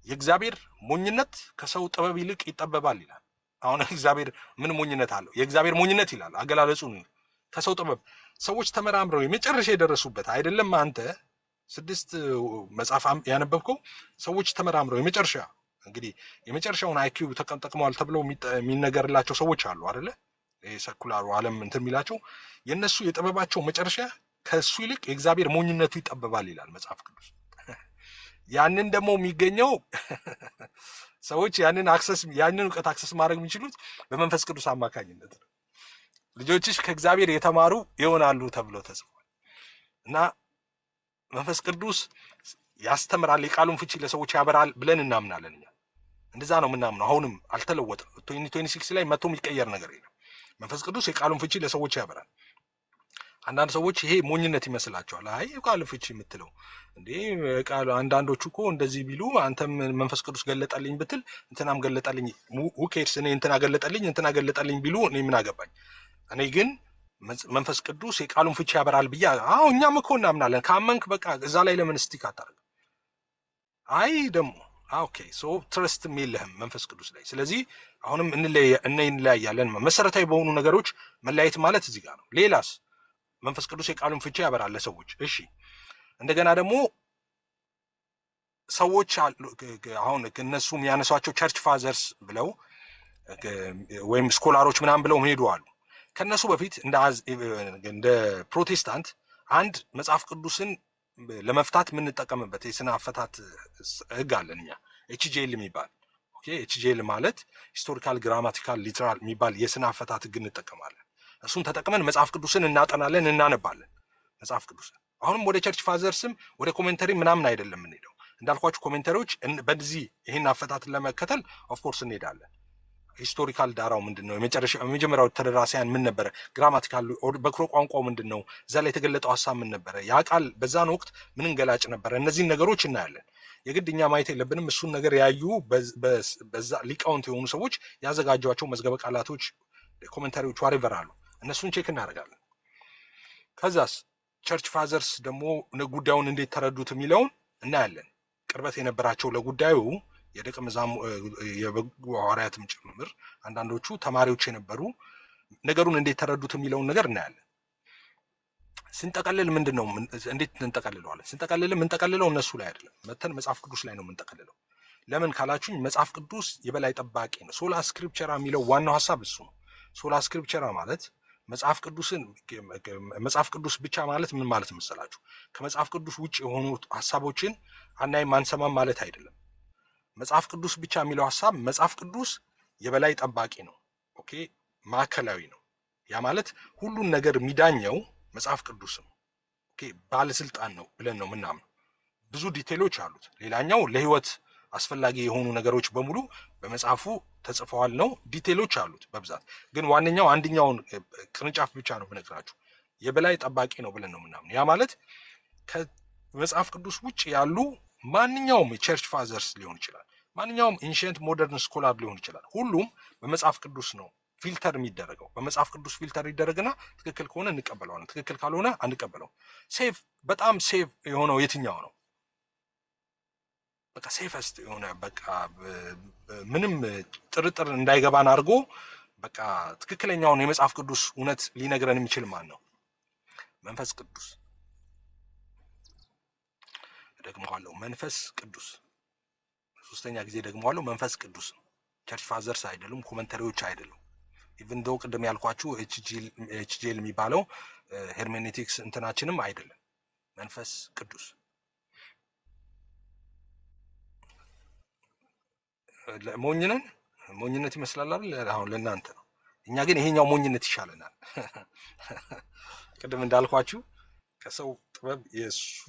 የእግዚአብሔር ሞኝነት ከሰው ጥበብ ይልቅ ይጠበባል ይላል። አሁን እግዚአብሔር ምን ሞኝነት አለው? የእግዚአብሔር ሞኝነት ይላል አገላለጹ ከሰው ጥበብ። ሰዎች ተመራምረው የመጨረሻ የደረሱበት አይደለም። አንተ 6 መጽሐፍ ያነበብከው ሰዎች ተመራምረው የመጨረሻ እንግዲህ የመጨረሻውን አይኪው ተጠቅመዋል ተብለው የሚነገርላቸው ሰዎች አሉ አይደለ? ይሄ ሰኩላሩ ዓለም እንትን የሚላቸው የነሱ የጥበባቸው መጨረሻ ከሱ ይልቅ የእግዚአብሔር ሞኝነቱ ይጠበባል ይላል መጽሐፍ ቅዱስ። ያንን ደግሞ የሚገኘው ሰዎች ያንን እውቀት አክሰስ ማድረግ የሚችሉት በመንፈስ ቅዱስ አማካኝነት ነው። ልጆችሽ ከእግዚአብሔር የተማሩ ይሆናሉ ተብሎ ተጽፏል። እና መንፈስ ቅዱስ ያስተምራል፣ የቃሉን ፍቺ ለሰዎች ያበራል ብለን እናምናለን እኛ። እንደዛ ነው የምናምነው። አሁንም አልተለወጠም። 2026 ላይ መጥቶ የሚቀየር ነገር የለም። መንፈስ ቅዱስ የቃሉን ፍቺ ለሰዎች ያበራል። አንዳንድ ሰዎች ይሄ ሞኝነት ይመስላቸዋል። አይ የቃሉን ፍቺ የምትለው እንዴ ቃሉ አንዳንዶቹ እኮ እንደዚህ ቢሉ አንተም መንፈስ ቅዱስ ገለጠልኝ ብትል እንትናም ገለጠልኝ ውኬድስ እኔ እንትና ገለጠልኝ ቢሉ እኔ ምን አገባኝ? እኔ ግን መንፈስ ቅዱስ የቃሉን ፍቺ ያበራል ብዬ እኛም እኮ እናምናለን። ካመንክ በቃ እዛ ላይ ለምን ስቲክ አታደርግ? አይ ደግሞ ኦኬ ሶ ትረስት የለህም መንፈስ ቅዱስ ላይ። ስለዚህ አሁንም እንለያያለን። መሰረታዊ በሆኑ ነገሮች መለያየት ማለት እዚህ ጋር ነው። ሌላስ መንፈስ ቅዱስ የቃሉን ፍቺ ያበራል ለሰዎች። እሺ እንደገና ደግሞ ሰዎች አሁን እነሱ የሚያነሷቸው ቸርች ፋዘርስ ብለው ወይም ስኮላሮች ምናምን ብለው ሄዱ አሉ። ከነሱ በፊት እንደ ፕሮቴስታንት አንድ መጽሐፍ ቅዱስን ለመፍታት የምንጠቀምበት የስነ አፈታት ህግ አለን እኛ ኤችጂኤል የሚባል። ኦኬ ኤችጂኤል ማለት ሂስቶሪካል ግራማቲካል ሊተራል የሚባል የስነ አፈታት ህግ እንጠቀማለን። እሱን ተጠቅመን መጽሐፍ ቅዱስን እናጠናለን፣ እናነባለን መጽሐፍ ቅዱስን። አሁንም ወደ ቸርች ፋዘርስም ወደ ኮሜንተሪ ምናምን አይደለም የምንሄደው። እንዳልኳችሁ ኮሜንተሪዎች በዚህ ይህን አፈታትን ለመከተል ኦፍኮርስ እንሄዳለን። ሂስቶሪካል ዳራው ምንድነው? የመጀመሪያው ተደራሲያን ምን ነበረ? ግራማቲካል በክሮ ቋንቋው ምንድነው? እዛ ላይ የተገለጠው ሐሳብ ምን ነበረ? ያ ቃል በዛን ወቅት ምን ገላጭ ነበረ? እነዚህን ነገሮች እናያለን። የግድ እኛ ማየት የለብንም። እሱን ነገር ያዩ በዛ ሊቃውንት የሆኑ ሰዎች ያዘጋጇቸው መዝገበ ቃላቶች፣ ኮሜንታሪዎች ዋሬቨር አሉ። እነሱን ቼክ እናደርጋለን። ከዛስ ቸርች ፋዘርስ ደግሞ ጉዳዩን እንዴት ተረዱት የሚለውን እናያለን። ቅርበት የነበራቸው ለጉዳዩ የደቀ የበጉ ሐዋርያትም ጭምር አንዳንዶቹ ተማሪዎች የነበሩ ነገሩን እንዴት ተረዱት የሚለውን ነገር እናያለን። ስንጠቀልል ምንድነው እንዴት እንጠቀልለዋለን? ስንጠቀልል የምንጠቀልለው እነሱ ላይ አይደለም፣ መተን መጽሐፍ ቅዱስ ላይ ነው የምንጠቀልለው። ለምን ካላችሁኝ መጽሐፍ ቅዱስ የበላይ ጠባቂ ነው። ሶላ ስክሪፕቸራ የሚለው ዋናው ሐሳብ እሱ ነው። ሶላ ስክሪፕቸራ ማለት መጽሐፍ ቅዱስ ብቻ ማለት ምን ማለት መሰላችሁ? ከመጽሐፍ ቅዱስ ውጭ የሆኑ ሐሳቦችን አናይም አንሰማም ማለት አይደለም። መጽሐፍ ቅዱስ ብቻ የሚለው ሐሳብ መጽሐፍ ቅዱስ የበላይ ጠባቂ ነው። ኦኬ ማዕከላዊ ነው። ያ ማለት ሁሉን ነገር የሚዳኘው መጽሐፍ ቅዱስ ነው። ኦኬ ባለስልጣን ነው ብለን ነው ምናምን። ብዙ ዲቴሎች አሉት። ሌላኛው ለህይወት አስፈላጊ የሆኑ ነገሮች በሙሉ በመጽሐፉ ተጽፈዋል ነው። ዲቴሎች አሉት በብዛት ግን ዋነኛው አንደኛውን ቅርንጫፍ ብቻ ነው ብነግራችሁ የበላይ ጠባቂ ነው ብለን ነው ምናምን። ያ ማለት ከመጽሐፍ ቅዱስ ውጭ ያሉ ማንኛውም የቸርች ፋዘርስ ሊሆን ይችላል፣ ማንኛውም ኢንሽንት ሞደርን ስኮላር ሊሆን ይችላል። ሁሉም በመጽሐፍ ቅዱስ ነው ፊልተር የሚደረገው። በመጽሐፍ ቅዱስ ፊልተር ይደረግና ትክክል ከሆነ እንቀበለዋለን፣ ትክክል ካልሆነ አንቀበለው። ሴፍ በጣም ሴፍ የሆነው የትኛው ነው? በቃ ሴፈስት የሆነ በቃ ምንም ጥርጥር እንዳይገባን አድርጎ በቃ ትክክለኛውን የመጽሐፍ ቅዱስ እውነት ሊነግረን የሚችል ማን ነው? መንፈስ ቅዱስ። ደግሞዋለሁ፣ መንፈስ ቅዱስ ሶስተኛ ጊዜ ደግሞ አለው መንፈስ ቅዱስ ነው። ቸርች ፋዘርስ አይደሉም፣ ኮመንተሪዎች አይደሉም። ኢቭን ዶ ቅድም ያልኳችሁ ኤችጂኤል የሚባለው ሄርሜኔቲክስ እንትናችንም አይደለም። መንፈስ ቅዱስ ሞኝነን ሞኝነት ይመስላል አይደል? አሁን ለእናንተ ነው። እኛ ግን ይሄኛው ሞኝነት ይሻለናል። ቅድም እንዳልኳችሁ ከሰው ጥበብ የእሱ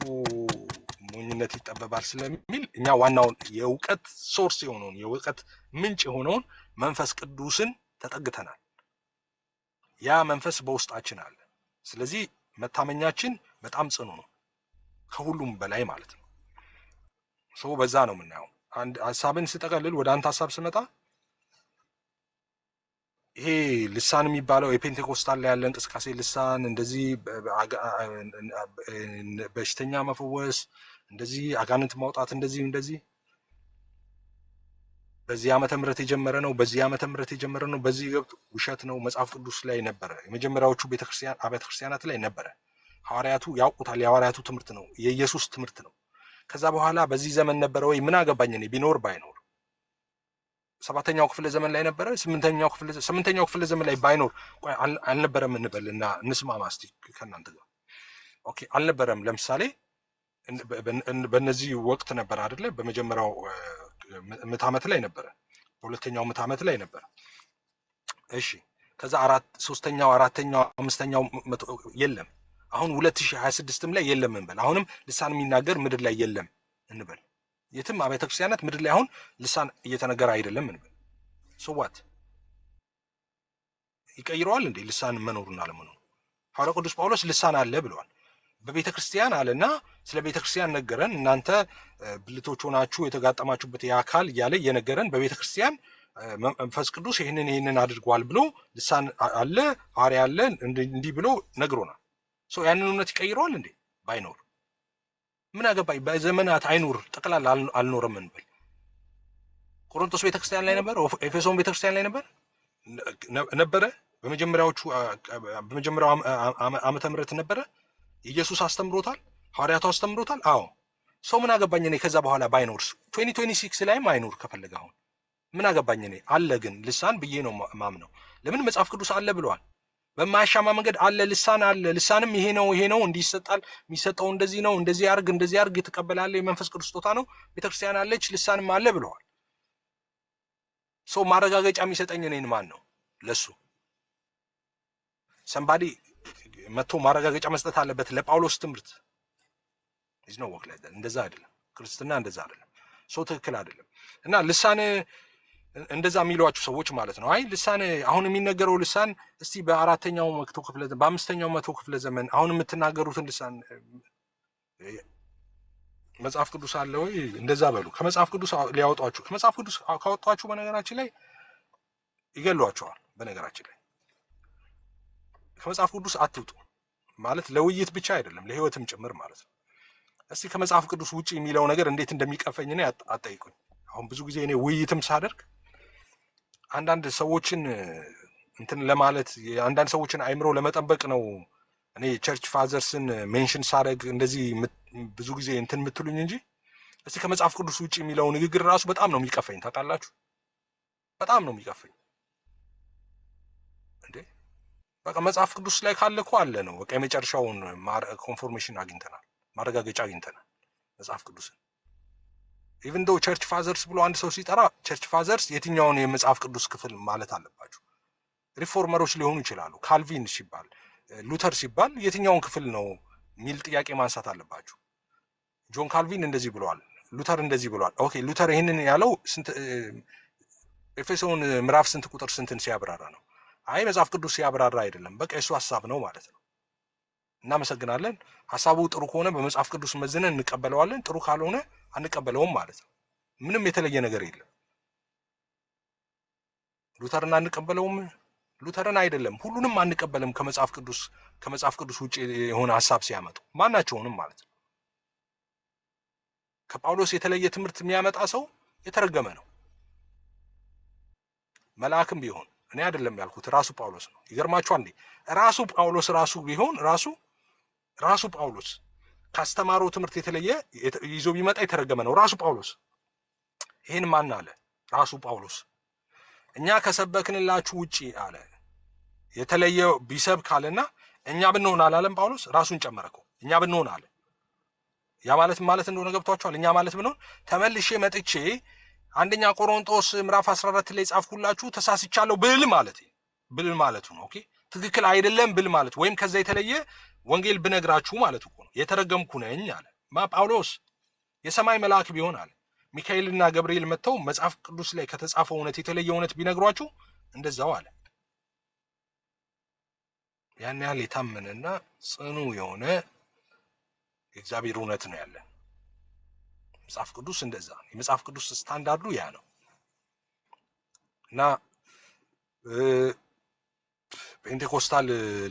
ሞኝነት ይጠበባል ስለሚል እኛ ዋናውን የእውቀት ሶርስ የሆነውን የእውቀት ምንጭ የሆነውን መንፈስ ቅዱስን ተጠግተናል። ያ መንፈስ በውስጣችን አለ። ስለዚህ መታመኛችን በጣም ጽኑ ነው፣ ከሁሉም በላይ ማለት ነው። ሰው በዛ ነው የምናየው። አንድ ሀሳብን ስጠቀልል ወደ አንተ ሀሳብ ስመጣ ይሄ ልሳን የሚባለው የፔንቴኮስታል ላይ ያለ እንቅስቃሴ ልሳን እንደዚህ በሽተኛ መፈወስ እንደዚህ አጋንንት ማውጣት እንደዚህ በዚህ ዓመተ ምህረት የጀመረ ነው። በዚህ ገብት ውሸት ነው። መጽሐፍ ቅዱስ ላይ ነበረ። የመጀመሪያዎቹ አብያተ ክርስቲያናት ላይ ነበረ። ሐዋርያቱ ያውቁታል። የሐዋርያቱ ትምህርት ነው፣ የኢየሱስ ትምህርት ነው። ከዛ በኋላ በዚህ ዘመን ነበረ ወይ? ምን አገባኝ እኔ ቢኖር ባይኖር። ሰባተኛው ክፍለ ዘመን ላይ ነበረ። ስምንተኛው ክፍለ ዘመን ላይ ባይኖር አልነበረም እንበልና እንስማማ እስቲ ከእናንተ ጋር። ኦኬ አልነበረም። ለምሳሌ በእነዚህ ወቅት ነበር አይደለ? በመጀመሪያው ምዕተ ዓመት ላይ ነበረ፣ በሁለተኛው ምዕተ ዓመት ላይ ነበረ። እሺ ከዛ ሶስተኛው፣ አራተኛው፣ አምስተኛው የለም። አሁን 2026ም ላይ የለም እንበል። አሁንም ልሳን የሚናገር ምድር ላይ የለም እንበል። የትም አብያተ ክርስቲያናት ምድር ላይ አሁን ልሳን እየተነገረ አይደለም እንበል። ሶዋት ይቀይረዋል እንዴ ልሳን መኖሩን አለመኖሩ? ሐዋርያው ቅዱስ ጳውሎስ ልሳን አለ ብለዋል። በቤተ ክርስቲያን አለና ስለ ቤተ ክርስቲያን ነገረን። እናንተ ብልቶች ሆናችሁ የተጋጠማችሁበት የአካል እያለ እየነገረን በቤተ ክርስቲያን መንፈስ ቅዱስ ይህንን አድርጓል ብሎ ልሳን አለ፣ ሐዋርያ አለ እንዲህ ብሎ ነግሮናል። ሰው ያንን እውነት ይቀይረዋል እንዴ? ባይኖር ምን አገባኝ። በዘመናት አይኑር ጠቅላላ አልኖረም እንበል። ቆሮንቶስ ቤተክርስቲያን ላይ ነበር፣ ኤፌሶን ቤተክርስቲያን ላይ ነበረ። በመጀመሪያው ዓመተ ምህረት ነበረ። ኢየሱስ አስተምሮታል፣ ሐዋርያቱ አስተምሮታል። አዎ ሰው ምን አገባኝ እኔ ከዛ በኋላ ባይኖርስ 2026 ላይም አይኖር ከፈለገ አሁን ምን አገባኝ እኔ። አለ ግን ልሳን ብዬ ነው ማምነው። ለምን መጽሐፍ ቅዱስ አለ ብለዋል። በማያሻማ መንገድ አለ፣ ልሳን አለ። ልሳንም ይሄ ነው እንዲህ ይሰጣል፣ የሚሰጠው እንደዚህ ነው፣ እንደዚህ ያርግ የተቀበላለ የመንፈስ ቅዱስ ስጦታ ነው። ቤተክርስቲያን አለች፣ ልሳንም አለ ብለዋል። ሰው ማረጋገጫ የሚሰጠኝ እኔን ማን ነው? ለሱ ሰምባዲ መጥቶ ማረጋገጫ መስጠት አለበት ለጳውሎስ ትምህርት። እዚህ ነው ወክ ላይ እንደዛ አይደለም። ክርስትና እንደዛ አይደለም። ሰው ትክክል አይደለም። እና ልሳን እንደዛ የሚሏችሁ ሰዎች ማለት ነው። አይ ልሳን አሁን የሚነገረው ልሳን እስቲ በአራተኛው መቶ ክፍለ ዘመን በአምስተኛው መቶ ክፍለ ዘመን አሁን የምትናገሩትን ልሳን መጽሐፍ ቅዱስ አለ ወይ? እንደዛ በሉ። ከመጽሐፍ ቅዱስ ሊያወጧችሁ፣ ከመጽሐፍ ቅዱስ ካወጧችሁ በነገራችን ላይ ይገሏቸዋል። በነገራችን ላይ ከመጽሐፍ ቅዱስ አትውጡ ማለት ለውይይት ብቻ አይደለም ለህይወትም ጭምር ማለት ነው። እስቲ ከመጽሐፍ ቅዱስ ውጪ የሚለው ነገር እንዴት እንደሚቀፈኝ እኔ አጠይቁኝ። አሁን ብዙ ጊዜ እኔ ውይይትም ሳደርግ አንዳንድ ሰዎችን እንትን ለማለት አንዳንድ ሰዎችን አይምሮ ለመጠበቅ ነው እኔ ቸርች ፋዘርስን ሜንሽን ሳደርግ እንደዚህ ብዙ ጊዜ እንትን የምትሉኝ እንጂ እስቲ ከመጽሐፍ ቅዱስ ውጪ የሚለው ንግግር ራሱ በጣም ነው የሚቀፈኝ። ታውቃላችሁ፣ በጣም ነው የሚቀፈኝ። እንዴ በቃ መጽሐፍ ቅዱስ ላይ ካለ እኮ አለ ነው በቃ የመጨረሻውን ኮንፎርሜሽን አግኝተናል፣ ማረጋገጫ አግኝተናል መጽሐፍ ቅዱስን። ኢቭን ዶ ቸርች ፋዘርስ ብሎ አንድ ሰው ሲጠራ ቸርች ፋዘርስ የትኛውን የመጽሐፍ ቅዱስ ክፍል ማለት አለባችሁ? ሪፎርመሮች ሊሆኑ ይችላሉ። ካልቪን ሲባል ሉተር ሲባል የትኛውን ክፍል ነው የሚል ጥያቄ ማንሳት አለባችሁ። ጆን ካልቪን እንደዚህ ብለዋል፣ ሉተር እንደዚህ ብለዋል። ኦኬ ሉተር ይህንን ያለው ኤፌሶን ምዕራፍ ስንት ቁጥር ስንትን ሲያብራራ ነው? አይ መጽሐፍ ቅዱስ ሲያብራራ አይደለም፣ በቃ የሱ ሐሳብ ነው ማለት ነው። እናመሰግናለን። ሐሳቡ ጥሩ ከሆነ በመጽሐፍ ቅዱስ መዝነን እንቀበለዋለን፣ ጥሩ ካልሆነ አንቀበለውም ማለት ነው። ምንም የተለየ ነገር የለም። ሉተርን አንቀበለውም፣ ሉተርን አይደለም ሁሉንም አንቀበልም። ከመጽሐፍ ቅዱስ ውጪ የሆነ ሐሳብ ሲያመጡ ማናቸውንም ማለት ነው። ከጳውሎስ የተለየ ትምህርት የሚያመጣ ሰው የተረገመ ነው። መልአክም ቢሆን እኔ አይደለም ያልኩት ራሱ ጳውሎስ ነው። ይገርማችኋል እንዴ ራሱ ጳውሎስ ራሱ ቢሆን ራሱ ጳውሎስ ካስተማረው ትምህርት የተለየ ይዞ ቢመጣ የተረገመ ነው ራሱ ጳውሎስ። ይህን ማን አለ? ራሱ ጳውሎስ። እኛ ከሰበክንላችሁ ውጪ አለ የተለየ ቢሰብክ አለና እኛ ብንሆን አላለም ጳውሎስ? ራሱን ጨመረኮ እኛ ብንሆን አለ። ያ ማለት እንደሆነ ገብቷችኋል? እኛ ማለት ብንሆን ተመልሼ መጥቼ አንደኛ ቆሮንቶስ ምዕራፍ 14 ላይ ጻፍኩላችሁ ተሳስቻለሁ ብል ማለቱ ነው። ኦኬ ትክክል አይደለም ብል ማለት ወይም ከዛ የተለየ ወንጌል ብነግራችሁ ማለት እኮ ነው። የተረገምኩ ነኝ አለ ጳውሎስ። የሰማይ መልአክ ቢሆን አለ ሚካኤልና ገብርኤል መጥተው መጽሐፍ ቅዱስ ላይ ከተጻፈው እውነት የተለየ እውነት ቢነግሯችሁ እንደዛው አለ። ያን ያህል የታመነና ጽኑ የሆነ የእግዚአብሔር እውነት ነው ያለን መጽሐፍ ቅዱስ። እንደዛ የመጽሐፍ ቅዱስ ስታንዳርዱ ያ ነው እና ፔንቴኮስታል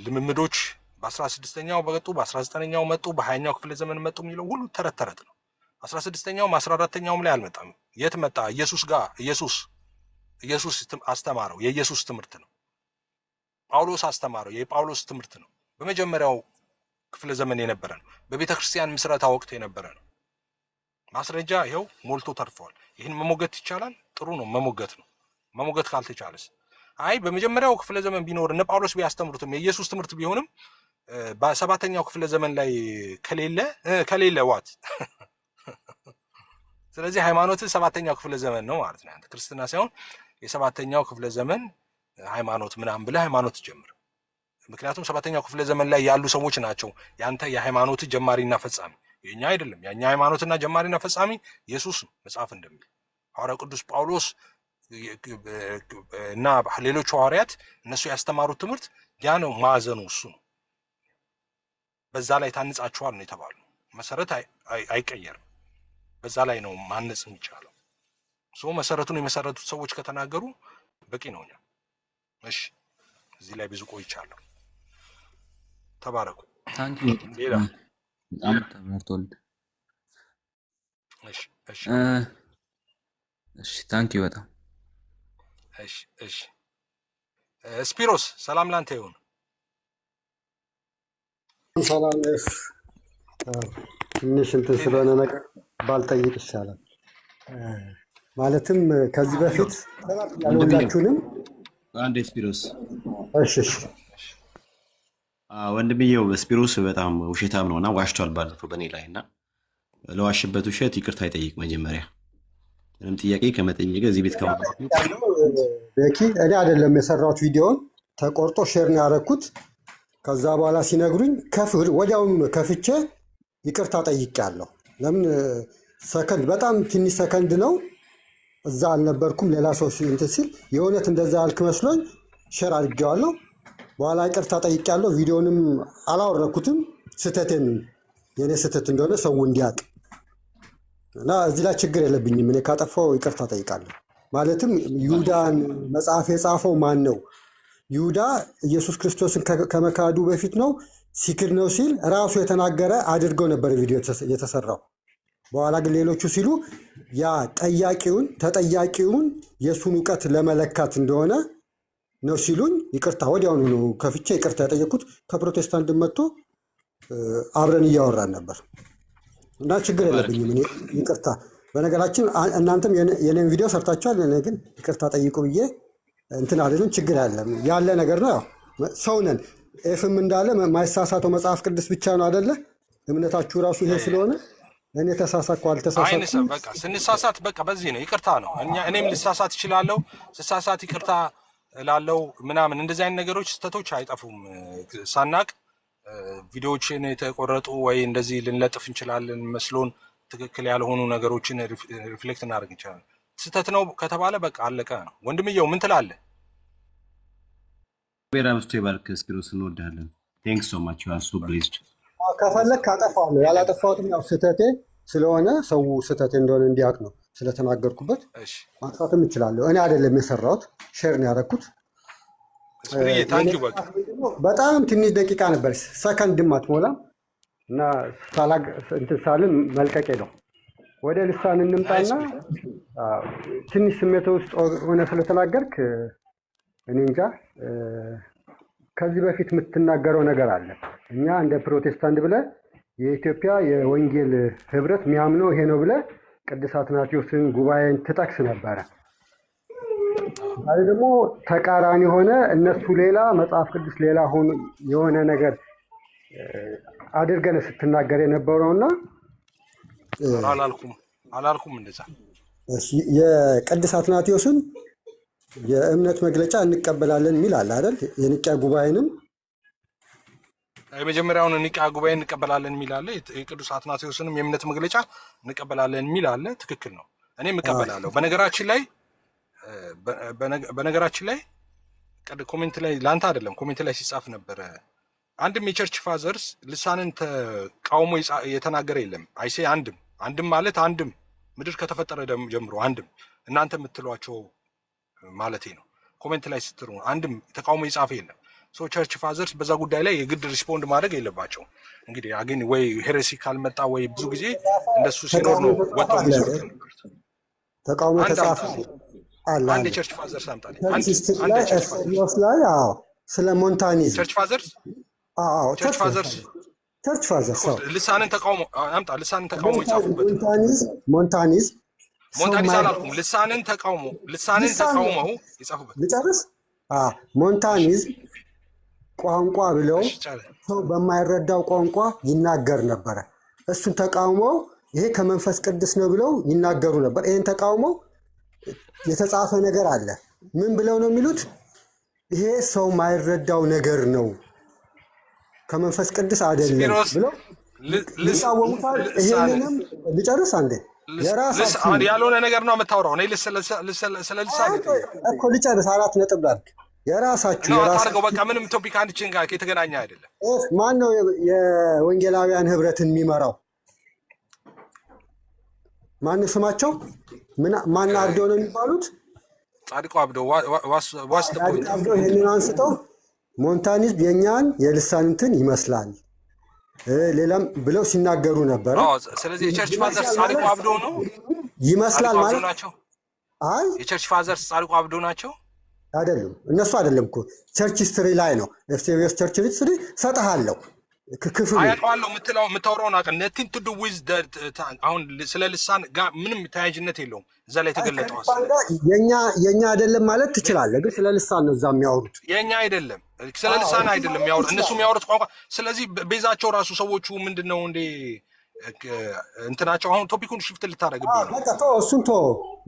ልምምዶች በ16ኛው መጡ፣ በ19ኛው መጡ፣ በ20ኛው ክፍለ ዘመን መጡ የሚለው ሁሉ ተረት ተረት ነው። 16ኛውም 14ኛውም ላይ አልመጣም። የት መጣ? ኢየሱስ ጋር ኢየሱስ አስተማረው። የኢየሱስ ትምህርት ነው። ጳውሎስ አስተማረው። የጳውሎስ ትምህርት ነው። በመጀመሪያው ክፍለ ዘመን የነበረ ነው። በቤተ ክርስቲያን ምስረታ ወቅት የነበረ ነው። ማስረጃ ይኸው ሞልቶ ተርፈዋል። ይህን መሞገት ይቻላል? ጥሩ ነው፣ መሞገት ነው። መሞገት ካልተቻለስ አይ በመጀመሪያው ክፍለ ዘመን ቢኖር እነ ጳውሎስ ቢያስተምሩትም የኢየሱስ ትምህርት ቢሆንም በሰባተኛው ክፍለ ዘመን ላይ ከሌለ ዋት ስለዚህ ሃይማኖት ሰባተኛው ክፍለ ዘመን ነው ማለት ነው። አንተ ክርስትና ሳይሆን የሰባተኛው ክፍለ ዘመን ሃይማኖት ምናምን ብለህ ሃይማኖት ጀምር። ምክንያቱም ሰባተኛው ክፍለ ዘመን ላይ ያሉ ሰዎች ናቸው ያንተ የሃይማኖት ጀማሪና ፈጻሚ። የኛ አይደለም። የኛ ሃይማኖትና ጀማሪና ፈጻሚ ኢየሱስ ነው መጽሐፍ እንደሚል። ሐዋርያው ቅዱስ ጳውሎስ እና ሌሎች ሐዋርያት እነሱ ያስተማሩት ትምህርት ያ ነው፣ ማዕዘኑ እሱ ነው። በዛ ላይ ታንጻችኋል ነው የተባሉ። መሰረት አይቀየርም። በዛ ላይ ነው ማነጽ የሚቻለው። መሰረቱን የመሰረቱት ሰዎች ከተናገሩ በቂ ነው። እሺ እዚህ ላይ ብዙ ቆይቻለሁ። ተባረኩ። ሌላ በጣም ተመርቶል። እሺ ታንኪ በጣም እሺ ስፒሮስ ሰላም ላንተ ይሁን። ሰላም ትንሽ እንትን ስለሆነ ነገር ባልጠይቅ ይሻላል። ማለትም ከዚህ በፊት ያሉላችሁንም አንድ ስፒሮስ እሺ ወንድምየው ስፒሮስ በጣም ውሸታም ነውና ዋሽቷል ባለፈው በእኔ ላይ እና ለዋሽበት ውሸት ይቅርታ ይጠይቅ መጀመሪያ። ምንም ጥያቄ ከመጠየቅ እዚህ ቤት ቤኪ እኔ አይደለም የሰራሁት ቪዲዮውን ተቆርጦ ሼር ነው ያደረኩት። ከዛ በኋላ ሲነግሩኝ ወዲያውኑ ከፍቼ ይቅርታ ጠይቄያለሁ። ለምን ሰከንድ በጣም ትንሽ ሰከንድ ነው፣ እዛ አልነበርኩም። ሌላ ሰው እንትን ሲል የእውነት እንደዛ ያልክ መስሎኝ ሼር አድርጌዋለሁ። በኋላ ይቅርታ ጠይቄያለሁ። ቪዲዮንም አላወረኩትም፣ ስህተቴን የኔ ስህተት እንደሆነ ሰው እንዲያውቅ እና እዚህ ላይ ችግር የለብኝም። እኔ ካጠፋው ይቅርታ ጠይቃለሁ። ማለትም ይሁዳን መጽሐፍ የጻፈው ማን ነው? ይሁዳ ኢየሱስ ክርስቶስን ከመካዱ በፊት ነው ሲክድ ነው ሲል ራሱ የተናገረ አድርገው ነበር ቪዲዮ የተሰራው። በኋላ ግን ሌሎቹ ሲሉ ያ ተጠያቂውን የእሱን እውቀት ለመለካት እንደሆነ ነው ሲሉኝ ይቅርታ ወዲያውኑ ነው ከፍቼ ይቅርታ ያጠየቅኩት። ከፕሮቴስታንት መጥቶ አብረን እያወራን ነበር እና ችግር የለብኝም እኔ ይቅርታ። በነገራችን እናንተም የኔን ቪዲዮ ሰርታችኋል። እኔ ግን ይቅርታ ጠይቁ ብዬ እንትን አይደለም፣ ችግር ያለ ነገር ነው። ያው ሰው ነን። ኤፍም እንዳለ ማይሳሳተው መጽሐፍ ቅዱስ ብቻ ነው አይደለ? እምነታችሁ ራሱ ይሄ ስለሆነ እኔ ተሳሳትኩ አልተሳሳትኩም፣ በቃ ስንሳሳት በቃ በዚህ ነው ይቅርታ ነው። እኔም ልሳሳት እችላለሁ። ስሳሳት ይቅርታ እላለሁ ምናምን። እንደዚህ አይነት ነገሮች ስህተቶች አይጠፉም። ሳናቅ ቪዲዮዎችን የተቆረጡ ወይ እንደዚህ ልንለጥፍ እንችላለን መስሎን ትክክል ያልሆኑ ነገሮችን ሪፍሌክት እናደርግ እንችላለን። ስህተት ነው ከተባለ በቃ አለቀ ነው። ወንድምየው ምን ትላለህ? ቤራምስቶ ይባርክ። ስፒሮስ እንወዳለን። ቴንክስ ሶ ማች ዩ አር ሶ ብሌስድ። ከፈለክ አጠፋለሁ። ያላጠፋሁትም ያው ስህተቴ ስለሆነ ሰው ስህተቴ እንደሆነ እንዲያውቅ ነው ስለተናገርኩበት። ማጥፋትም እችላለሁ። እኔ አይደለም የሰራሁት፣ ሼር ነው ያደረኩት። በጣም ትንሽ ደቂቃ ነበር፣ ሰከንድም አትሞላም እና እንትን ሳልን መልቀቄ ነው። ወደ ልሳን እንምጣና ትንሽ ስሜት ውስጥ ሆነ ስለተናገርክ እኔ እንጃ። ከዚህ በፊት የምትናገረው ነገር አለ። እኛ እንደ ፕሮቴስታንት ብለህ የኢትዮጵያ የወንጌል ህብረት የሚያምነው ይሄ ነው ብለህ ቅዱስ አትናቴዎስን ጉባኤን ትጠቅስ ነበረ። ዛሬ ደግሞ ተቃራኒ ሆነ። እነሱ ሌላ መጽሐፍ ቅዱስ ሌላ ሆኖ የሆነ ነገር አድርገን ስትናገር የነበረውና አላልኩም እንደዛ። የቅዱስ አትናቴዎስን የእምነት መግለጫ እንቀበላለን የሚል አለ አይደል? የኒቅያ ጉባኤንም የመጀመሪያውን ኒቅያ ጉባኤ እንቀበላለን የሚል አለ። የቅዱስ አትናቴዎስንም የእምነት መግለጫ እንቀበላለን የሚል አለ። ትክክል ነው። እኔም እቀበላለሁ። በነገራችን ላይ ኮሜንት ላይ ላንተ አይደለም ኮሜንት ላይ ሲጻፍ ነበረ። አንድም የቸርች ፋዘርስ ልሳንን ተቃውሞ የተናገረ የለም። አይሴ አንድም ማለት አንድም ምድር ከተፈጠረ ጀምሮ አንድም እናንተ የምትሏቸው ማለቴ ነው። ኮሜንት ላይ ስትሩ አንድም ተቃውሞ የጻፈ የለም። ሶ ቸርች ፋዘርስ በዛ ጉዳይ ላይ የግድ ሪስፖንድ ማድረግ የለባቸው። እንግዲህ አገኝ ወይ ሄሬሲ ካልመጣ ወይ ብዙ ጊዜ እንደሱ ሲኖር ነው ወጣው የሚሰሩት። ተቃውሞ ተጻፈ አለ። አንድ የቸርች ፋዘርስ አምጣልኝ። አንድ የቸርች ላይ ስለ ሞንታኒዝም ቸርች ፋዘርስ ልሳንን ተቃውሞ አምጣ። ልሳንን ተቃውሞ ይጻፉበት። ሞንታኒዝም አላልኩም። ልሳንን ተቃውመው ይጻፉበት። ልጨርስ። ሞንታኒዝም ቋንቋ ብለው ሰው በማይረዳው ቋንቋ ይናገር ነበረ። እሱን ተቃውመው ይሄ ከመንፈስ ቅዱስ ነው ብለው ይናገሩ ነበር። ይሄን ተቃውመው የተጻፈ ነገር አለ። ምን ብለው ነው የሚሉት? ይሄ ሰው ማይረዳው ነገር ነው ከመንፈስ ቅዱስ አይደለም ብለው ይቃወሙታል። ይሄንንም ልጨርስ አንዴ። የራሳችሁ ያልሆነ ነገር ነው የምታወራው። እኔ ስለ ልሳን እኮ ልጨርስ፣ 4 ነጥብ ላድርግ። የራሳችሁ በቃ ምንም ቶፒክ አንድችን ጋር የተገናኘ አይደለም። ማን ነው የወንጌላውያን ህብረትን የሚመራው? ማን ስማቸው? ማን አብደው ነው የሚባሉት? ጻድቁ አብደው ዋስጠው ይሄንን አንስተው ሞንታኒዝም የኛን የልሳን እንትን ይመስላል ሌላም ብለው ሲናገሩ ነበር። ስለዚህ የቸርች ፋዘርስ ጻድቁ አብደው ነው ይመስላል ማለት ናቸው። አይ የቸርች ፋዘርስ ጻድቁ አብደው ናቸው አይደሉም። እነሱ አይደለም እኮ ቸርች ሂስትሪ ላይ ነው። ኤፍሲኤስ ቸርች ሂስትሪ ሰጣሃለሁ ክፍሉ አያውቀዋለሁ የምታወራውን አቀ ነቲንግ ቱ ዱ ዊዝ አሁን ስለ ልሳን ጋር ምንም ተያያዥነት የለውም። እዛ ላይ የተገለጠው የኛ አይደለም ማለት ትችላለህ፣ ግን ስለ ልሳን ነው እዛ የሚያወሩት። የኛ አይደለም ስለ ልሳን አይደለም የሚያወሩት እነሱ የሚያወሩት ቋንቋ። ስለዚህ ቤዛቸው ራሱ ሰዎቹ ምንድነው እንዴ እንትናቸው? አሁን ቶፒኩን ሽፍት ልታደርግብኝ ነው። በቃ እሱን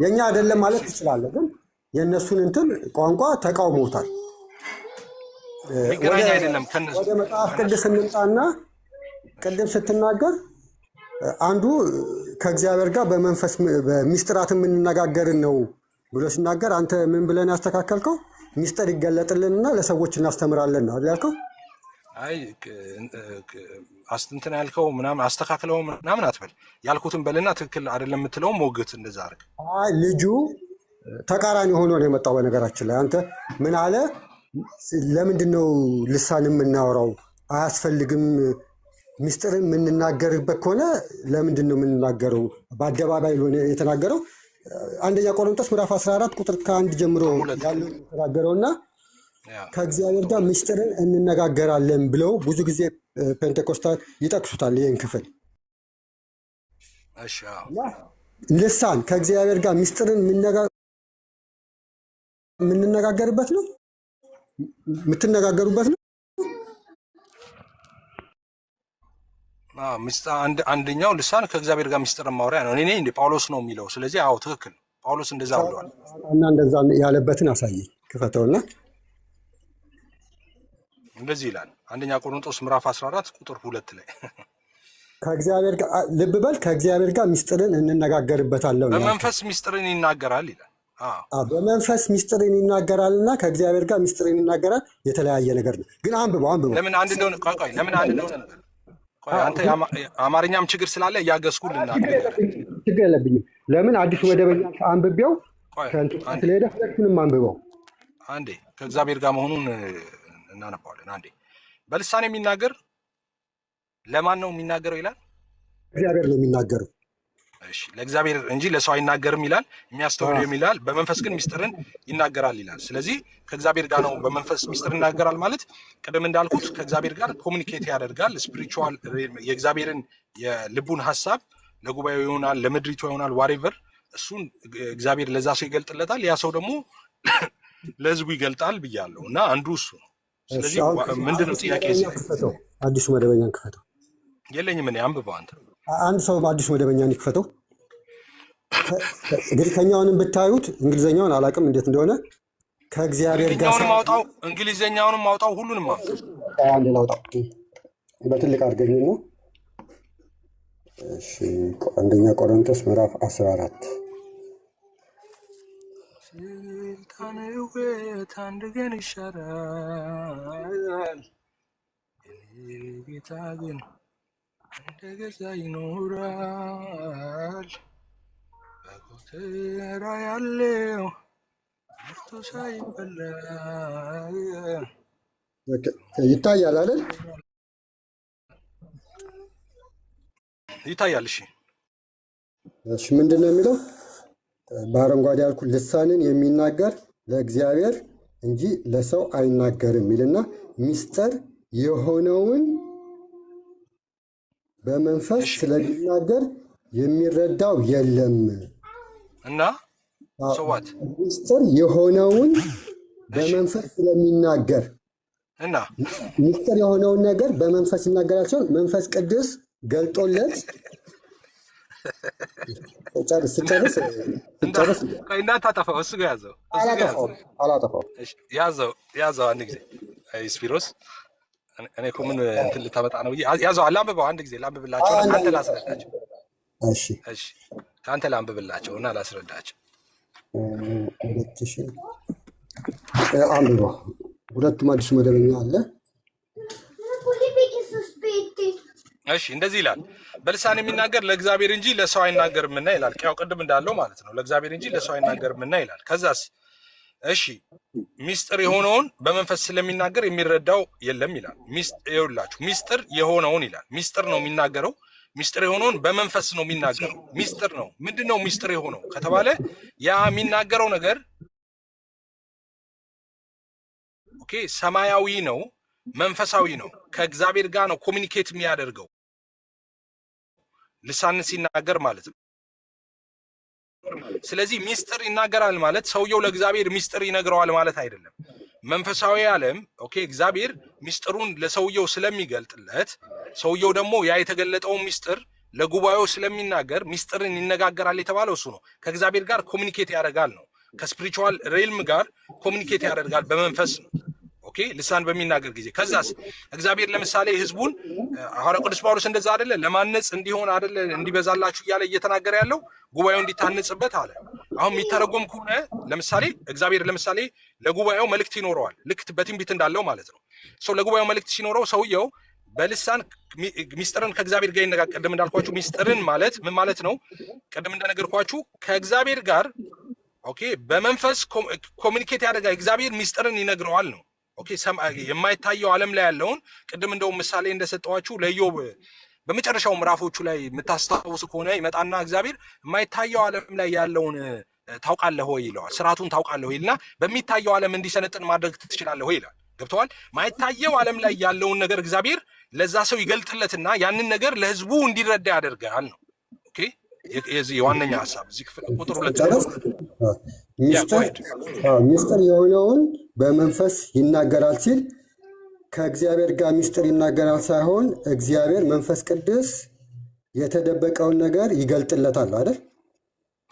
የኛ አይደለም ማለት ትችላለህ፣ ግን የእነሱን እንትን ቋንቋ ተቃውሞታል። የሚገናኝ አይደለም። ወደ መጽሐፍ ቅዱስ እንምጣና ቅድም ስትናገር አንዱ ከእግዚአብሔር ጋር በመንፈስ በሚስጥራት የምንነጋገርን ነው ብሎ ሲናገር አንተ ምን ብለን ያስተካከልከው? ሚስጥር ይገለጥልንና ለሰዎች እናስተምራለን ነው ያልከው። አይ እንትን ያልከው ምናምን አስተካክለው ምናምን አትበል። ያልኩትን በልና ትክክል አይደለም የምትለውም ሞግት እንደዛ አድርግ። አይ ልጁ ተቃራኒ ሆኖ ነው የመጣው። በነገራችን ላይ አንተ ምን አለ? ለምንድን ነው ልሳን የምናወራው? አያስፈልግም። ሚስጥርን የምንናገርበት ከሆነ ለምንድን ነው የምንናገረው? በአደባባይ ሆነ የተናገረው። አንደኛ ቆሮንቶስ ምዕራፍ 14 ቁጥር ከ1 ጀምሮ ያለው የተናገረውና ከእግዚአብሔር ጋር ሚስጥርን እንነጋገራለን ብለው ብዙ ጊዜ ፔንቴኮስታል ይጠቅሱታል ይህን ክፍል። ልሳን ከእግዚአብሔር ጋር ሚስጥርን የምንነጋገርበት ነው የምትነጋገሩበት ነው። አንደኛው ልሳን ከእግዚአብሔር ጋር ሚስጥር ማውሪያ ነው። እኔ እንደ ጳውሎስ ነው የሚለው። ስለዚህ አዎ ትክክል፣ ጳውሎስ እንደዛ ብሏል። እና እንደዛ ያለበትን አሳየኝ፣ ክፈተውና እንደዚህ ይላል። አንደኛ ቆሮንቶስ ምዕራፍ 14 ቁጥር 2 ላይ ከእግዚአብሔር ጋር ልብ በል፣ ከእግዚአብሔር ጋር ሚስጥርን እንነጋገርበታለን። በመንፈስ ሚስጥርን ይናገራል ይላል። በመንፈስ ሚስጥርን ይናገራልና ከእግዚአብሔር ጋር ሚስጥርን ይናገራል። የተለያየ ነገር ነው። ግን አንብበው ለምን አንድ እንደሆነ ለምን አንድ እንደሆነ ነገር አንተ አማርኛም ችግር ስላለ እያገዝኩ ልናገር ችግር የለብኝም። ለምን አዲሱ መደበኛ አንብቤው ስለሄደ ሁለቱንም አንብበው አንዴ ከእግዚአብሔር ጋር መሆኑን እናነባዋለን። አንዴ በልሳን የሚናገር ለማን ነው የሚናገረው ይላል? እግዚአብሔር ነው የሚናገረው። እሺ ለእግዚአብሔር እንጂ ለሰው አይናገርም ይላል። የሚያስተውል ይላል። በመንፈስ ግን ሚስጥርን ይናገራል ይላል። ስለዚህ ከእግዚአብሔር ጋር ነው በመንፈስ ሚስጥር ይናገራል ማለት ቅድም እንዳልኩት ከእግዚአብሔር ጋር ኮሚኒኬት ያደርጋል። ስፒሪቹዋል የእግዚአብሔርን የልቡን ሀሳብ ለጉባኤው ይሆናል፣ ለምድሪቱ ይሆናል፣ ዋሬቨር እሱን እግዚአብሔር ለዛ ሰው ይገልጥለታል፣ ያ ሰው ደግሞ ለህዝቡ ይገልጣል ብያለሁ እና አንዱ እሱ ነው። ስለዚህ ምንድነው ጥያቄ? አዲሱ መደበኛን ክፈተው። የለኝም እኔ አንብበው አንተ። አንድ ሰው አዲሱ መደበኛን ይክፈተው። እንግዲህ ከኛውንም ብታዩት እንግሊዘኛውን አላውቅም እንዴት እንደሆነ ከእግዚአብሔር ጋር እንግሊዘኛውንም ማውጣው ሁሉንም ማውጣው አንድ ላውጣው በትልቅ አድርገኝ ነው። እሺ አንደኛ ቆሮንቶስ ምዕራፍ 14 ስልጣን ውበት አንድ ቀን ይሻራል፣ ጌታ ግን እንደገዛ ይኖራል። በጎተራ ያለው ምርቱ ሳይበላ ይታያል አይደል? ይታያል። እሺ ምንድን ነው የሚለው? በአረንጓዴ ያልኩ ልሳንን የሚናገር ለእግዚአብሔር እንጂ ለሰው አይናገርም ይልና ሚስጥር የሆነውን በመንፈስ ስለሚናገር የሚረዳው የለም እና ሰዋት ሚስጥር የሆነውን በመንፈስ ስለሚናገር እና ሚስጥር የሆነውን ነገር በመንፈስ ይናገራል ሲሆን መንፈስ ቅዱስ ገልጦለት ጨርስ እንዳታጠፋው እሱ ጋር ያዘው አላጠፋው ያዘው አንድ ጊዜ ስፒሮስ እኔ እኮ ምን እንትን ልታመጣ ነው ያዘው ላንብበው አንድ ጊዜ ላንብብላቸው አንተ ላስረዳቸው እሺ ከአንተ ላንብብላቸው እና ላስረዳቸው አንብበው ሁለቱም አዲሱ መደበኛ አለ እሺ እንደዚህ ይላል በልሳን የሚናገር ለእግዚአብሔር እንጂ ለሰው አይናገርምና ይላል ያው ቅድም እንዳለው ማለት ነው ለእግዚአብሔር እንጂ ለሰው አይናገርምና ይላል ከዛስ እሺ ሚስጥር የሆነውን በመንፈስ ስለሚናገር የሚረዳው የለም ይላል ይኸውላችሁ ሚስጥር የሆነውን ይላል ሚስጥር ነው የሚናገረው ሚስጥር የሆነውን በመንፈስ ነው የሚናገረው ሚስጥር ነው ምንድነው ሚስጥር የሆነው ከተባለ ያ የሚናገረው ነገር ኦኬ ሰማያዊ ነው መንፈሳዊ ነው ከእግዚአብሔር ጋር ነው ኮሙኒኬት የሚያደርገው ልሳን ሲናገር ማለት ነው ስለዚህ ሚስጥር ይናገራል ማለት ሰውየው ለእግዚአብሔር ሚስጥር ይነግረዋል ማለት አይደለም መንፈሳዊ ዓለም ኦኬ እግዚአብሔር ሚስጥሩን ለሰውየው ስለሚገልጥለት ሰውየው ደግሞ ያ የተገለጠው ሚስጥር ለጉባኤው ስለሚናገር ሚስጥርን ይነጋገራል የተባለው እሱ ነው ከእግዚአብሔር ጋር ኮሙኒኬት ያደርጋል ነው ከስፒሪቹዋል ሬልም ጋር ኮሙኒኬት ያደርጋል በመንፈስ ነው ኦኬ ልሳን በሚናገር ጊዜ ከዛስ እግዚአብሔር ለምሳሌ ህዝቡን ሐዋርያው ቅዱስ ጳውሎስ እንደዛ አይደለ ለማነጽ እንዲሆን አይደለ እንዲበዛላችሁ እያለ እየተናገረ ያለው ጉባኤው እንዲታነጽበት አለ አሁን የሚተረጎም ከሆነ ለምሳሌ እግዚአብሔር ለምሳሌ ለጉባኤው መልእክት ይኖረዋል ልክ በትንቢት እንዳለው ማለት ነው ሰው ለጉባኤው መልእክት ሲኖረው ሰውየው በልሳን ሚስጥርን ከእግዚአብሔር ጋር ይነጋገር ቅድም እንዳልኳችሁ ሚስጥርን ማለት ምን ማለት ነው ቅድም እንደነገርኳችሁ ከእግዚአብሔር ጋር ኦኬ በመንፈስ ኮሙኒኬት ያደርጋል እግዚአብሔር ሚስጥርን ይነግረዋል ነው ኦኬ የማይታየው ዓለም ላይ ያለውን ቅድም እንደውም ምሳሌ እንደሰጠዋችሁ ለኢዮብ በመጨረሻው ምዕራፎቹ ላይ የምታስታውሱ ከሆነ ይመጣና እግዚአብሔር የማይታየው ዓለም ላይ ያለውን ታውቃለህ ወይ ይለዋል ስርዓቱን ታውቃለህ ወይ ይልና በሚታየው ዓለም እንዲሰነጥን ማድረግ ትችላለህ ወይ ይላል ገብተዋል ማይታየው ዓለም ላይ ያለውን ነገር እግዚአብሔር ለዛ ሰው ይገልጥለትና ያንን ነገር ለህዝቡ እንዲረዳ ያደርጋል ነው ኦኬ የዚህ የዋነኛ ሐሳብ እዚህ ክፍል ቁጥር 2 ሚስጥር የሆነውን በመንፈስ ይናገራል ሲል ከእግዚአብሔር ጋር ሚስጥር ይናገራል ሳይሆን እግዚአብሔር መንፈስ ቅዱስ የተደበቀውን ነገር ይገልጥለታል አይደል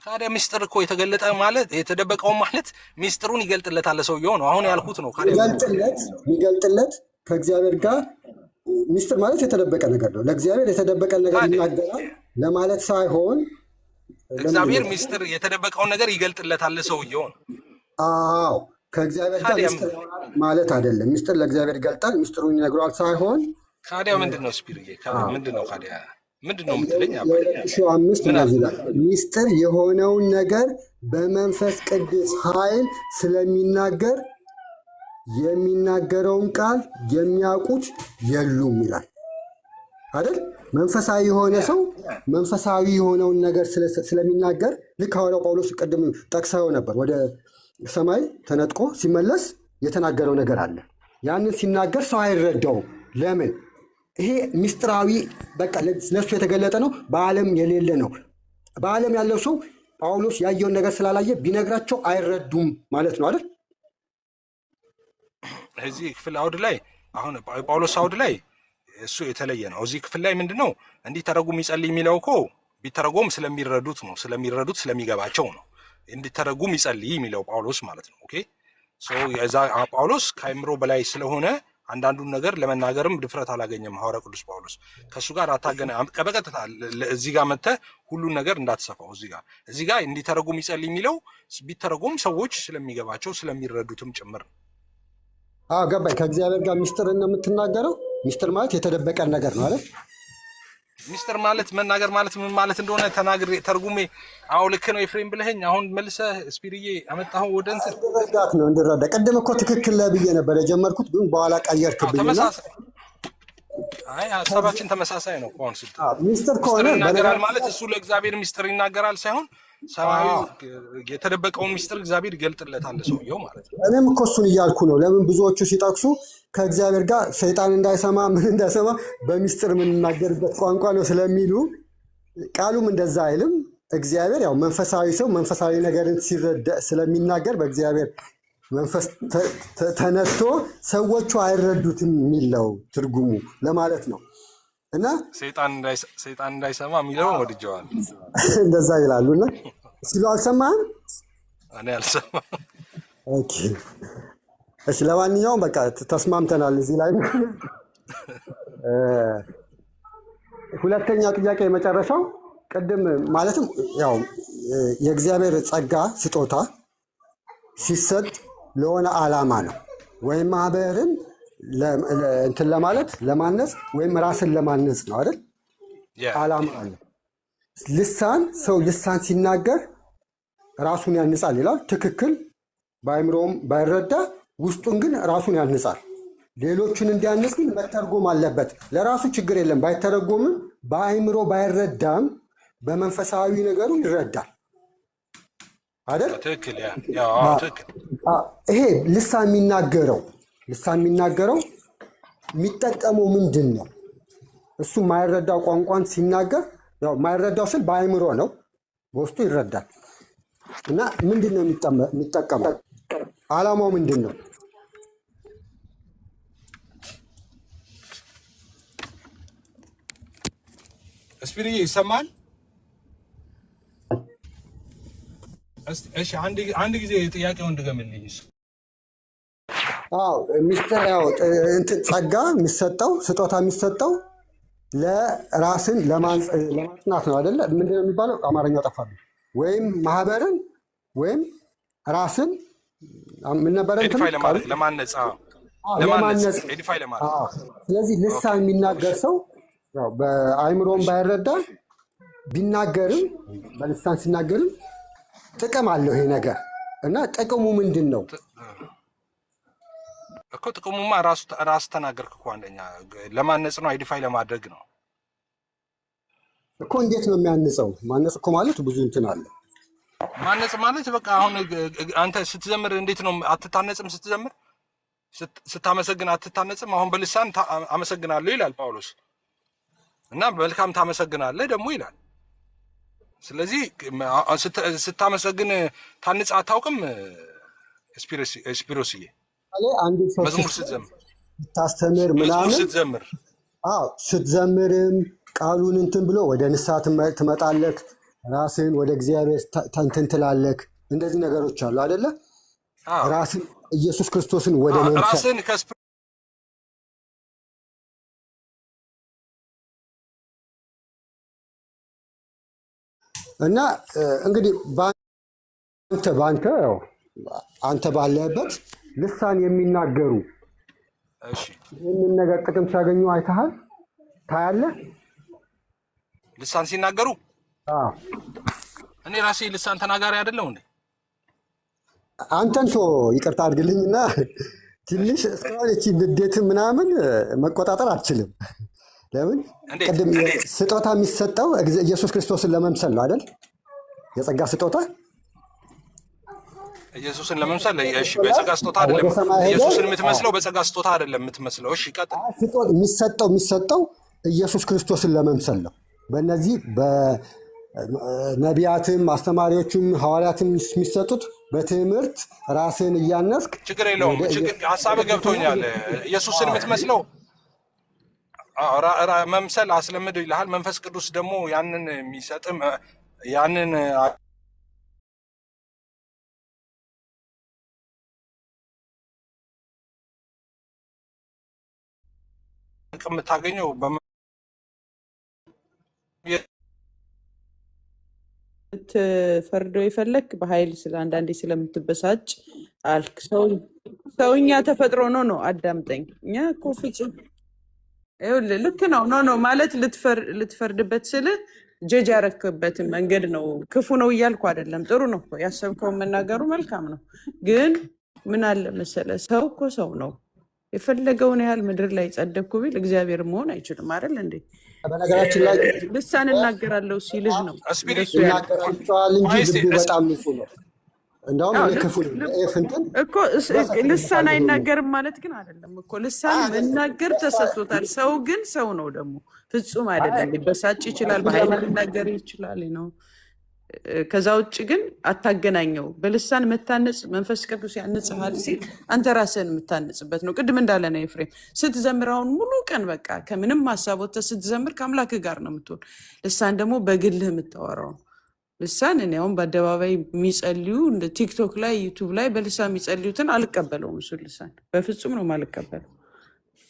ታዲያ ሚስጥር እኮ የተገለጠ ማለት የተደበቀው ማለት ሚስጥሩን ይገልጥለታል ለሰውየው ነው አሁን ያልኩት ነው ይገልጥለት ከእግዚአብሔር ጋር ሚስጥር ማለት የተደበቀ ነገር ነው ለእግዚአብሔር የተደበቀ ነገር ይናገራል ለማለት ሳይሆን እግዚአብሔር ሚስጥር የተደበቀውን ነገር ይገልጥለታል ለሰውየው ነው አዎ ከእግዚአብሔር ጋር ሚስጥር ማለት አይደለም ሚስጥር ለእግዚአብሔር ይገልጣል ሚስጥሩን ይነግረዋል ሳይሆን ታዲያ ምንድነው ስፒሪዬ ምንድነው ታዲያ ምንድነው የምትለኝ አምስት ይላል ሚስጥር የሆነውን ነገር በመንፈስ ቅዱስ ኃይል ስለሚናገር የሚናገረውን ቃል የሚያውቁት የሉም ይላል አይደል መንፈሳዊ የሆነ ሰው መንፈሳዊ የሆነውን ነገር ስለሚናገር ልክ ሐዋርያው ጳውሎስ ቅድም ጠቅሰው ነበር ወደ ሰማይ ተነጥቆ ሲመለስ የተናገረው ነገር አለ ያንን ሲናገር ሰው አይረዳውም ለምን ይሄ ሚስጥራዊ በቃ ለሱ የተገለጠ ነው፣ በዓለም የሌለ ነው። በዓለም ያለው ሰው ጳውሎስ ያየውን ነገር ስላላየ ቢነግራቸው አይረዱም ማለት ነው አይደል? እዚህ ክፍል አውድ ላይ አሁን ጳውሎስ አውድ ላይ እሱ የተለየ ነው። እዚህ ክፍል ላይ ምንድነው እንዲህ ተረጉም ይጸልይ የሚለው እኮ ቢተረጎም ስለሚረዱት ነው፣ ስለሚገባቸው ነው። እንዲህ ተረጉም ይጸልይ የሚለው ጳውሎስ ማለት ነው። ኦኬ ሶ የዛ ጳውሎስ ከአእምሮ በላይ ስለሆነ አንዳንዱን ነገር ለመናገርም ድፍረት አላገኘም። ሐዋርያ ቅዱስ ጳውሎስ ከእሱ ጋር አታገና በቀጥታ እዚህ ጋር መጥተህ ሁሉን ነገር እንዳትሰፋው። እዚህ ጋር እንዲተረጉም ይጸልይ የሚለው ቢተረጎም ሰዎች ስለሚገባቸው ስለሚረዱትም ጭምር ነው። ገባኝ። ከእግዚአብሔር ጋር ሚስጥር ነው የምትናገረው። ሚስጥር ማለት የተደበቀን ነገር ነው አይደል? ሚስጥር ማለት መናገር ማለት ምን ማለት እንደሆነ ተናግሬ ተርጉሜ አዎ ልክ ነው ኤፍሬም ብለኸኝ አሁን መልሰህ ስፒሪዬ አመጣኸው ወደ እንትን እንድረዳት ነው እንድረዳ። ቅድም እኮ ትክክል ነህ ብዬ ነበር የጀመርኩት፣ ግን በኋላ ቀየርክብኝና አይ ሀሳባችን ተመሳሳይ ነው። አሁን ሚስጥር ከሆነ ይናገራል ማለት እሱ ለእግዚአብሔር ሚስጥር ይናገራል ሳይሆን ሰማያዊ የተደበቀውን ሚስጥር እግዚአብሔር ይገልጥለታል ሰውየው ማለት ነው። እኔም እኮ እሱን እያልኩ ነው። ለምን ብዙዎቹ ሲጠቅሱ ከእግዚአብሔር ጋር ሰይጣን እንዳይሰማ ምን እንዳይሰማ በሚስጥር የምንናገርበት ቋንቋ ነው ስለሚሉ ቃሉም እንደዛ አይልም። እግዚአብሔር ያው መንፈሳዊ ሰው መንፈሳዊ ነገርን ሲረዳ ስለሚናገር በእግዚአብሔር መንፈስ ተነቶ ሰዎቹ አይረዱትም የሚለው ትርጉሙ ለማለት ነው። እና ሰይጣን እንዳይሰማ የሚለውን ወድጀዋል። እንደዛ ይላሉና ሲሉ አልሰማህም? እኔ አልሰማም። ኦኬ እሺ፣ ለማንኛውም በቃ ተስማምተናል እዚህ ላይ። ሁለተኛ ጥያቄ የመጨረሻው ቅድም ማለትም ያው የእግዚአብሔር ጸጋ ስጦታ ሲሰጥ ለሆነ ዓላማ ነው፣ ወይም ማህበርን እንትን ለማለት ለማነጽ ወይም ራስን ለማነጽ ነው አይደል? ዓላማ አለ። ልሳን ሰው ልሳን ሲናገር ራሱን ያንጻል ይላል። ትክክል። በአእምሮም ባይረዳ ውስጡን ግን ራሱን ያንጻል። ሌሎቹን እንዲያንጽ ግን መተርጎም አለበት። ለራሱ ችግር የለም ባይተረጎምም፣ በአእምሮ ባይረዳም በመንፈሳዊ ነገሩ ይረዳል አይደል? ትክክል። ይሄ ልሳን የሚናገረው የሚጠቀመው ምንድን ነው? እሱ የማይረዳው ቋንቋን ሲናገር ያው የማይረዳው ስል በአእምሮ ነው፣ በውስጡ ይረዳል። እና ምንድን ነው የሚጠቀመው? ዓላማው ምንድን ነው? ስፒሪዬ ይሰማል? እሺ አንድ ጊዜ ጥያቄውን ድገምልኝ። ሚስጥር ያው ጸጋ የሚሰጠው ስጦታ የሚሰጠው ለራስን ለማጽናት ነው አይደለ? ምንድን ነው የሚባለው? አማርኛው ጠፋብኝ። ወይም ማህበርን ወይም ራስን ምን ነበረ? ለማነጽ። ስለዚህ ልሳን የሚናገር ሰው ያው በአእምሮም ባይረዳ ቢናገርም በልሳን ሲናገርም ጥቅም አለው ይሄ ነገር። እና ጥቅሙ ምንድን ነው እኮ? ጥቅሙማ ራስ ተናገርክ እኮ። አንደኛ ለማነጽ ነው፣ አይዲፋይ ለማድረግ ነው እኮ። እንዴት ነው የሚያንጸው? ማነጽ እኮ ማለት ብዙ እንትን አለ። ማነጽ ማለት በቃ አሁን አንተ ስትዘምር እንዴት ነው አትታነጽም? ስትዘምር ስታመሰግን አትታነጽም? አሁን በልሳን አመሰግናለሁ ይላል ጳውሎስ እና መልካም ታመሰግናለህ ደግሞ ይላል። ስለዚህ ስታመሰግን ታንጽ አታውቅም? ስፒሮስዬ አንድ ሰው መዝሙር ስትዘምር ስታስተምር ምናምን ስትዘምርም ቃሉን እንትን ብሎ ወደ ንስሐ ትመጣለህ፣ ራስን ወደ እግዚአብሔር እንትን ትላለህ። እንደዚህ ነገሮች አሉ አይደለ? ራስን ኢየሱስ ክርስቶስን ወደ ራስን እና እንግዲህ አንተ ባለህበት ልሳን የሚናገሩ ይህንን ነገር ጥቅም ሲያገኙ አይተሃል? ታያለህ? ልሳን ሲናገሩ እኔ ራሴ ልሳን ተናጋሪ አይደለሁ እንዴ? አንተን ይቅርታ አድርግልኝና ትንሽ እስካሁን እቺ ንዴት ምናምን መቆጣጠር አልችልም። ለምን ቅድም ስጦታ የሚሰጠው ኢየሱስ ክርስቶስን ለመምሰል ነው አይደል? የጸጋ ስጦታ ኢየሱስን ለመምሰል እሺ፣ በጸጋ ስጦታ ወደ አይደለም ሰማይ ሄደ። ኢየሱስን የምትመስለው፣ በጸጋ ስጦታ አይደለም የምትመስለው። እሺ ቀጥል። የሚሰጠው ኢየሱስ ክርስቶስን ለመምሰል ነው። በእነዚህ በነቢያትም አስተማሪዎችም ሐዋርያትም የሚሰጡት በትምህርት ራስን እያነስክ ችግር የለውም። ሀሳብ ገብቶኛል። ኢየሱስን የምትመስለው መምሰል አስለምድ ይልሃል። መንፈስ ቅዱስ ደግሞ ያንን የሚሰጥም ያንን የምታገኘው ትፈርደው የፈለክ በኃይል ስለ አንዳንዴ ስለምትበሳጭ አልክ። ሰውኛ ተፈጥሮ ነው። አዳምጠኝ። እኛ እኮ ፍጹም ይኸውልህ፣ ልክ ነው ማለት ልትፈርድበት ስልህ ጀጅ ያረክበትን መንገድ ነው። ክፉ ነው እያልኩ አይደለም። ጥሩ ነው እኮ ያሰብከውን መናገሩ መልካም ነው። ግን ምን አለ መሰለህ፣ ሰው እኮ ሰው ነው። የፈለገውን ያህል ምድር ላይ ጸደቅኩ ቢል እግዚአብሔር መሆን አይችልም አይደል እንዴ? በነገራችን ላይ ልሳን እናገራለሁ ሲልህ ነው ይናገራቸዋል እንጂ ልቡ በጣም ንጹህ ነው። እንደውም ክፉ እኮ ልሳን አይናገርም ማለት ግን አይደለም እኮ። ልሳን መናገር ተሰጥቶታል። ሰው ግን ሰው ነው ደግሞ ፍጹም አይደለም። ሊበሳጭ ይችላል፣ በኃይል ሊናገር ይችላል ነው። ከዛ ውጭ ግን አታገናኘው። በልሳን መታነጽ መንፈስ ቅዱስ ያንጽሃል ሲል አንተ ራስህን የምታነጽበት ነው። ቅድም እንዳለ ነው ኤፍሬም፣ ስትዘምር አሁን ሙሉ ቀን በቃ ከምንም ሀሳብ ወጥተህ ስትዘምር ከአምላክህ ጋር ነው የምትሆን። ልሳን ደግሞ በግልህ የምታወራው ልሳን። እኔ አሁን በአደባባይ የሚጸልዩ እንደ ቲክቶክ ላይ ዩቱብ ላይ በልሳን የሚጸልዩትን አልቀበለውም። እሱ ልሳን በፍጹም ነው የማልቀበለው።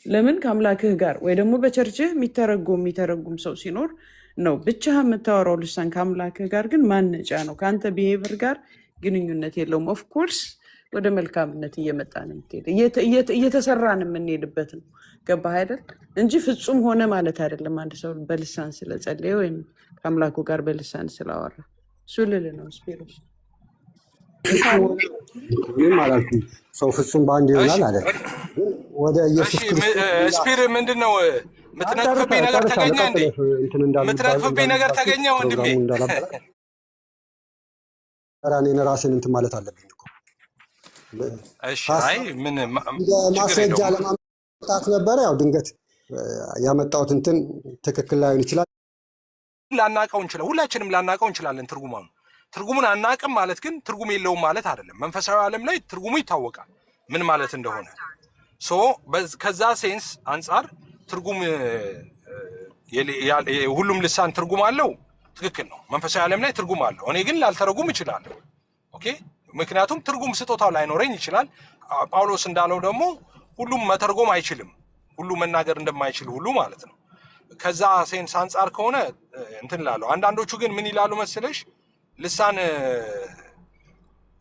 ለምን? ከአምላክህ ጋር ወይ ደግሞ በቸርችህ የሚተረጉም ሰው ሲኖር ነው ብቻ የምታወራው ልሳን። ከአምላክህ ጋር ግን ማነጫ ነው። ከአንተ ቢሄቪር ጋር ግንኙነት የለውም። ኦፍኮርስ ወደ መልካምነት እየመጣን እየተሰራን የምንሄድበት ነው። ገባህ አይደል? እንጂ ፍጹም ሆነ ማለት አይደለም። አንድ ሰው በልሳን ስለጸለየ ወይም ከአምላኩ ጋር በልሳን ስላወራ እሱ ልልህ ነው። ስፒሮስ አላልኩም ሰው ፍጹም በአንድ ይሆናል አለ። ወደ ኢየሱስ ክርስቶስ ስፒር ምንድን ነው የምትነቅፍብኝ ነገር ተገኘ እንዴ? የምትነቅፍብኝ ነገር ተገኘ ወንድሜ? እኔን ራሴን እንትን ማለት አለብኝ እኮ። እሺ፣ አይ ምን ማስረጃ ለማምጣት ነበረ። ያው ድንገት ያመጣሁት እንትን ትክክል ላይሆን ይችላል። ላናቀው እንችላለን፣ ሁላችንም ላናቀው እንችላለን። ትርጉሙን አናቅም ማለት ግን ትርጉም የለውም ማለት አይደለም። መንፈሳዊ ዓለም ላይ ትርጉሙ ይታወቃል ምን ማለት እንደሆነ። ከዛ ሴንስ አንጻር ትርጉም ሁሉም ልሳን ትርጉም አለው። ትክክል ነው። መንፈሳዊ ዓለም ላይ ትርጉም አለው። እኔ ግን ላልተረጉም እችላለሁ። ኦኬ፣ ምክንያቱም ትርጉም ስጦታው ላይኖረኝ ይችላል። ጳውሎስ እንዳለው ደግሞ ሁሉም መተርጎም አይችልም፣ ሁሉ መናገር እንደማይችል ሁሉ ማለት ነው። ከዛ ሴንስ አንጻር ከሆነ እንትን እላለሁ። አንዳንዶቹ ግን ምን ይላሉ መሰለሽ፣ ልሳን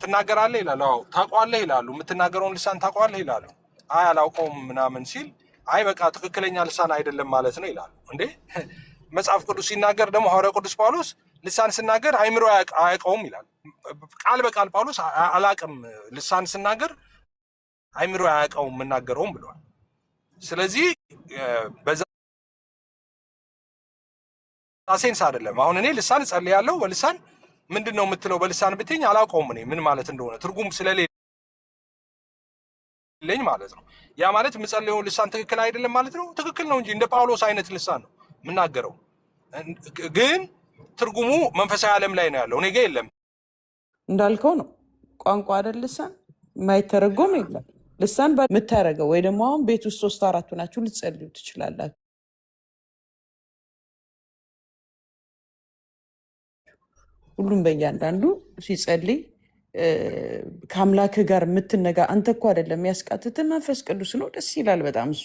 ትናገራለህ ይላሉ። አዎ ታውቀዋለህ ይላሉ። የምትናገረውን ልሳን ታውቀዋለህ ይላሉ። አይ አላውቀውም ምናምን ሲል አይ በቃ ትክክለኛ ልሳን አይደለም ማለት ነው ይላሉ። እንዴ መጽሐፍ ቅዱስ ሲናገር ደግሞ ሐዋርያው ቅዱስ ጳውሎስ ልሳን ስናገር አይምሮ አያውቀውም ይላል። ቃል በቃል ጳውሎስ አላቅም ልሳን ስናገር አይምሮ አያውቀውም የምናገረውም ብለዋል። ስለዚህ በዛ ሴንስ አይደለም። አሁን እኔ ልሳን እጸልያለሁ፣ በልሳን ምንድን ነው የምትለው በልሳን ብትይኝ አላውቀውም እኔ ምን ማለት እንደሆነ ትርጉም ስለሌለኝ ማለት ነው። ያ ማለት የምጸልየው ልሳን ትክክል አይደለም ማለት ነው? ትክክል ነው እንጂ እንደ ጳውሎስ አይነት ልሳን ነው የምናገረው። ግን ትርጉሙ መንፈሳዊ ዓለም ላይ ነው ያለው፣ እኔ ጋር የለም። እንዳልከው ነው ቋንቋ አይደል? ልሳን የማይተረጎም የለም። ልሳን የምታደርገው ወይ ደግሞ አሁን ቤት ውስጥ 3-4 ናችሁ ልትጸልዩ ትችላላችሁ። ሁሉም በእያንዳንዱ ሲጸልይ ከአምላክህ ጋር የምትነጋ አንተ እኮ አይደለም የሚያስቃትት መንፈስ ቅዱስ ነው። ደስ ይላል በጣም እሱ